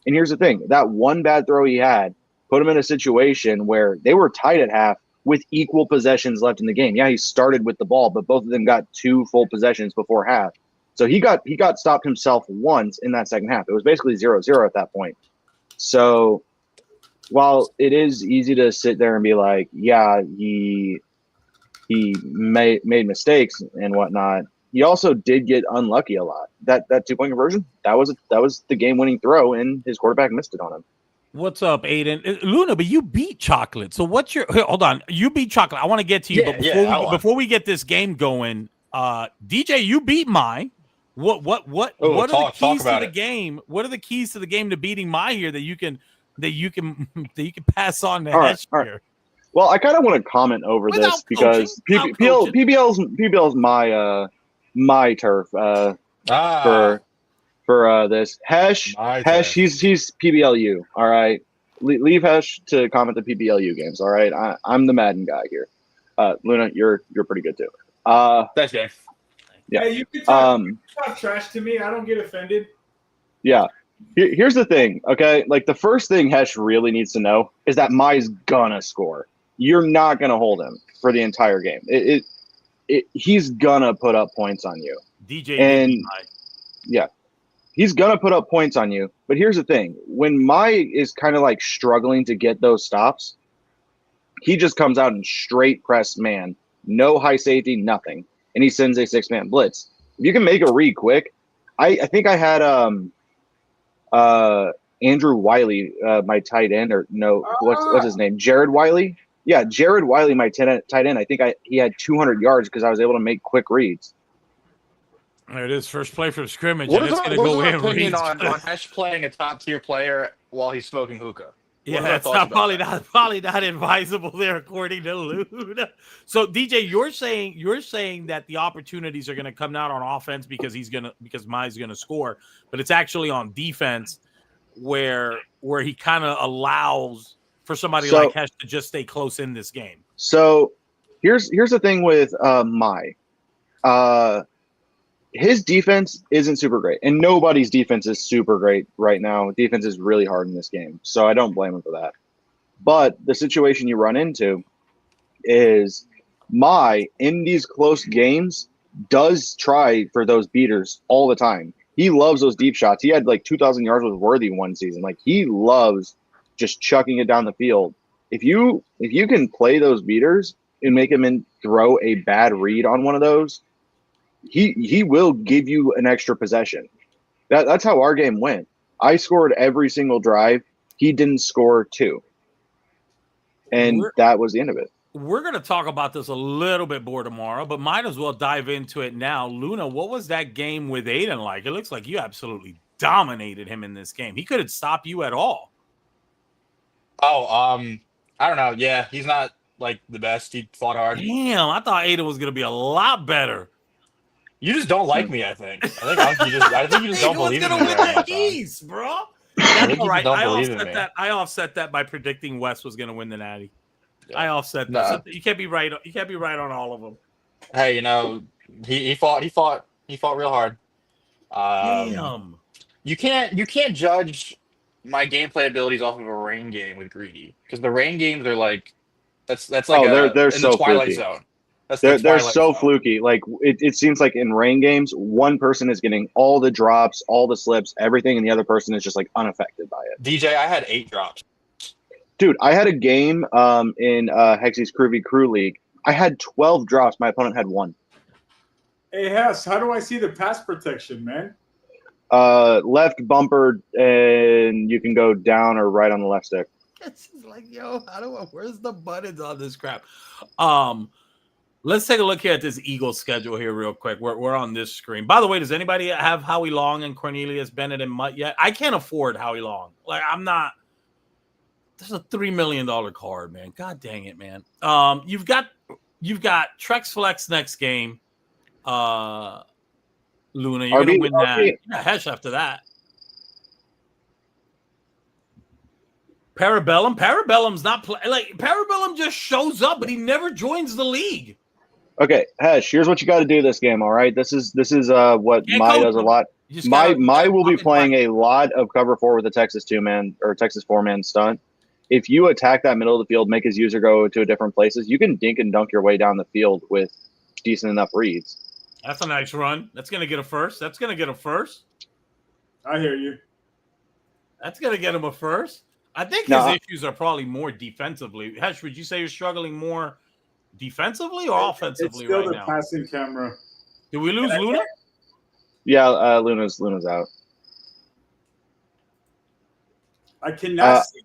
And here's the thing. That one bad throw he had put him in a situation where they were tied at half with equal possessions left in the game. Yeah, he started with the ball, but both of them got 2 full possessions before half. So he got stopped himself once in that second half. It was basically 0-0 at that point. So while it is easy to sit there and be like, yeah, he made mistakes and whatnot, he also did get unlucky a lot. That 2-point conversion, that was the game-winning throw, and his quarterback missed it on him. What's up, Aiden? Luna, but you beat Chocolate. So what's your hold on? You beat Chocolate. I want to get to you, but before we get this game going, DJ, you beat Mai. What are the keys to the game? What are the keys to the game to beating Mai here that you can pass on to Hesh here? Well, I kind of want to comment over this because PBL's my turf for this. Hesh, he's PBLU. All right, leave Hesh to comment the PBLU games. All right, I'm the Madden guy here. Luna, you're pretty good too. Thanks, gang. Yeah, you can talk trash to me. I don't get offended. Yeah. Here's the thing, okay? Like, the first thing Hesh really needs to know is that Mai's gonna score. You're not gonna hold him for the entire game. He's gonna put up points on you. DJ and yeah, he's gonna put up points on you. But here's the thing: when Mai is kind of like struggling to get those stops, he just comes out and straight press man, no high safety, nothing, and he sends a 6-man blitz. If you can make a read quick, I think I had Andrew Wiley, my tight end, or no, what's his name? Jared Wiley. Yeah, Jared Wiley, my tight end. I think he had 200 yards because I was able to make quick reads. There it is, first play from scrimmage. What and is it's going to go in. Opinion on Hesh playing a top tier player while he's smoking hookah? Yeah, are our it's thoughts not about probably not advisable there, according to Luna. So DJ, you're saying that the opportunities are going to come out on offense because Mai's going to score, but it's actually on defense where he kind of allows for somebody like Hesh to just stay close in this game. So here's the thing with Mai. His defense isn't super great, and nobody's defense is super great right now. Defense is really hard in this game, so I don't blame him for that. But the situation you run into is Mai, in these close games, does try for those beaters all the time. He loves those deep shots. He had like 2,000 yards with Worthy one season. Like, he loves just chucking it down the field. If you can play those beaters and make him throw a bad read on one of those, he will give you an extra possession. That's how our game went. I scored every single drive. He didn't score 2. And that was the end of it. We're going to talk about this a little bit more tomorrow, but might as well dive into it now. Luna, what was that game with Aiden like? It looks like you absolutely dominated him in this game. He couldn't stop you at all. Oh, I don't know. Yeah, he's not like the best. He fought hard. Damn, I thought Aiden was going to be a lot better. You just don't like me, I think. I think you just don't believe in me. Aiden's going to win the East, bro. That's all right. I offset that by predicting West was going to win the Natty. Yeah. I offset that. You can't be right. You can't be right on all of them. Hey, he fought real hard. Damn. You can't judge my gameplay abilities off of a rain game with Greedy, because the rain games are like that's like they're so the Twilight fluky. Zone. They're so fluky. Like, it seems like in rain games, one person is getting all the drops, all the slips, everything, and the other person is just like unaffected by it. DJ, I had 8 drops. Dude, I had a game in Hexy's Crew League. I had 12 drops. My opponent had 1. Hey, Hess, how do I see the pass protection, man? Left bumper, and you can go down or right on the left stick. It's like, yo, where's the buttons on this crap? Let's take a look here at this Eagles schedule here real quick. We're on this screen. By the way, does anybody have Howie Long and Cornelius Bennett and Mutt yet? I can't afford Howie Long. Like, I'm not. This is a $3 million card, man. God dang it, man. You've got Trex Flex next game. Luna, you're gonna win that. Yeah, Hesh after that. Parabellum's not Parabellum just shows up, but he never joins the league. Okay, Hesh, here's what you got to do this game. All right, this is what Mai does a lot. Mai will be playing a lot of cover 4 with a Texas 2-man or Texas 4-man stunt. If you attack that middle of the field, make his user go to different places, you can dink and dunk your way down the field with decent enough reads. That's a nice run. That's going to get a first. I hear you. That's going to get him a first. I think his issues are probably more defensively. Hesh, would you say you're struggling more defensively or offensively right now? It's still the passing camera. Did we lose Luna? Yeah, Luna's out. I cannot see.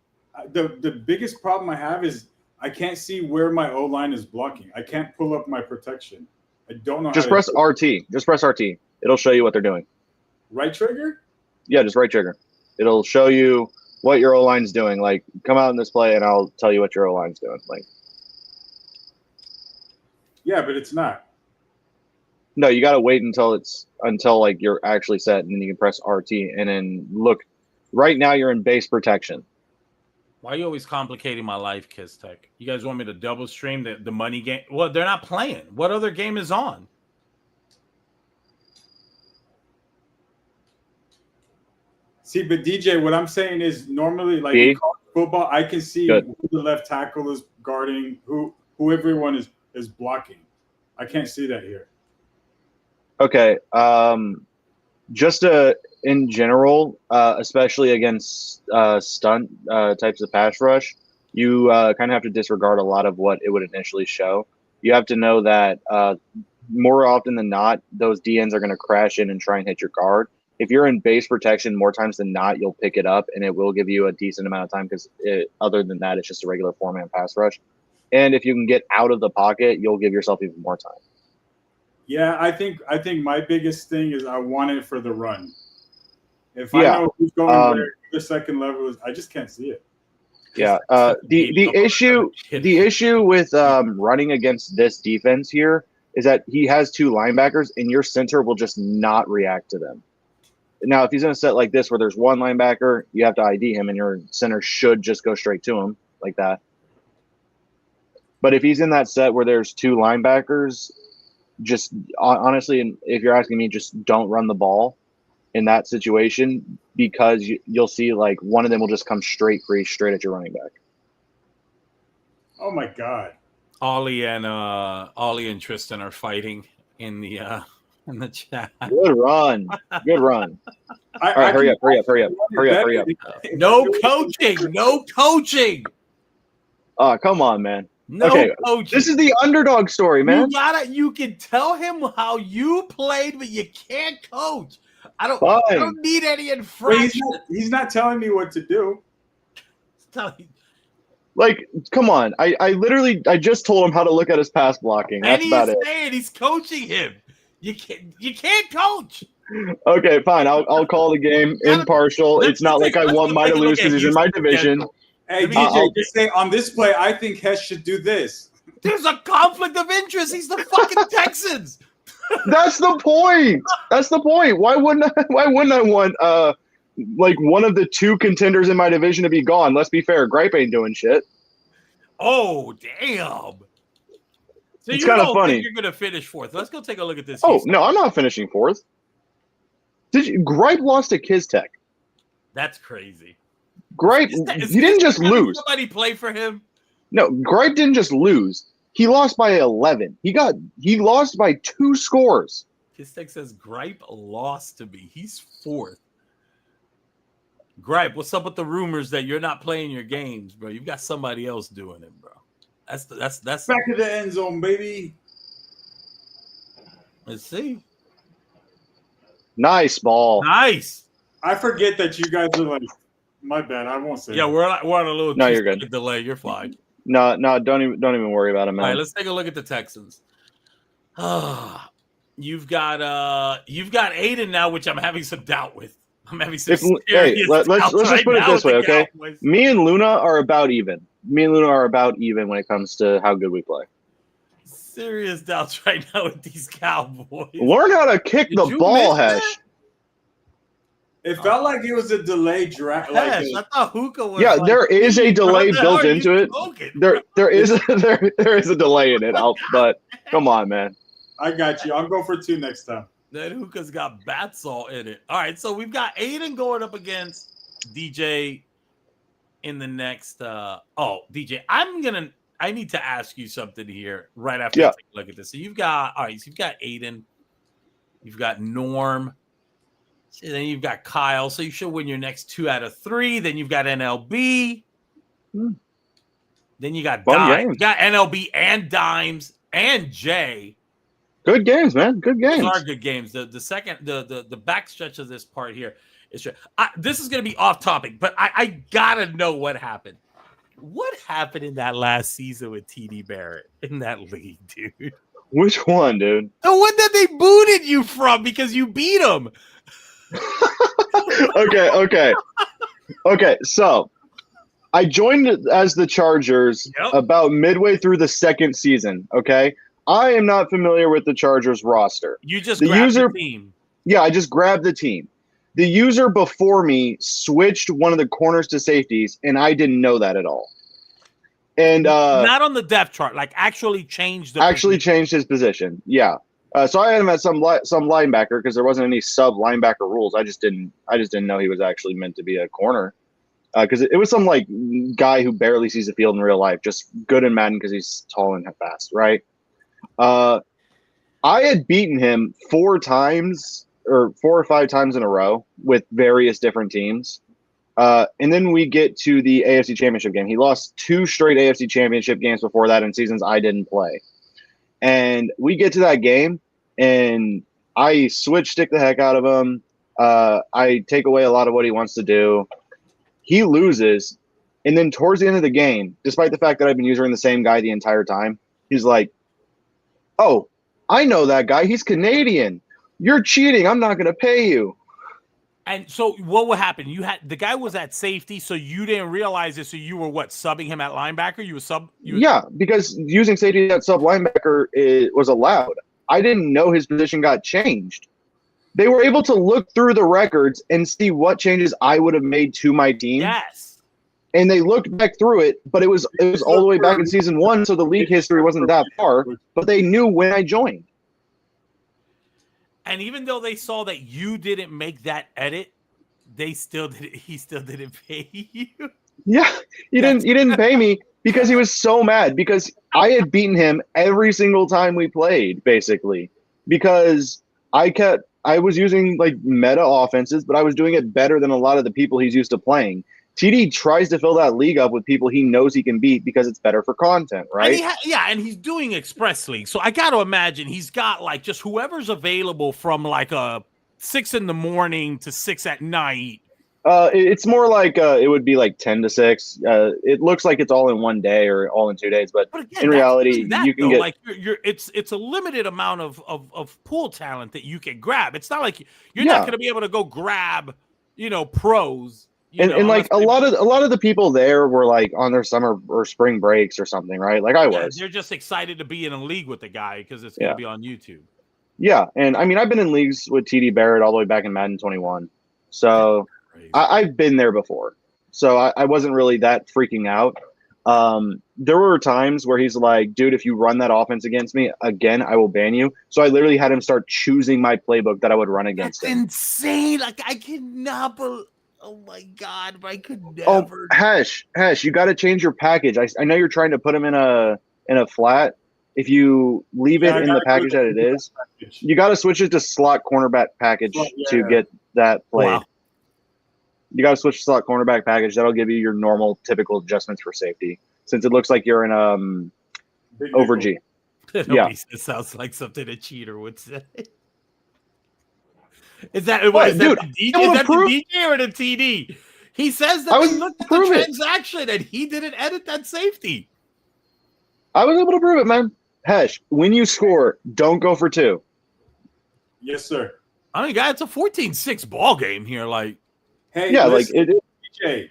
The biggest problem I have is I can't see where my O-line is blocking. I can't pull up my protection. I don't know. Just press RT. Just press RT. It'll show you what they're doing. Right trigger? Yeah, just right trigger. It'll show you what your O-line's doing. Like, come out in this play, and I'll tell you what your O-line's doing. Like, yeah, but it's not. No, you got to wait until like you're actually set, and then you can press RT, and then look. Right now, you're in base protection. Why are you always complicating my life, Kiss Tech? You guys want me to double stream the money game? Well, they're not playing. What other game is on? See, but DJ, what I'm saying is normally, like in football, I can see who the left tackle is guarding, who everyone is blocking. I can't see that here. Okay. Just in general, especially against stunt types of pass rush, you kind of have to disregard a lot of what it would initially show. You have to know that more often than not, those DNs are going to crash in and try and hit your guard. If you're in base protection, more times than not, you'll pick it up, and it will give you a decent amount of time because other than that, it's just a regular 4-man pass rush. And if you can get out of the pocket, you'll give yourself even more time. Yeah, I think my biggest thing is I want it for the run. If I know who's going where the second level is, I just can't see it. Yeah. The issue with running against this defense here is that he has two linebackers, and your center will just not react to them. Now, if he's in a set like this where there's one linebacker, you have to ID him, and your center should just go straight to him like that. But if he's in that set where there's two linebackers, just honestly, and if you're asking me, just don't run the ball in that situation, because you'll see like one of them will just come straight free, straight at your running back. Oh my God. Ollie and Tristan are fighting in the chat. Good run. Good run. All right, hurry up. No coaching. Oh, come on, man. No coaching. This is the underdog story, man. You can tell him how you played, but you can't coach. I don't need any infraction. He's not telling me what to do. Like, come on. I just told him how to look at his pass blocking. That's about it. And he's coaching him. You can't coach. Okay, fine. I'll call the game impartial. It's not like I want Mike to lose because he's in my division. Hey, DJ, just say on this play, I think Hess should do this. There's a conflict of interest. He's the fucking Texans. That's the point. Why wouldn't I want like one of the two contenders in my division to be gone? Let's be fair. Gripe ain't doing shit. Oh, damn. So it's kind of funny. You're going to finish fourth. Let's go take a look at this. Oh, no, I'm not finishing fourth. Gripe lost to Kiztech. That's crazy. Gripe, he didn't just lose. Somebody play for him? No, Gripe didn't just lose. He lost by 11. He lost by 2 scores. Kiztech says Gripe lost to me. He's fourth. Gripe, what's up with the rumors that you're not playing your games, bro? You've got somebody else doing it, bro. That's back to the end zone, baby. Let's see. Nice ball. Nice. I forget that you guys are like, my bad. I won't say. Yeah, we're on a little. No, you're good. Delay. You're fine. No, don't even worry about it, man. All right, let's take a look at the Texans. You've got Aiden now, which I'm having some doubt with. I'm having some serious let's just put it this way, okay? Cowboys. Me and Luna are about even. When it comes to how good we play. Serious doubts right now with these Cowboys. Learn how to kick the ball, Hesh. It felt like it was a delayed draft. I thought Ucla was. Yeah, there is a delay built into it. There is a delay in it. But come on, man. I got you. I'll go for 2 next time. That Hookah's got bat salt in it. All right, so we've got Aiden going up against DJ in the next. DJ, I need to ask you something here right after I take a look at this. So you've got Aiden, you've got Norm, and then you've got Kyle. So you should win your next 2 out of 3. Then you've got NLB. Then you got Dimes. You got NLB and Dimes and Jay. Good games, man. Good games. Those are good games. The second, the back stretch of this part here is this is going to be off topic, but I gotta know what happened. What happened in that last season with TD Barrett in that league, dude? Which one, dude? The one that they booted you from because you beat them. Okay. So I joined as the Chargers about midway through the second season. Okay. I am not familiar with the Chargers roster. You just grabbed the team. Yeah, I just grabbed the team. The user before me switched one of the corners to safeties, and I didn't know that at all. And not on the depth chart, like actually changed his position. Yeah. So I had him at some linebacker because there wasn't any sub linebacker rules. I just didn't know he was actually meant to be a corner. Because it was some like guy who barely sees the field in real life, just good in Madden because he's tall and fast, right? I had beaten him 4 or 5 times in a row with various different teams. And then we get to the AFC Championship game. He lost 2 straight AFC Championship games before that in seasons I didn't play. And we get to that game, and I stick the heck out of him. I take away a lot of what he wants to do. He loses. And then towards the end of the game, despite the fact that I've been using the same guy the entire time, he's like, "Oh, I know that guy. He's Canadian. You're cheating. I'm not going to pay you." And so what would happen? You had the guy was at safety, so you didn't realize it. So you were what, subbing him at linebacker? You were Yeah, because using safety at sub linebacker was allowed. I didn't know his position got changed. They were able to look through the records and see what changes I would have made to my team. Yes. And they looked back through it, but it was all the way back in season 1, so the league history wasn't that far. But they knew when I joined. And even though they saw that you didn't make that edit, he still didn't pay you. Yeah, he didn't pay me because he was so mad because I had beaten him every single time we played, basically. Because I was using like meta offenses, but I was doing it better than a lot of the people he's used to playing. TD tries to fill that league up with people he knows he can beat because it's better for content, right? And and he's doing Express League. So I got to imagine he's got like just whoever's available from like 6 a.m. to 6 p.m. It's more like it would be like 10 to 6. It looks like it's all in one day or all in 2 days, but again, in reality, you can get like it's a limited amount of pool talent that you can grab. It's not like you're not going to be able to go grab, pros. And like a lot of the people there were like on their summer or spring breaks or something, right? Like I was. They're just excited to be in a league with the guy because it's going to be on YouTube. Yeah, and I mean I've been in leagues with TD Barrett all the way back in Madden 21, so I've been there before. So I wasn't really that freaking out. There were times where he's like, dude, if you run that offense against me again, I will ban you. So I literally had him start choosing my playbook that I would run against him. Insane. Like I cannot believe. Oh my God, I could never. Oh, Hash, you got to change your package. I know you're trying to put him in a flat. If you leave it in the package that it is, you got to switch it to slot cornerback package to get that played. Wow. You got to switch to slot cornerback package. That'll give you your normal, typical adjustments for safety. Since it looks like you're in over G. It sounds like something a cheater would say. Is that the DJ or the TD? He says that he looked at the transaction and he didn't edit that safety. I was able to prove it, man. Hesh, when you score, don't go for 2. Yes, sir. I mean, guys, it's a 14-6 ball game here. Like, hey, yeah, listen, like it. DJ,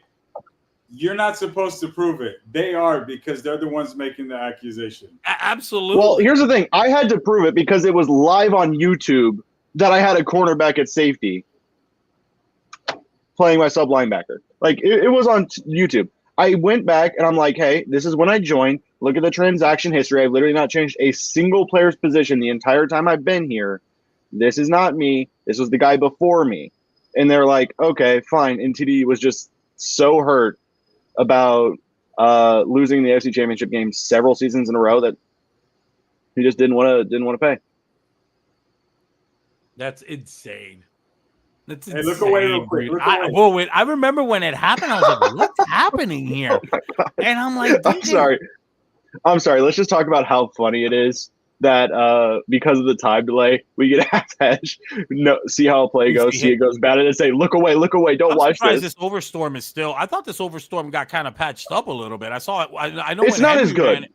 you're not supposed to prove it. They are because they're the ones making the accusation. Absolutely. Well, here's the thing. I had to prove it because it was live on YouTube that I had a cornerback at safety playing my sub linebacker. Like it was on YouTube. I went back and I'm like, hey, this is when I joined. Look at the transaction history. I've literally not changed a single player's position the entire time I've been here. This is not me. This was the guy before me. And they're like, okay, fine. And TD was just so hurt about losing the AFC Championship game several seasons in a row that he just didn't want to pay. That's insane. That's insane. Hey, look away real quick. I remember when it happened. I was like, "What's happening here?" And I'm like, I'm sorry. Let's just talk about how funny it is that because of the time delay, we get Hash see how a play goes, see it goes bad, and then say, "Look away, don't watch this." This Overstorm is still. I thought this Overstorm got kind of patched up a little bit. I saw it. I know it's not as good.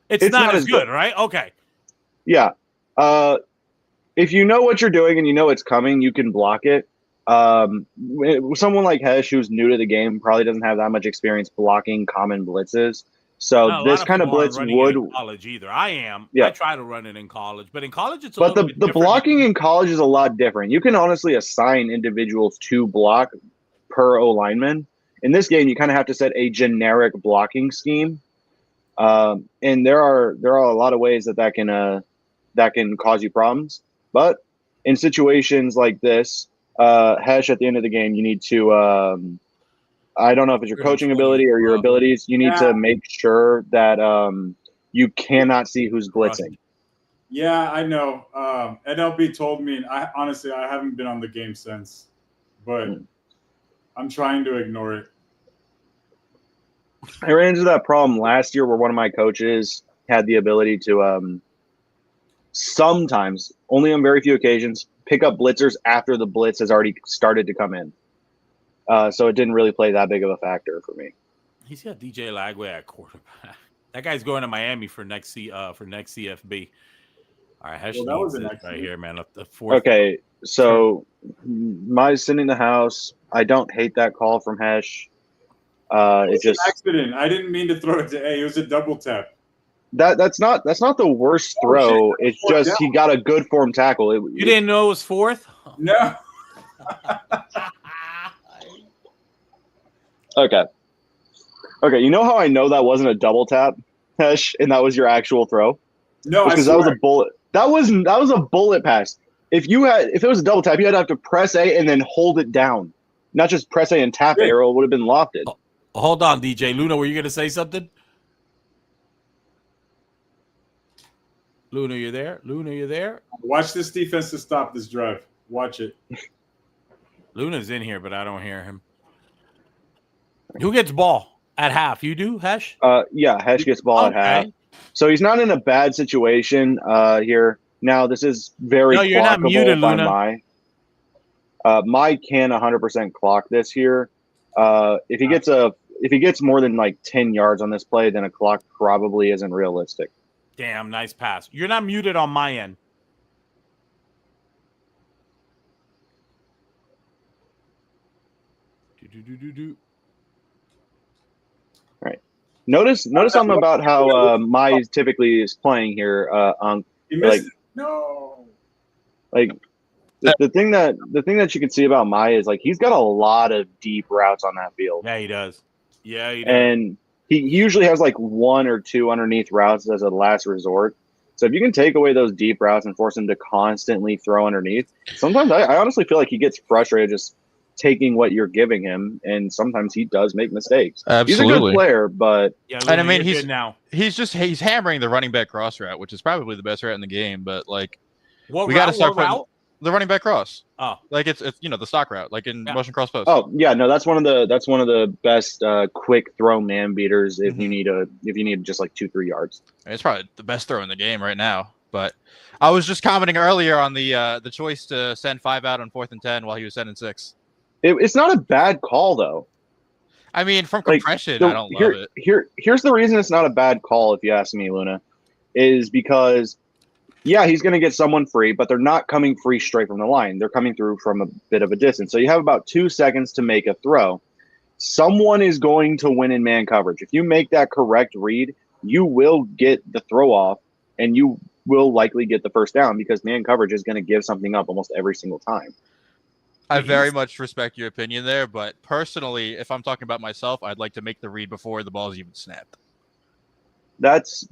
It's not as good, right? Okay. Yeah. If you know what you're doing and you know it's coming, you can block it. Someone like Hesh, who's new to the game, probably doesn't have that much experience blocking common blitzes. So this kind of blitz would in college either. I am. Yeah. I try to run it in college, but in college it's. But the blocking in college is a lot different. You can honestly assign individuals to block per O lineman. In this game, you kind of have to set a generic blocking scheme, and there are a lot of ways that can cause you problems. But in situations like this, Hesh, at the end of the game, you need to, I don't know if it's your coaching ability or your abilities, you need to make sure that you cannot see who's blitzing. Yeah, I know. NLB told me, and I haven't been on the game since, but I'm trying to ignore it. I ran into that problem last year where one of my coaches had the ability to sometimes, only on very few occasions, pick up blitzers after the blitz has already started to come in. So it didn't really play that big of a factor for me. He's got DJ Lagway at quarterback. That guy's going to Miami for next CFB. All right, Hesh Well, that was needs an it right accident. here, man. The fourth. Okay, so my sitting in the house. I don't hate that call from Hesh. It It was an just accident. I didn't mean to throw it to A. It was a double tap. that's not the worst Oh, throw. shit. It's Fourth just down. he got a good form tackle. You didn't know it was fourth? No. Okay. Okay, you know how I know that wasn't a double tap, Hesh, and that was your actual throw? No, I Because that was a swear. bullet. That was a bullet pass. If it was a double tap, you had to have to press A and then hold it down, not just press A and tap A, or it would have been lofted. Hold on, DJ. Luna, were you going to say something? Luna, you there? Luna, you there? Watch this defense to stop this drive. Watch it. Luna's in here, but I don't hear him. Who gets ball at half? You do, Hesh? Yeah, Hesh gets ball at half. So he's not in a bad situation here. Now, this is very No, you're not clockable muted, by Luna. my. My can 100% clock this here. If he gets more than like 10 yards on this play, then a clock probably isn't realistic. Damn, nice pass. You're not muted on my end. Do. Notice something about how my typically is playing here. He missed Like- it. No. Like the thing that you can see about Maya is like he's got a lot of deep routes on that field. Yeah, he does. Yeah, he does. And he usually has like one or two underneath routes as a last resort. So if you can take away those deep routes and force him to constantly throw underneath, sometimes I honestly feel like he gets frustrated just taking what you're giving him, and sometimes he does make mistakes. He's a Absolutely. good player, but Yeah, And I Luna, mean, you're good now. he's hammering the running back cross route, which is probably the best route in the game. But like, What we got to route? start What putting route? the running back cross. Oh, Like it's the stock route, like in Yeah. motion cross post. oh yeah, no, that's one of the best quick throw man beaters if you need just like 2-3 yards. It's probably the best throw in the game right now. But I was just commenting earlier on the choice to send 5 out on 4th and 10 while he was sending 6. It's not a bad call though. I mean, from Like, compression, I don't love it. Here's the reason it's not a bad call, if you ask me, Luna, is because yeah, he's going to get someone free, but they're not coming free straight from the line. They're coming through from a bit of a distance. So you have about 2 seconds to make a throw. Someone is going to win in man coverage. If you make that correct read, you will get the throw off, and you will likely get the first down because man coverage is going to give something up almost every single time. I very much respect your opinion there, but personally, if I'm talking about myself, I'd like to make the read before the ball's even snapped. That's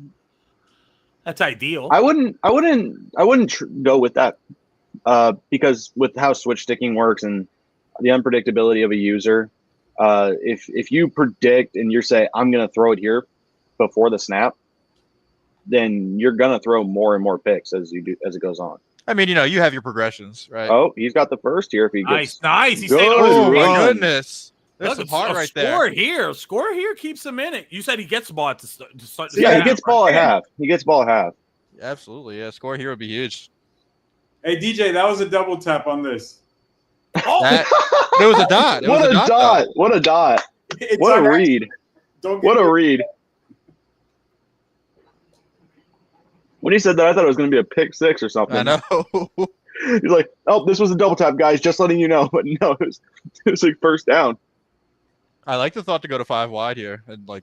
ideal. I wouldn't go with that because with how switch sticking works and the unpredictability of a user, if you predict and you say I'm going to throw it here before the snap, then you're going to throw more and more picks as it goes on. I mean, you have your progressions, right? Oh, he's got the first here. If he gets Nice. He's Good saying, Oh my run. goodness! There's some heart right there. Score here keeps him in it. You said he gets the ball to start. yeah, he gets ball at half. He gets ball at half. Absolutely, yeah. Score here would be huge. Hey, DJ, that was a double tap on this. Oh, It was a dot. It was What a dot, dot! though. What a dot! It's What a all right. read! Don't What get a it. read! When he said that, I thought it was going to be a pick six or something. I know. He's like, "Oh, this was a double tap, guys. Just letting you know." But no, it was like first down. I like the thought to go to 5 wide here and a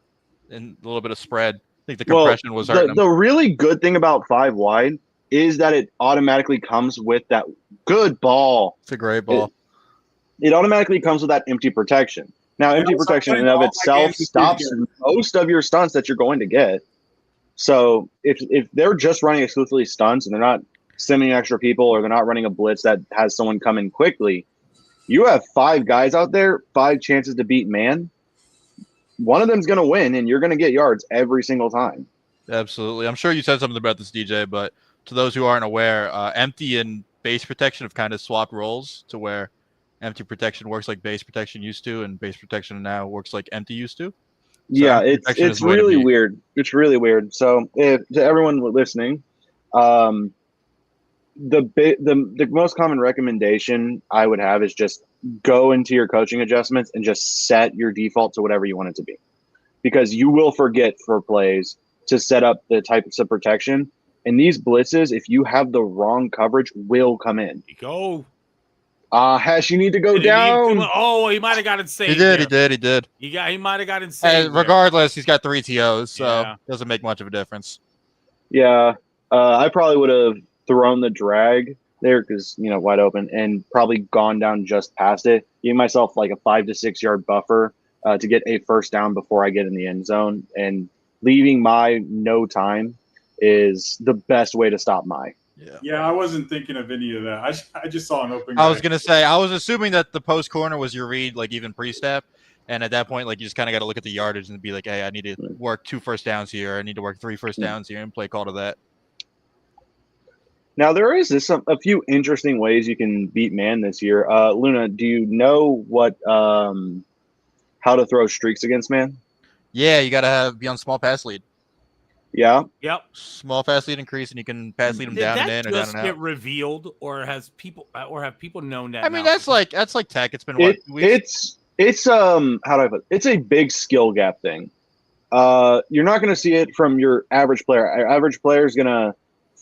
little bit of spread. I think the compression was hurting him. The really good thing about 5 wide is that it automatically comes with that good ball. It's a great ball. It automatically comes with that empty protection. Now, empty also protection in playing and of all my itself games with stops these guys. most of your stunts that you're going to get. So if they're just running exclusively stunts and they're not sending extra people or they're not running a blitz that has someone come in quickly, you have 5 guys out there, 5 chances to beat man. One of them's going to win, and you're going to get yards every single time. Absolutely. I'm sure you said something about this, DJ, but to those who aren't aware, empty and base protection have kind of swapped roles to where empty protection works like base protection used to, and base protection now works like empty used to. Yeah, empty protection is it's the way to really be. weird. It's really weird. So to everyone listening, the most common recommendation I would have is just go into your coaching adjustments and just set your default to whatever you want it to be, because you will forget for plays to set up the types of protection, And these blitzes, if you have the wrong coverage, will come in. Go. Hash, you need to go Did he leave too down. much? Oh, he might have got insane. He did. He might have got insane. Regardless, he's got 3 TOs, so Yeah. it doesn't make much of a difference. Yeah, I probably would have thrown the drag there because, wide open, and probably gone down just past it. Giving myself like a 5 to 6 yard buffer to get a first down before I get in the end zone. And leaving my no time is the best way to stop my. Yeah, I wasn't thinking of any of that. I just saw an open guy. I was going to say, I was assuming that the post corner was your read, like even pre-step. And at that point, like, you just kind of got to look at the yardage and be like, hey, I need to work 2 first downs here. I need to work 3 first downs here and play call to that. Now, there is a few interesting ways you can beat man this year. Luna, do you know what how to throw streaks against man? Yeah, you got to be on small pass lead. Yeah. Yep. Small pass lead increase, and you can pass lead them down and in or down and out. Did that just get revealed, or have people known that? I mean, now? that's like tech. It's been what? It's how do I put it? It's a big skill gap thing. You're not going to see it from your average player. Our average player is going to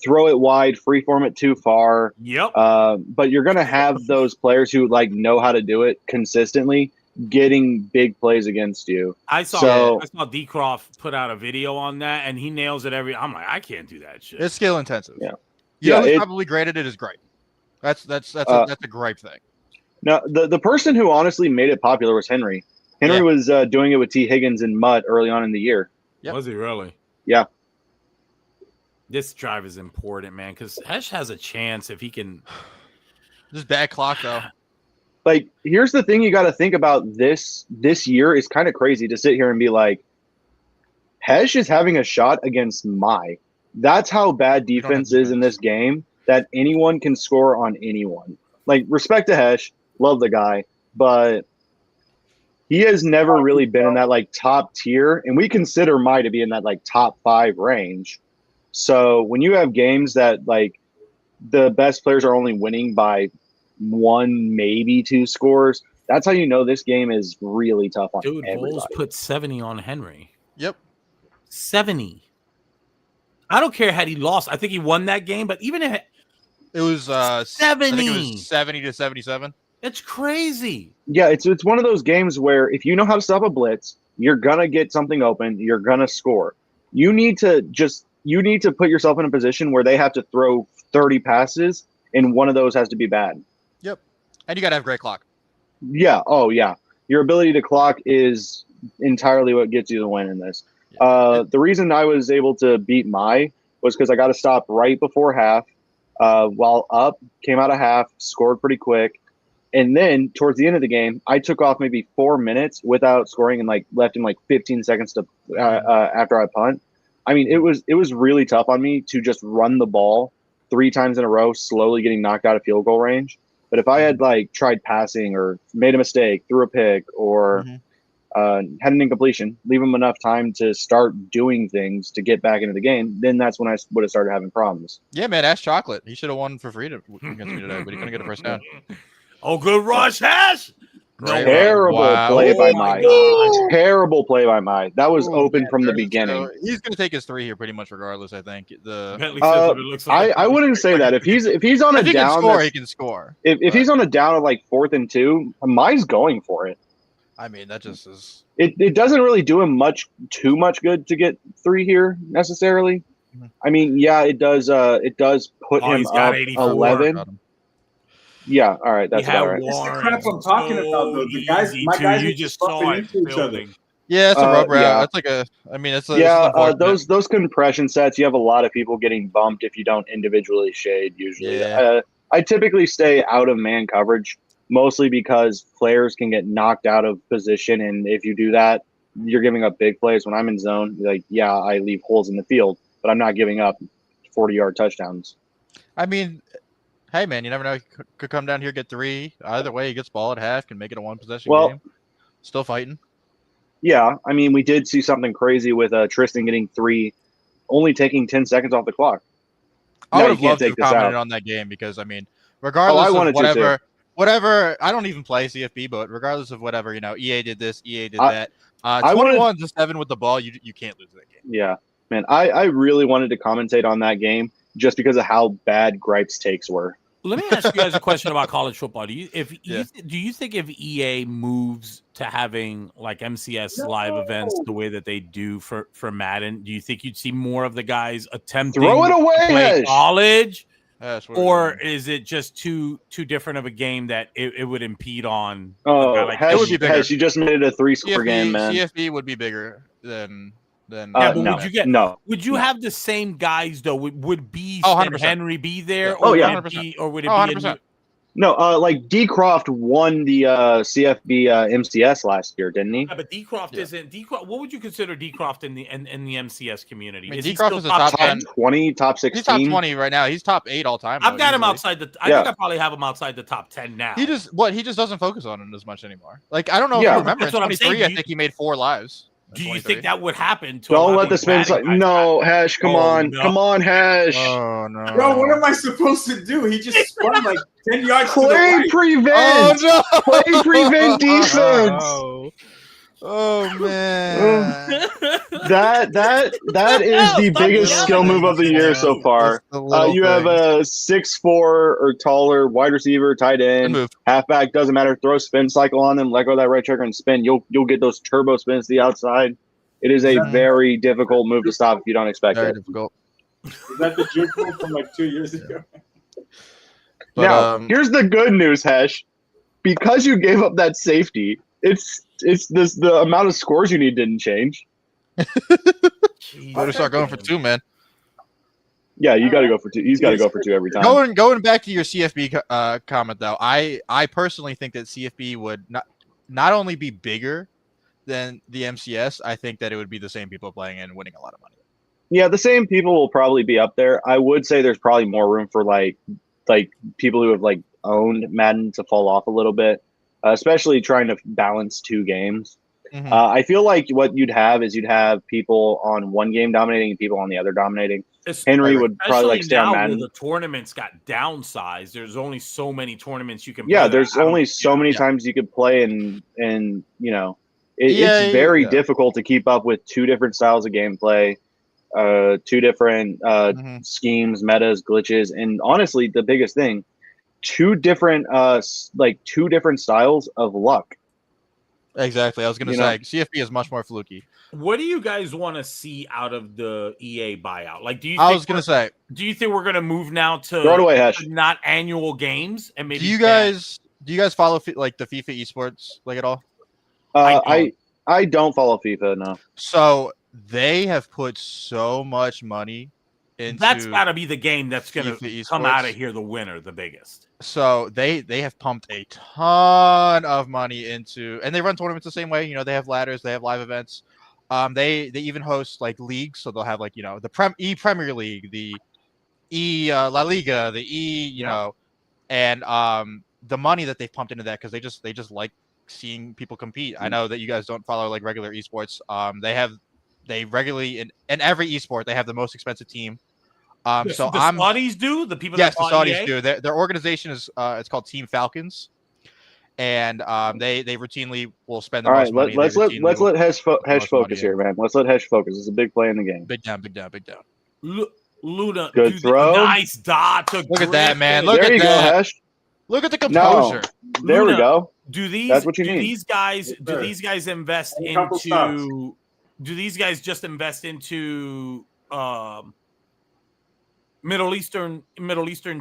throw it wide, freeform it too far. Yep. But you're going to have those players who know how to do it consistently, getting big plays against you. I saw D-Croft put out a video on that, and he nails it I'm like, I can't do that shit. It's skill intensive. Yeah. Who probably graded it is great. That's a great thing. Now, the person who honestly made it popular was Henry. Henry was doing it with T. Higgins and Mutt early on in the year. Yep. Was he really? Yeah. This drive is important, man, because Hesh has a chance if he can. This bad clock, though. Like, here's the thing you got to think about this year is kind of crazy to sit here and be like, Hesh is having a shot against Mai. That's how bad defense is in this game, that anyone can score on anyone. Like, respect to Hesh, love the guy, but he has never really been in that top tier, and we consider Mai to be in that top 5 range. So when you have games that the best players are only winning by 1, maybe 2 scores, that's how you know this game is really tough on everybody. Bulls put 70 on Henry. Yep. 70. I don't care had he lost. I think he won that game, but even if it was 70. I think it was 70 to 77. It's crazy. Yeah, it's one of those games where if you know how to stop a blitz, you're gonna get something open, you're gonna score. You need to put yourself in a position where they have to throw 30 passes, and one of those has to be bad. Yep. And you got to have great clock. Yeah. Oh, yeah. Your ability to clock is entirely what gets you the win in this. Yeah. The reason I was able to beat Mai was because I got to stop right before half, while up, came out of half, scored pretty quick. And then towards the end of the game, I took off maybe 4 minutes without scoring and left him 15 seconds to after I punt. I mean, it was really tough on me to just run the ball 3 times in a row, slowly getting knocked out of field goal range. But if I had tried passing or made a mistake, threw a pick, or had an incompletion, leave him enough time to start doing things to get back into the game, then that's when I would have started having problems. Yeah, man, ask Chocolate. He should have won for free against me today, but he couldn't get a first down. Oh, good rush, Hash! Terrible play by Mai. Terrible play by Mai. That was open from the beginning. He's going to take his 3 here pretty much regardless, I think. I wouldn't say that. If he's on a down, he can score. If he's on a down of 4th and 2, Mai's going for it. I mean, that just is. It doesn't really do him too much good to get 3 here necessarily. I mean, yeah, it does. It does put him up 11. Yeah, all right, that's about right. That's the crap I'm talking about, though. My guys are just bumping into each other. Yeah, it's a rub route. Yeah. That's it's those compression sets, you have a lot of people getting bumped if you don't individually shade usually. Yeah. I typically stay out of man coverage, mostly because players can get knocked out of position, and if you do that, you're giving up big plays. When I'm in zone, I leave holes in the field, but I'm not giving up 40-yard touchdowns. I mean, hey, man, you never know. He could come down here, get 3. Either way, he gets ball at half, can make it a 1-possession game. Still fighting. Yeah, I mean, we did see something crazy with Tristan getting 3, only taking 10 seconds off the clock. I would have loved to have commented on that game because, I mean, regardless of whatever, I don't even play CFB, but regardless of whatever, EA did this, EA did that. 21-7 with the ball, you can't lose that game. Yeah. Man, I really wanted to commentate on that game just because of how bad Gripe's takes were. Let me ask you guys a question about college football. Do you Yeah. do you think if EA moves to having like MCS live events the way that they do for Madden, do you think you'd see more of the guys attempting Throw it away, to play Hesh. college, That's what or is it just too different of a game that it would impede on? a guy Oh, like It would Hesh, be bigger. Hesh, you just made it a 3-score game, man. CFB would be bigger than Yeah, but no, would you get? no. Would you no. have the same guys though? Would Beast Oh, and 100%. Henry be there, Yeah. or Oh, would yeah. it be, or would it Oh, be? 100%. No, like D Croft won the CFB MCS last year, didn't he? Yeah, but Decroft isn't Decroft. What would you consider Decroft in the MCS community? I mean, Is he Decroft still is a top top 10? 10. 20, top 16. He's top 20 right now. He's top 8 all time. I've though, got him easily. outside the. I Yeah. think I probably have him outside the top 10 now. He just doesn't focus on it as much anymore. Like I don't know Yeah. if you remember in That's what I'm saying. 23, I Do you- think he made 4 lives. in Do you 23. think that would happen? To a Don't lot let of the these spin Madden slide. guys? No, Hesh, come Oh, on. no. Come on, Hesh. Oh no. Bro, what am I supposed to do? He just spun like 10 yards to the Play right. prevent. Oh no! Play prevent defense. Oh man. That is the Stop biggest yelling skill at move me. of the year so far. It's the little You have things. a 6'4" or taller wide receiver, tight Good end, move. halfback, doesn't matter. Throw spin cycle on them, let go of that right trigger and spin. You'll get those turbo spins to the outside. It is a very difficult move to stop if you don't expect Very it. difficult. Is that the juke move from like 2 years ago? But, Now, here's the good news, Hesh. Because you gave up that safety, the amount of scores you need didn't change. better start going for 2, man. Yeah, you got to go for 2. He's got to go for 2 every time. Going back to your CFB comment though, I personally think that CFB would not only be bigger than the MCS, I think that it would be the same people playing and winning a lot of money. Yeah, the same people will probably be up there. I would say there's probably more room for like people who have like owned Madden to fall off a little bit, especially trying to balance 2 games. Mhm. I feel like what you'd have people on one game dominating and people on the other dominating. Henry would probably like stay on now where Madden. the tournaments got downsized. There's only so many tournaments you can. Yeah, play. there's only so many times you could play, and you know, it's very difficult to keep up with 2 different styles of gameplay, 2 different schemes, metas, glitches, and honestly, the biggest thing, 2 different 2 different styles of luck. Exactly. I was going to say CFB is much more fluky. What do you guys want to see out of the EA buyout? Like, do you? I was going to say, do you think we're going to move now to throw it away, Hesh. not annual games? And maybe do you guys follow like the FIFA esports like at all? I don't follow FIFA, no. So they have put so much money into that's got to be the game that's going to FIFA come esports. out of here the winner, the biggest. So they have pumped a ton of money into, and they run tournaments the same way. You know, they have ladders, they have live events. They even host like leagues, so they'll have like the Premier League, the La Liga, the you know, and the money that they've pumped into that because they just like seeing people compete. I know that you guys don't follow like regular esports. They regularly in every esport they have the most expensive team. So the Saudis do the people. Yes, that the Saudis EA? do. Their organization is it's called Team Falcons, and they routinely will spend the All most right, money. let's let Hesh most focus money here, man. Let's let Hesh focus. It's a big play in the game. Big down, big down, big down. Luna, Good throw. Nice dot. To Look at that, man. Griffin. Look There at you that. go, Hesh. Look at the No, composure. there we Luna, go. Do these? That's what you do need. these guys? Yes, do sir. these guys invest A couple stops. into? Do these guys just invest into Middle Eastern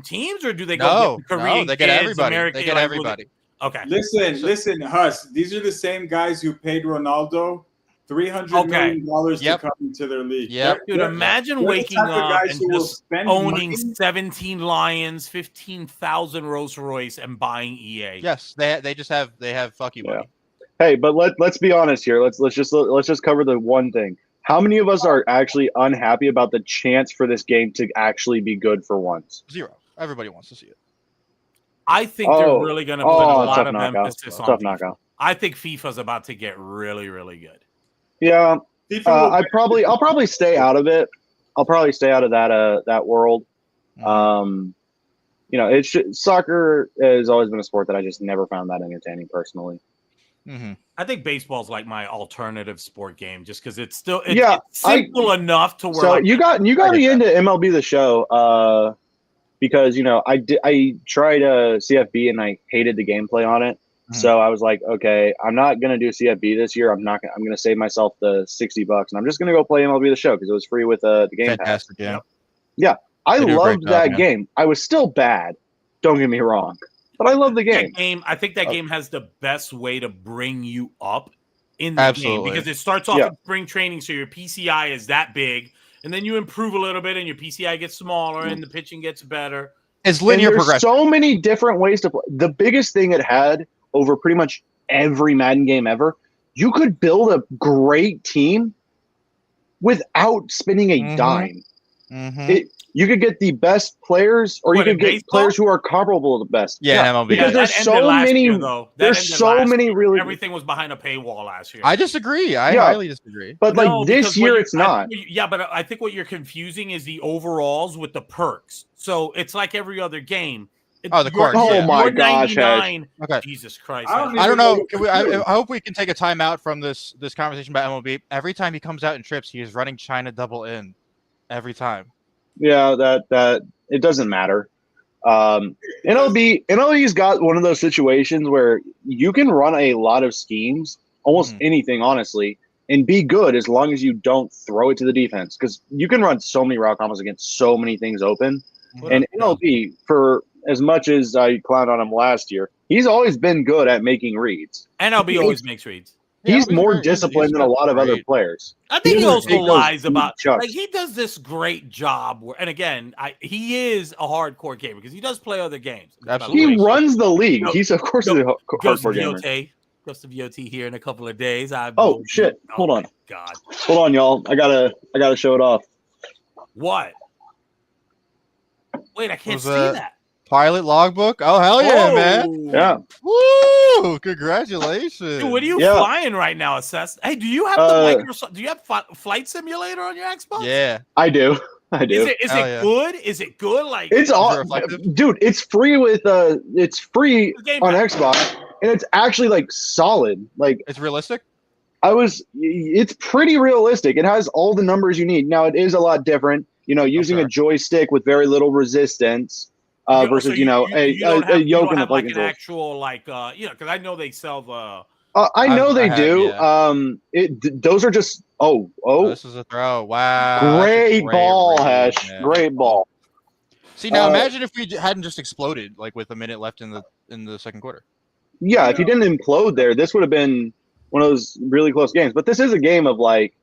teams, or do they go No, get the Korean no, they get kids, everybody. American, They get like, everybody. Okay. Listen, Huss. These are the same guys who paid Ronaldo $300 million dollars Yep. to come into their league. Yep. Dude, imagine they're the waking type of up guys and who will just spend owning money. 17 Lions, 15,000 Rolls Royce, and buying EA. Yes, they have fuck you money. Hey, but let's be honest here. Let's just cover the one thing. How many of us are actually unhappy about the chance for this game to actually be good for once? 0. Everybody wants to see it. I think they're really going to put a lot tough of knockout. emphasis on Tough FIFA. knockout. I think FIFA's about to get really, really good. Yeah, FIFA will I'll probably stay out of it. I'll probably stay out of that world. Mhm. Soccer has always been a sport that I just never found that entertaining personally. I think baseball's like my alternative sport game, just because it's still Yeah, it's simple enough to where. So like, you got me into MLB The Show because I tried CFB and I hated the gameplay on it. So I was like, okay, I'm not gonna do CFB this year. I'm gonna save myself the $60 and I'm just gonna go play MLB The Show because it was free with the Game Pass. Fantastic, yeah. Yeah, I They do a great loved job, that man. game. I was still bad. Don't get me wrong, but I love the game. I think that game has the best way to bring you up in the game Absolutely. because it starts off Yeah. in spring training, so your PCI is that big, and then you improve a little bit, and your PCI gets smaller, and the pitching gets better. It's linear And there's progression. so many different ways to play. The biggest thing it had over pretty much every Madden game ever, you could build a great team without spending a dime. You could get the best players, or you What, in could get baseball? players who are comparable to the best. Yeah, in MLB. because Yeah, there's that ended so last many. year, though. That There's ended so last many year. really. Everything was behind a paywall last year. I disagree. I Yeah. highly disagree. But No, like this because what year, you- it's not. But I think what you're confusing is the overalls with the perks. So it's like every other game. Oh, the Your- quirks, Oh yeah. my your gosh, 99 Okay. Jesus Christ. I don't I don't know. even know what I hope we can take a time out from this conversation about MLB. Every time he comes out in trips, he is running China double in. Every time. Yeah, that it doesn't matter. NLB's got one of those situations where you can run a lot of schemes, almost anything, honestly, and be good as long as you don't throw it to the defense. Because you can run so many route combos against so many things open. And NLB, for as much as I clowned on him last year, he's always been good at making reads. NLB always makes reads. He's he's more great. disciplined than a lot of other great. players. I think he doesn't also take those lies deep about chucks. like he does this great job where, and again, he is a hardcore gamer because he does play other games. Absolutely. He runs the league. No, He's of course a Goes to hardcore gamer. VOT. Goes to VOT here in a couple of days. Oh shit! Hold on. God. Hold on, y'all. I gotta show it off. What? Wait, I can't Was see that- that. Pilot logbook. Oh hell yeah, man! Oh. Yeah. Woo! Congratulations. Dude, what are you Yeah. flying right now, Assess? Hey, do you have the Microsoft? Do you have Flight Simulator on your Xbox? Yeah. I do. I do. Is Hell it yeah. good? Is it good? Like It's all, reflective? dude. It's free with it's free The Game on Pass. Xbox, and it's actually like solid. Like It's realistic. it's pretty realistic. It has all the numbers you need. Now it is a lot different. Using sure. a joystick with very little resistance versus so you don't a have- you yoke don't and the have, play like an controls. actual because I know they sell the. I know I they have, do. yeah. Those are just Oh, oh, this is a throw. Wow. that's a great ball, read, Hash. man. Great ball. See now, Uh, imagine if we hadn't just exploded like with a minute left in the second quarter. Yeah, if he didn't implode there, this would have been one of those really close games. But this is a game of like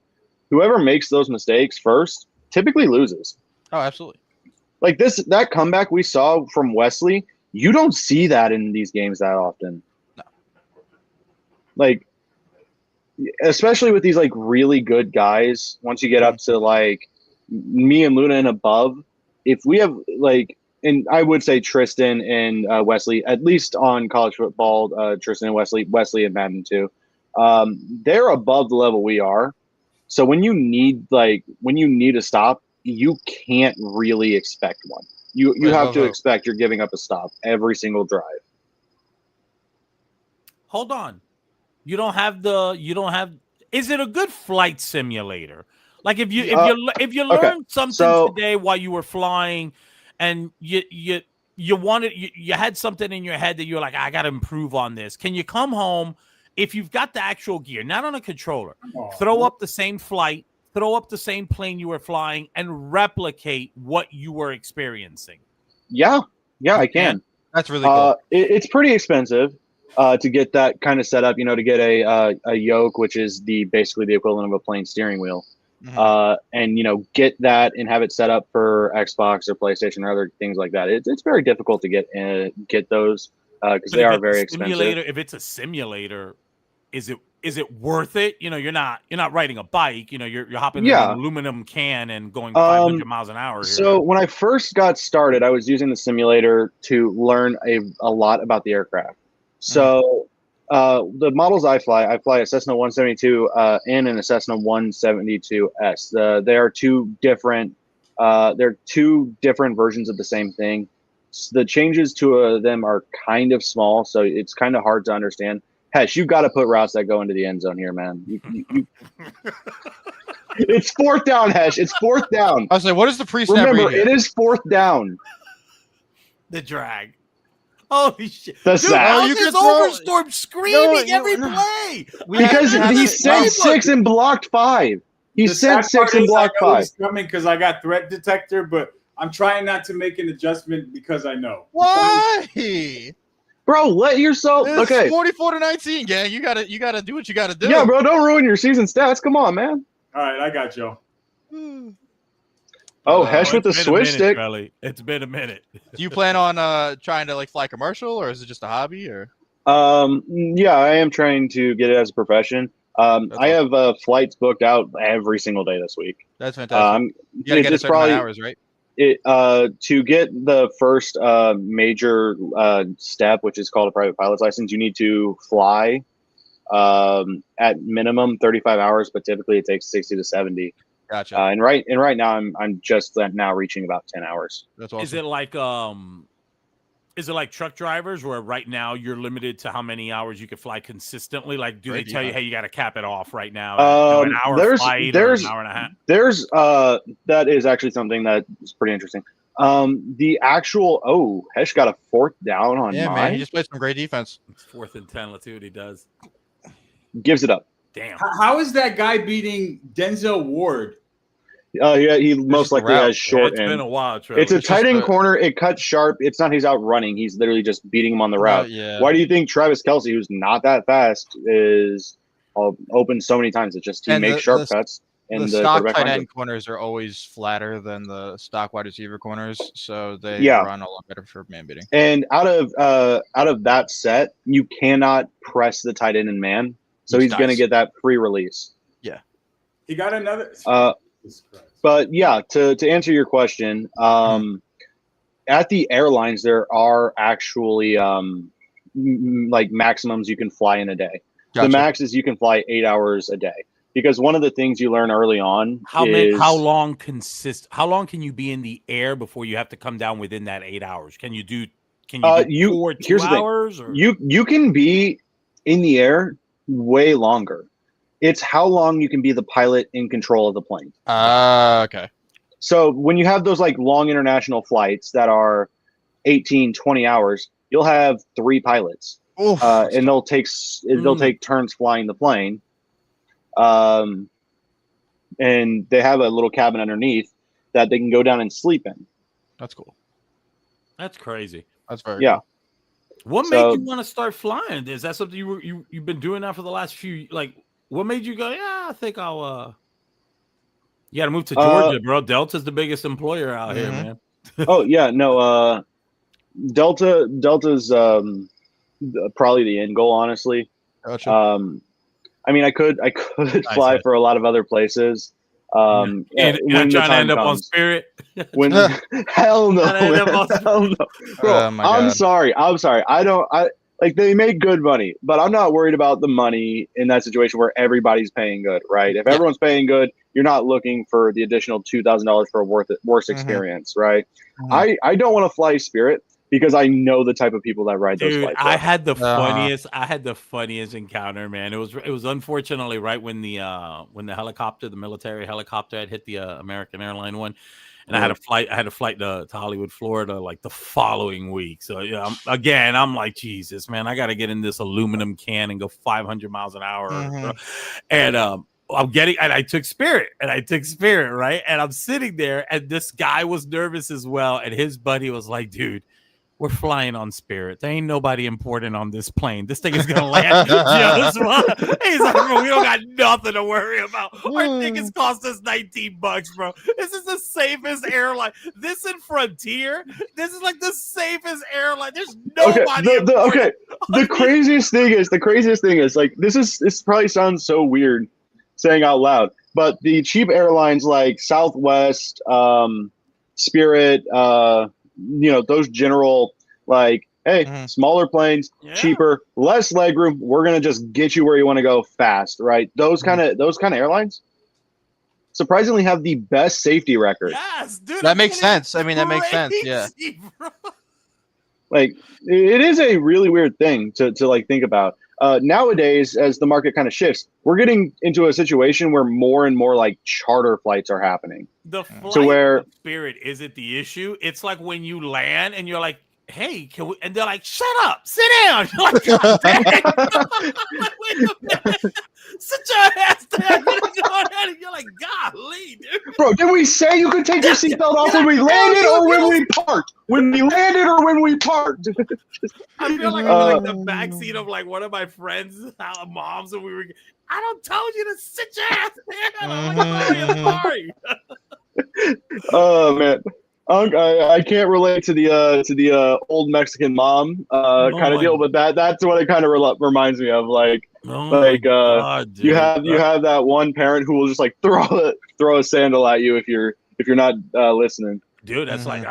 whoever makes those mistakes first typically loses. Oh, absolutely. Like that comeback we saw from Wesley, you don't see that in these games that often. No. Like especially with these like really good guys, once you get up to like me and Luna and above, if we have like, and I would say Tristan and Wesley, at least on college football, Tristan and Wesley and Madden too, they're above the level we are. So when you need a stop, you can't really expect one. You Wait, have to whoa. expect you're giving up a stop every single drive. Hold on, you don't have. Is it a good flight simulator? Like if you learned something today while you were flying, and you had something in your head that you're like, I got to improve on this. Can you come home if you've got the actual gear, not on a controller, throw up the same flight, throw up the same plane you were flying, and replicate what you were experiencing? Yeah, I can. That's really cool. It's pretty expensive to get that kind of setup. To get a yoke, which is basically the equivalent of a plane steering wheel. And get that and have it set up for Xbox or PlayStation or other things like that. It's very difficult to get those because they are very expensive. If it's a simulator, is it worth it? You're not riding a bike. You're hopping in an aluminum can and going 500 miles an hour. Here. So when I first got started, I was using the simulator to learn a lot about the aircraft. So the models I fly a Cessna 172 and a Cessna 172S. They are two different versions of the same thing. The changes to them are kind of small, so it's kind of hard to understand. Hesh, you got to put routes that go into the end zone here, man. It's fourth down, Hesh. It's fourth down. I was like, what is the pre-snap Remember, read here? it is fourth down. The drag. Holy shit. The Dude, sack. how's you this could throw- Overstorm screaming No, every no. play? Because have he it- sent 6 and blocked 5. He The sent sad 6 part and is blocked I know 5. he's coming because I got threat detector, but I'm trying not to make an adjustment because I know. Why? It's Bro, let yourself. Okay. 44-19, gang. You gotta do what you gotta do. Yeah, bro, don't ruin your season stats. Come on, man. All right, I got Joe. Oh, Hesh with the It's been a switch minute, stick. Charlie. It's been a minute. Do you plan on trying to like fly commercial, or is it just a hobby? Or Yeah, I am trying to get it as a profession. I have flights booked out every single day this week. that's fantastic. You gotta get a it's certain amount of probably hours, right? to get the first major step, which is called a private pilot's license. You need to fly at minimum 35 hours, but typically it takes 60 to 70. Gotcha. And right now I'm just now reaching about 10 hours. That's awesome. Is it like truck drivers where right now you're limited to how many hours you can fly consistently? Like, do Great they tell you, defense. hey, you got to cap it off right now? At, an hour flight or an hour and a half? There's that is actually something that is pretty interesting. The actual Hesh got a fourth down on Yeah, mine. man. He just played some great defense. It's 4th and 10. Let's see what he does. Gives it up. Damn. How is that guy beating Denzel Ward? Yeah, he most just a likely route. has short It's end. been a while, Trevor. It's a It's tight just end a- corner. It cuts sharp. It's not he's out running. He's literally just beating him on the route. Yeah. Why do you think Travis Kelce, who's not that fast, is open so many times? It's just he And makes sharp cuts. And The the stock quarterback tight finds end it. corners are always flatter than the stock wide receiver corners, so they Yeah. run a lot better for man beating. And out of that set, you cannot press the tight end in man, so He he's going to dies. get that free release. He got another. Jesus Christ. But yeah, to answer your question, at the airlines there are actually like maximums you can fly in a day. Gotcha. The max is you can fly 8 hours a day. Because one of the things you learn early on How is long can you be in the air before you have to come down within that 8 hours? Can you do here's 2 the thing. hours? Or? you can be in the air way longer. It's how long you can be the pilot in control of the plane. Okay. So when you have those like long international flights that are 18, 20 hours, you'll have 3 pilots. Oof. And they'll take turns flying the plane. And they have a little cabin underneath that they can go down and sleep in. That's cool. That's crazy. That's very Yeah. cool. What So- made you want to start flying? Is that something you've been doing now for the last few? Like, what made you go? Yeah, I think I'll. You got to move to Georgia, bro. Delta's the biggest employer out here, Mhm. man. Oh yeah, no. Delta's probably the end goal, honestly. Gotcha. I mean, I could fly Nice. for a lot of other places. And when you're the trying to time end up on comes. Spirit. When hell no, Trying to end up on- hell no. Bro, Oh, my I'm God. sorry. I like they make good money, but I'm not worried about the money in that situation where everybody's paying good, right? If Yeah. everyone's paying good, you're not looking for the additional $2,000 for a worse Mhm. experience, right? Mhm. I don't want to fly Spirit because I know the type of people that ride those Dude, flights. I bro. had the Uh-huh. funniest encounter, man. It was unfortunately right when the helicopter, the military helicopter, had hit the American airline one, and I had a flight to Hollywood, Florida, like the following week. So yeah, I'm like, Jesus, man, I got to get in this aluminum can and go 500 miles an hour, bro. And I took Spirit, right? And I'm sitting there, and this guy was nervous as well, and his buddy was like, dude, we're flying on Spirit. There ain't nobody important on this plane. This thing is gonna land just fine. He's like, bro, we don't got nothing to worry about. Our tickets cost us $19, bro. This is the safest airline. This and Frontier. This is like the safest airline. There's nobody. important. The craziest thing is like this probably sounds so weird saying out loud, but the cheap airlines like Southwest, Spirit, those general like, hey, smaller planes, Yeah. cheaper, less legroom. We're gonna just get you where you want to go fast, right? Those kind of airlines surprisingly have the best safety record. Yes, dude. That makes sense. I mean, that makes sense. Yeah. Crazy, bro. Like it is a really weird thing to like think about. Nowadays, as the market kind of shifts, we're getting into a situation where more and more like charter flights are happening. The flight So where spirit isn't the issue. It's like when you land and you're like, hey, can we? And they're like, shut up, sit down. You're like, God dang. Wait a minute. Sit your ass down. You're like, golly, dude. Bro, did we say you could take your seatbelt off when we landed or when we parked? When we landed or when we parked? I feel like I'm like the backseat of like one of my friends' moms, and we were. I don't told you to sit your ass down. I'm like, sorry. Oh man. I can't relate to the old Mexican mom kind of deal, but that's what it kind of reminds me of. Like, God, you have that one parent who will just like throw a sandal at you if you're not listening. Dude, that's like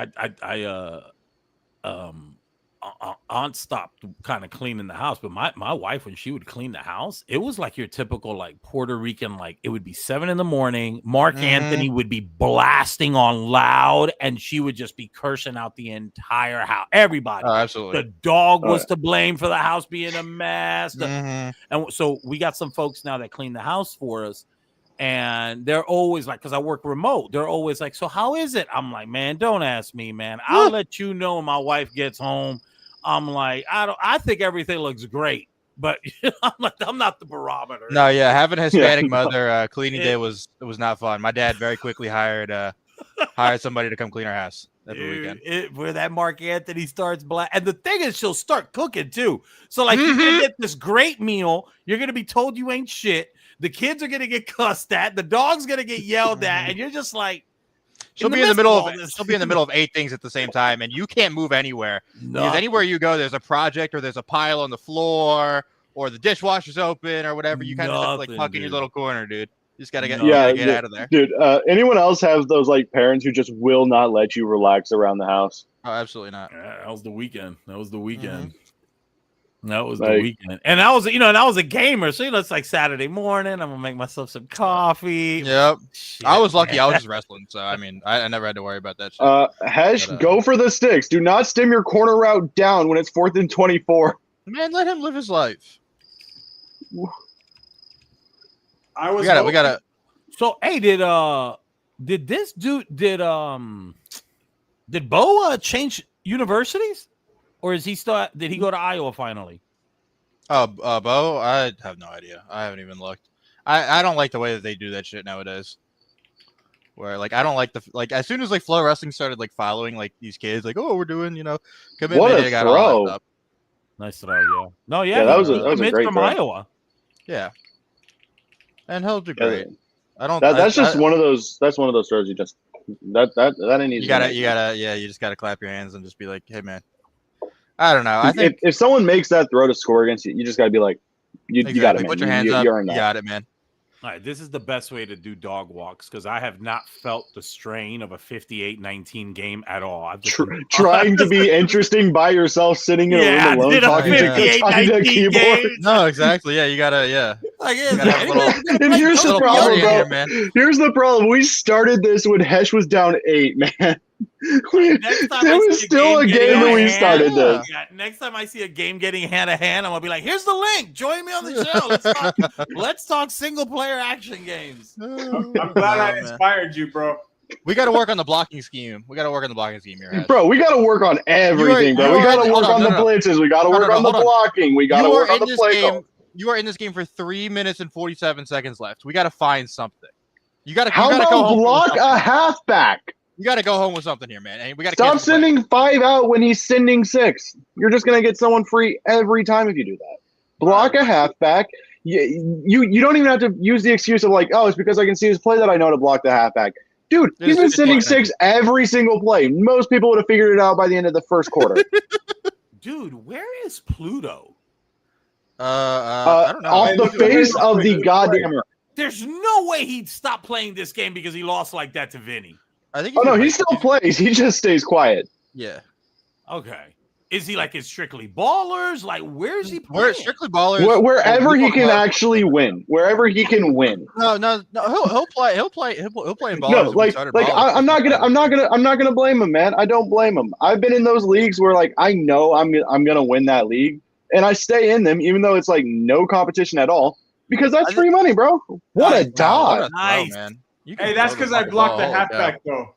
aunt stopped kind of cleaning the house, but my wife, when she would clean the house, it was like your typical like Puerto Rican, like it would be 7 a.m. Mark Anthony would be blasting on loud, and she would just be cursing out the entire house, everybody. Oh, absolutely. The dog was to blame for the house being a mess. And so we got some folks now that clean the house for us. And they're always like, because I work remote, they're always like, so how is it? I'm like, man, don't ask me, man. I'll let you know when my wife gets home. I'm like, I think everything looks great, but I'm like, I'm not the barometer. No, yeah, having a Hispanic mother, cleaning day was not fun. My dad very quickly hired somebody to come clean our house every weekend. Where that Mark Anthony starts black, and the thing is, she'll start cooking too. So like, you're gonna get this great meal. You're gonna be told you ain't shit. The kids are gonna get cussed at. The dog's gonna get yelled at, and you're just like. She'll be in the middle of 8 things at the same time, and you can't move anywhere. Because anywhere you go, there's a project or there's a pile on the floor or the dishwasher's open or whatever. You kind of have to like tuck in your little corner, dude. You just gotta get out of there, dude. Anyone else have those like parents who just will not let you relax around the house? Oh, absolutely not. That was the weekend. That was the weekend. And I was, and I was a gamer, so it's like Saturday morning. I'm gonna make myself some coffee. Yep. Shit, I was lucky. I was just wrestling, so I mean, I never had to worry about that shit. Go for the sticks. Do not stem your corner route down when it's 4th and 24. Man, let him live his life. We gotta. So hey, did Bo change universities? Or is he still? Did he go to Iowa finally? Bo, I have no idea. I haven't even looked. I don't like the way that they do that shit nowadays. Where like I don't like as soon as like Flow Wrestling started like following like these kids, like we're doing commitment. What a they got throw! All up. Nice throw, yeah. No, yeah, that was a great from throw. Iowa. Yeah, and he'll do great. I don't. That's just one of those. That's one of those throws you just that ain't easy. You just gotta clap your hands and just be like, hey man. I don't know. I think if someone makes that throw to score against you, you just got to be like, you got it, man. Put your hands up. You got it, man. All right, this is the best way to do dog walks because I have not felt the strain of a 58-19 game at all. I've just trying to be interesting by yourself, sitting in a room alone, talking to a keyboard. Game. No, exactly. Yeah, you gotta. Like, and here's the problem, bro. Man. Here's the problem. We started this when Hesh was down 8, man. There was still a game when we started this. Yeah, next time I see a game getting hand to hand, I'm gonna be like, "Here's the link. Join me on the show. Let's talk single player action games." I'm glad I inspired you, bro. We got to work on the blocking scheme. Here, bro. We got to work on everything, bro. We got to work on the blitzes. We got to work on the blocking. We got to work on the play call. You are in this game for 3 minutes and 47 seconds left. We got to find something. How about block a halfback? You got to go home with something here, man. And we got to stop sending 5 out when he's sending 6. You're just gonna get someone free every time if you do that. Block a halfback. You don't even have to use the excuse of like, oh, it's because I can see his play that I know to block the halfback. Dude, he's been sending 6 every single play. Most people would have figured it out by the end of the first quarter. Dude, where is Pluto? I don't know. Off the face of the goddamn earth. There's no way he'd stop playing this game because he lost like that to Vinny. I think. He still plays. He just stays quiet. Yeah. Okay. Is he like in Strictly Ballers? Like, where's he playing? Strictly Ballers. Wherever he can actually win. Wherever he can win. No. He'll play in Ballers. No, I'm not gonna blame him, man. I don't blame him. I've been in those leagues where like I know I'm gonna win that league, and I stay in them, even though it's like no competition at all, because that's free money, bro. What a Wow, dog! what a throw, Nice. man. You can Hey, that's throw the because I fucking blocked the ball, holy cow. halfback though.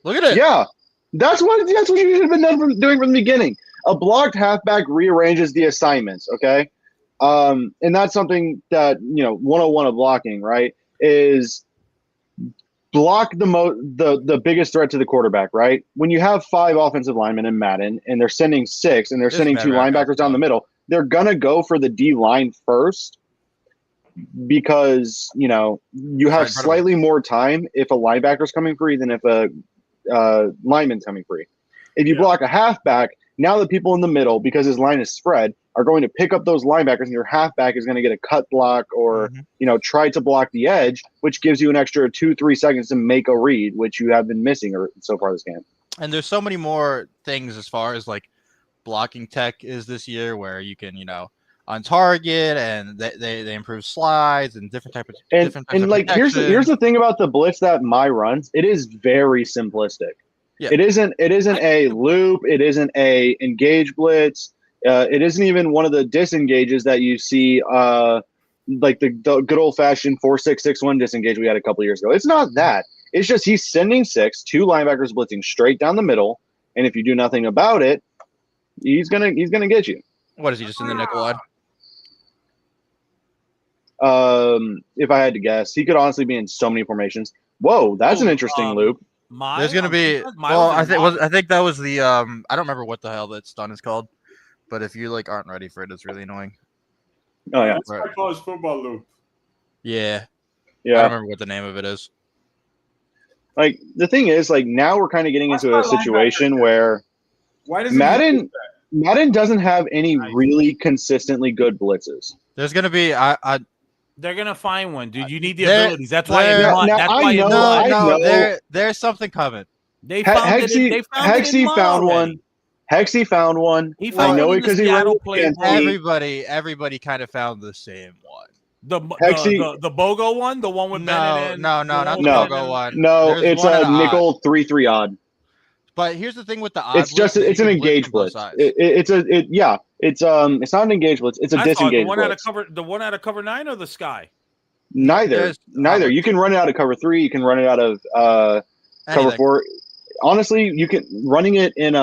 Look at it. Yeah, that's what you should have been doing from the beginning. A blocked halfback rearranges the assignments, okay? And that's something that 101 of blocking, right? Is block the biggest threat to the quarterback, right? When you have 5 offensive linemen in Madden and they're sending 6 and they're This sending is 2 better at linebackers down the middle, they're gonna go for the D line first because you have incredible. slightly more time if a linebacker's coming free than if a lineman's coming free. If you block a halfback, now the people in the middle, because his line is spread, are going to pick up those linebackers, and your halfback is going to get a cut block or try to block the edge, which gives you an extra 2-3 seconds to make a read, which you have been missing so far this game. And there's so many more things as far as like blocking tech is this year, where you can on target, and they improve slides and different types and of like here's the thing about the blitz that my runs, it is very simplistic. Yeah. It isn't a loop, it isn't a engage blitz, it isn't even one of the disengages that you see like the good old fashioned 4-6-6-1 disengage we had a couple years ago. It's not that. It's just he's sending 6, 2 linebackers blitzing straight down the middle, and if you do nothing about it, he's gonna get you. What is he, just in the nickel wide? If I had to guess, he could honestly be in so many formations. Whoa, that's an interesting loop. There's gonna be I think that was the I don't remember what the hell that stun is called, but if you like aren't ready for it, it's really annoying. Oh yeah, That's my college football loop. Yeah. I don't remember what the name of it is. Like the thing is, like now we're kind of getting into a situation where Why does Madden doesn't have any really consistently good blitzes. There's gonna be they're gonna find one, dude. You need the abilities. That's why. There's something coming. They found it. Hexy found one. Hexy found one. I know it because he ran Everybody kind of found the same one. The BOGO one, the one with Bennett. Not the BOGO one. No, it's a nickel 3-3 odd. But here's the thing with the odds. It's just it's an engage blitz. It's not an engage blitz. It's a disengage blitz. The one out of cover 9 or the sky? Neither. You can run it out of cover 3. You can run it out of cover 4. Honestly, you can running it in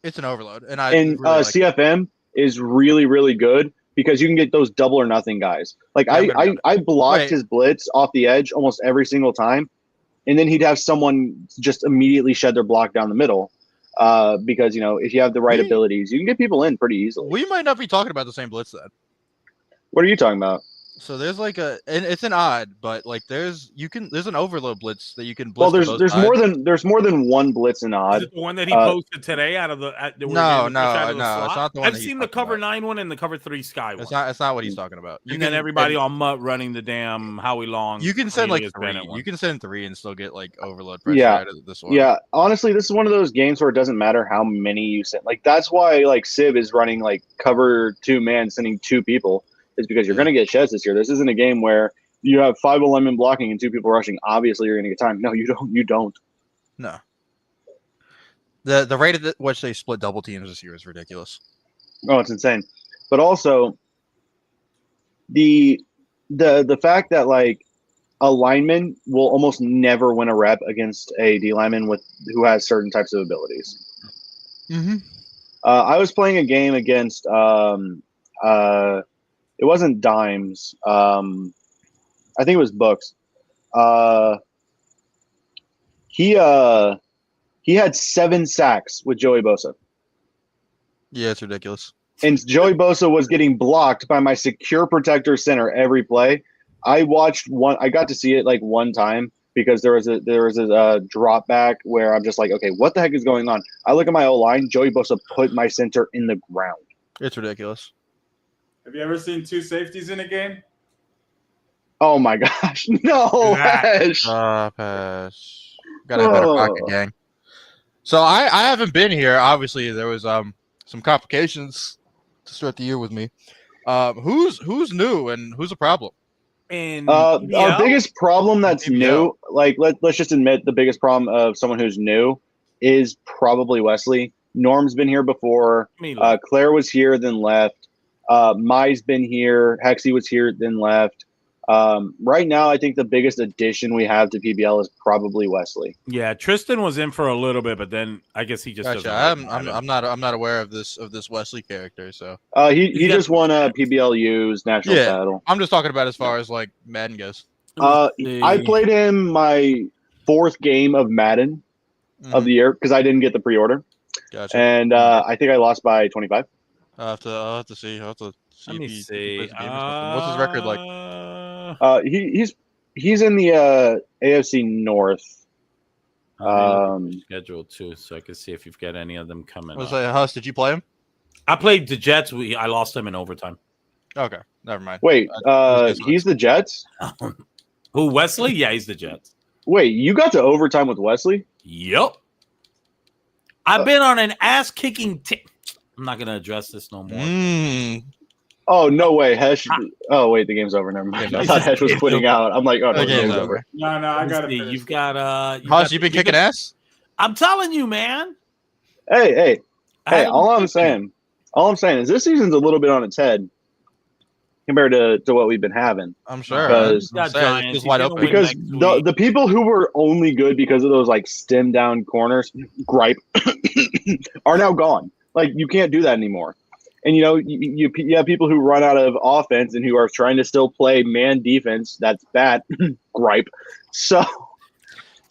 it's an overload, and CFM is really really good because you can get those double or nothing guys. Like I blocked his blitz off the edge almost every single time. And then he'd have someone just immediately shed their block down the middle because, if you have the right abilities, you can get people in pretty easily. We might not be talking about the same blitz then. What are you talking about? So there's and it's an odd, but like there's an overload blitz that you can blitz. Well, there's more than one blitz in odd. Is it the one that he posted today out of the no, it's not the one. I've seen the cover 9 one and the cover 3 sky one. It's not what he's talking about. And then everybody on Mutt running the damn Howie Long. You can send like 3. You can send 3 and still get like overload pressure out of this one. Yeah, honestly, this is one of those games where it doesn't matter how many you send. Like that's why like Civ is running like cover 2 man, sending 2 people. Is because you're going to get sheds this year. This isn't a game where you have 5 linemen blocking and 2 people rushing. Obviously, you're going to get time. No, you don't. You don't. No. The rate at which they split double teams this year is ridiculous. Oh, it's insane. But also, the fact that like a lineman will almost never win a rep against a D lineman who has certain types of abilities. Mm-hmm. I was playing a game against it wasn't Dimes. I think it was Books. He had 7 sacks with Joey Bosa. Yeah, it's ridiculous. And Joey Bosa was getting blocked by my secure protector center every play. I watched one. I got to see it like one time because there was a drop back where I'm just like, okay, what the heck is going on? I look at my O-line. Joey Bosa put my center in the ground. It's ridiculous. Have you ever seen 2 safeties in a game? Oh my gosh. No, Pass. Gotta have better pocket, gang. So I haven't been here. Obviously, there was some complications to start the year with me. Who's new and who's a problem? Our biggest problem that's new, like let's just admit the biggest problem of someone who's new is probably Wesley. Norm's been here before. Claire was here, then left. Mai's been here. Hexy was here, then left. Right now, I think the biggest addition we have to PBL is probably Wesley. Yeah, Tristan was in for a little bit, but then I guess he just Gotcha. doesn't. I'm not aware of this Wesley character. So he just won a PBLU's national title. I'm just talking about as far as like Madden goes. I played him my 4th game of Madden of the year because I didn't get the pre-order. Gotcha. And I think I lost by 25. I'll have to see. Let me if he see. plays the game or something. What's his record like? He's in the AFC North. Schedule too, so I can see if you've got any of them coming. Huss, did you play him? I played the Jets. I lost him in overtime. Okay, never mind. Wait, he's the Jets? Who, Wesley? Yeah, he's the Jets. Wait, you got to overtime with Wesley? Yep. I've been on an ass-kicking I'm not going to address this no more. Oh, no way. Hesh. Oh, wait, the game's over. Never mind. I thought Hesh was putting out. I'm like, oh, no, the game's over. No, I got it. You've got Huss, you've been kicking ass? I'm telling you, man. Hey, all I'm saying is this season's a little bit on its head compared to what we've been having. I'm sure. Because the people who were only good because of those like stem down corners, gripe, are now gone. Like you can't do that anymore. And you have people who run out of offense and who are trying to still play man defense. That's bad, gripe. So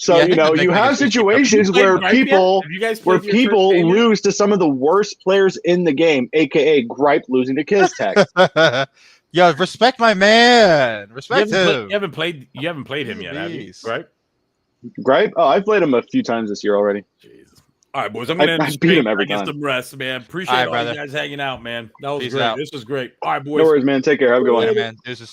you have situations where people lose to some of the worst players in the game, aka gripe losing to Kiztech. Yo, respect my man. Respect him. You haven't played him yet, have you? Right? Gripe? Oh, I've played him a few times this year already. Jesus. All right, boys. I'm gonna beat him every time. Some rest, man. Appreciate all you guys hanging out, man. That was great. This was great. All right, boys. No worries, man. Take care. Have a good one. Man. Deuces.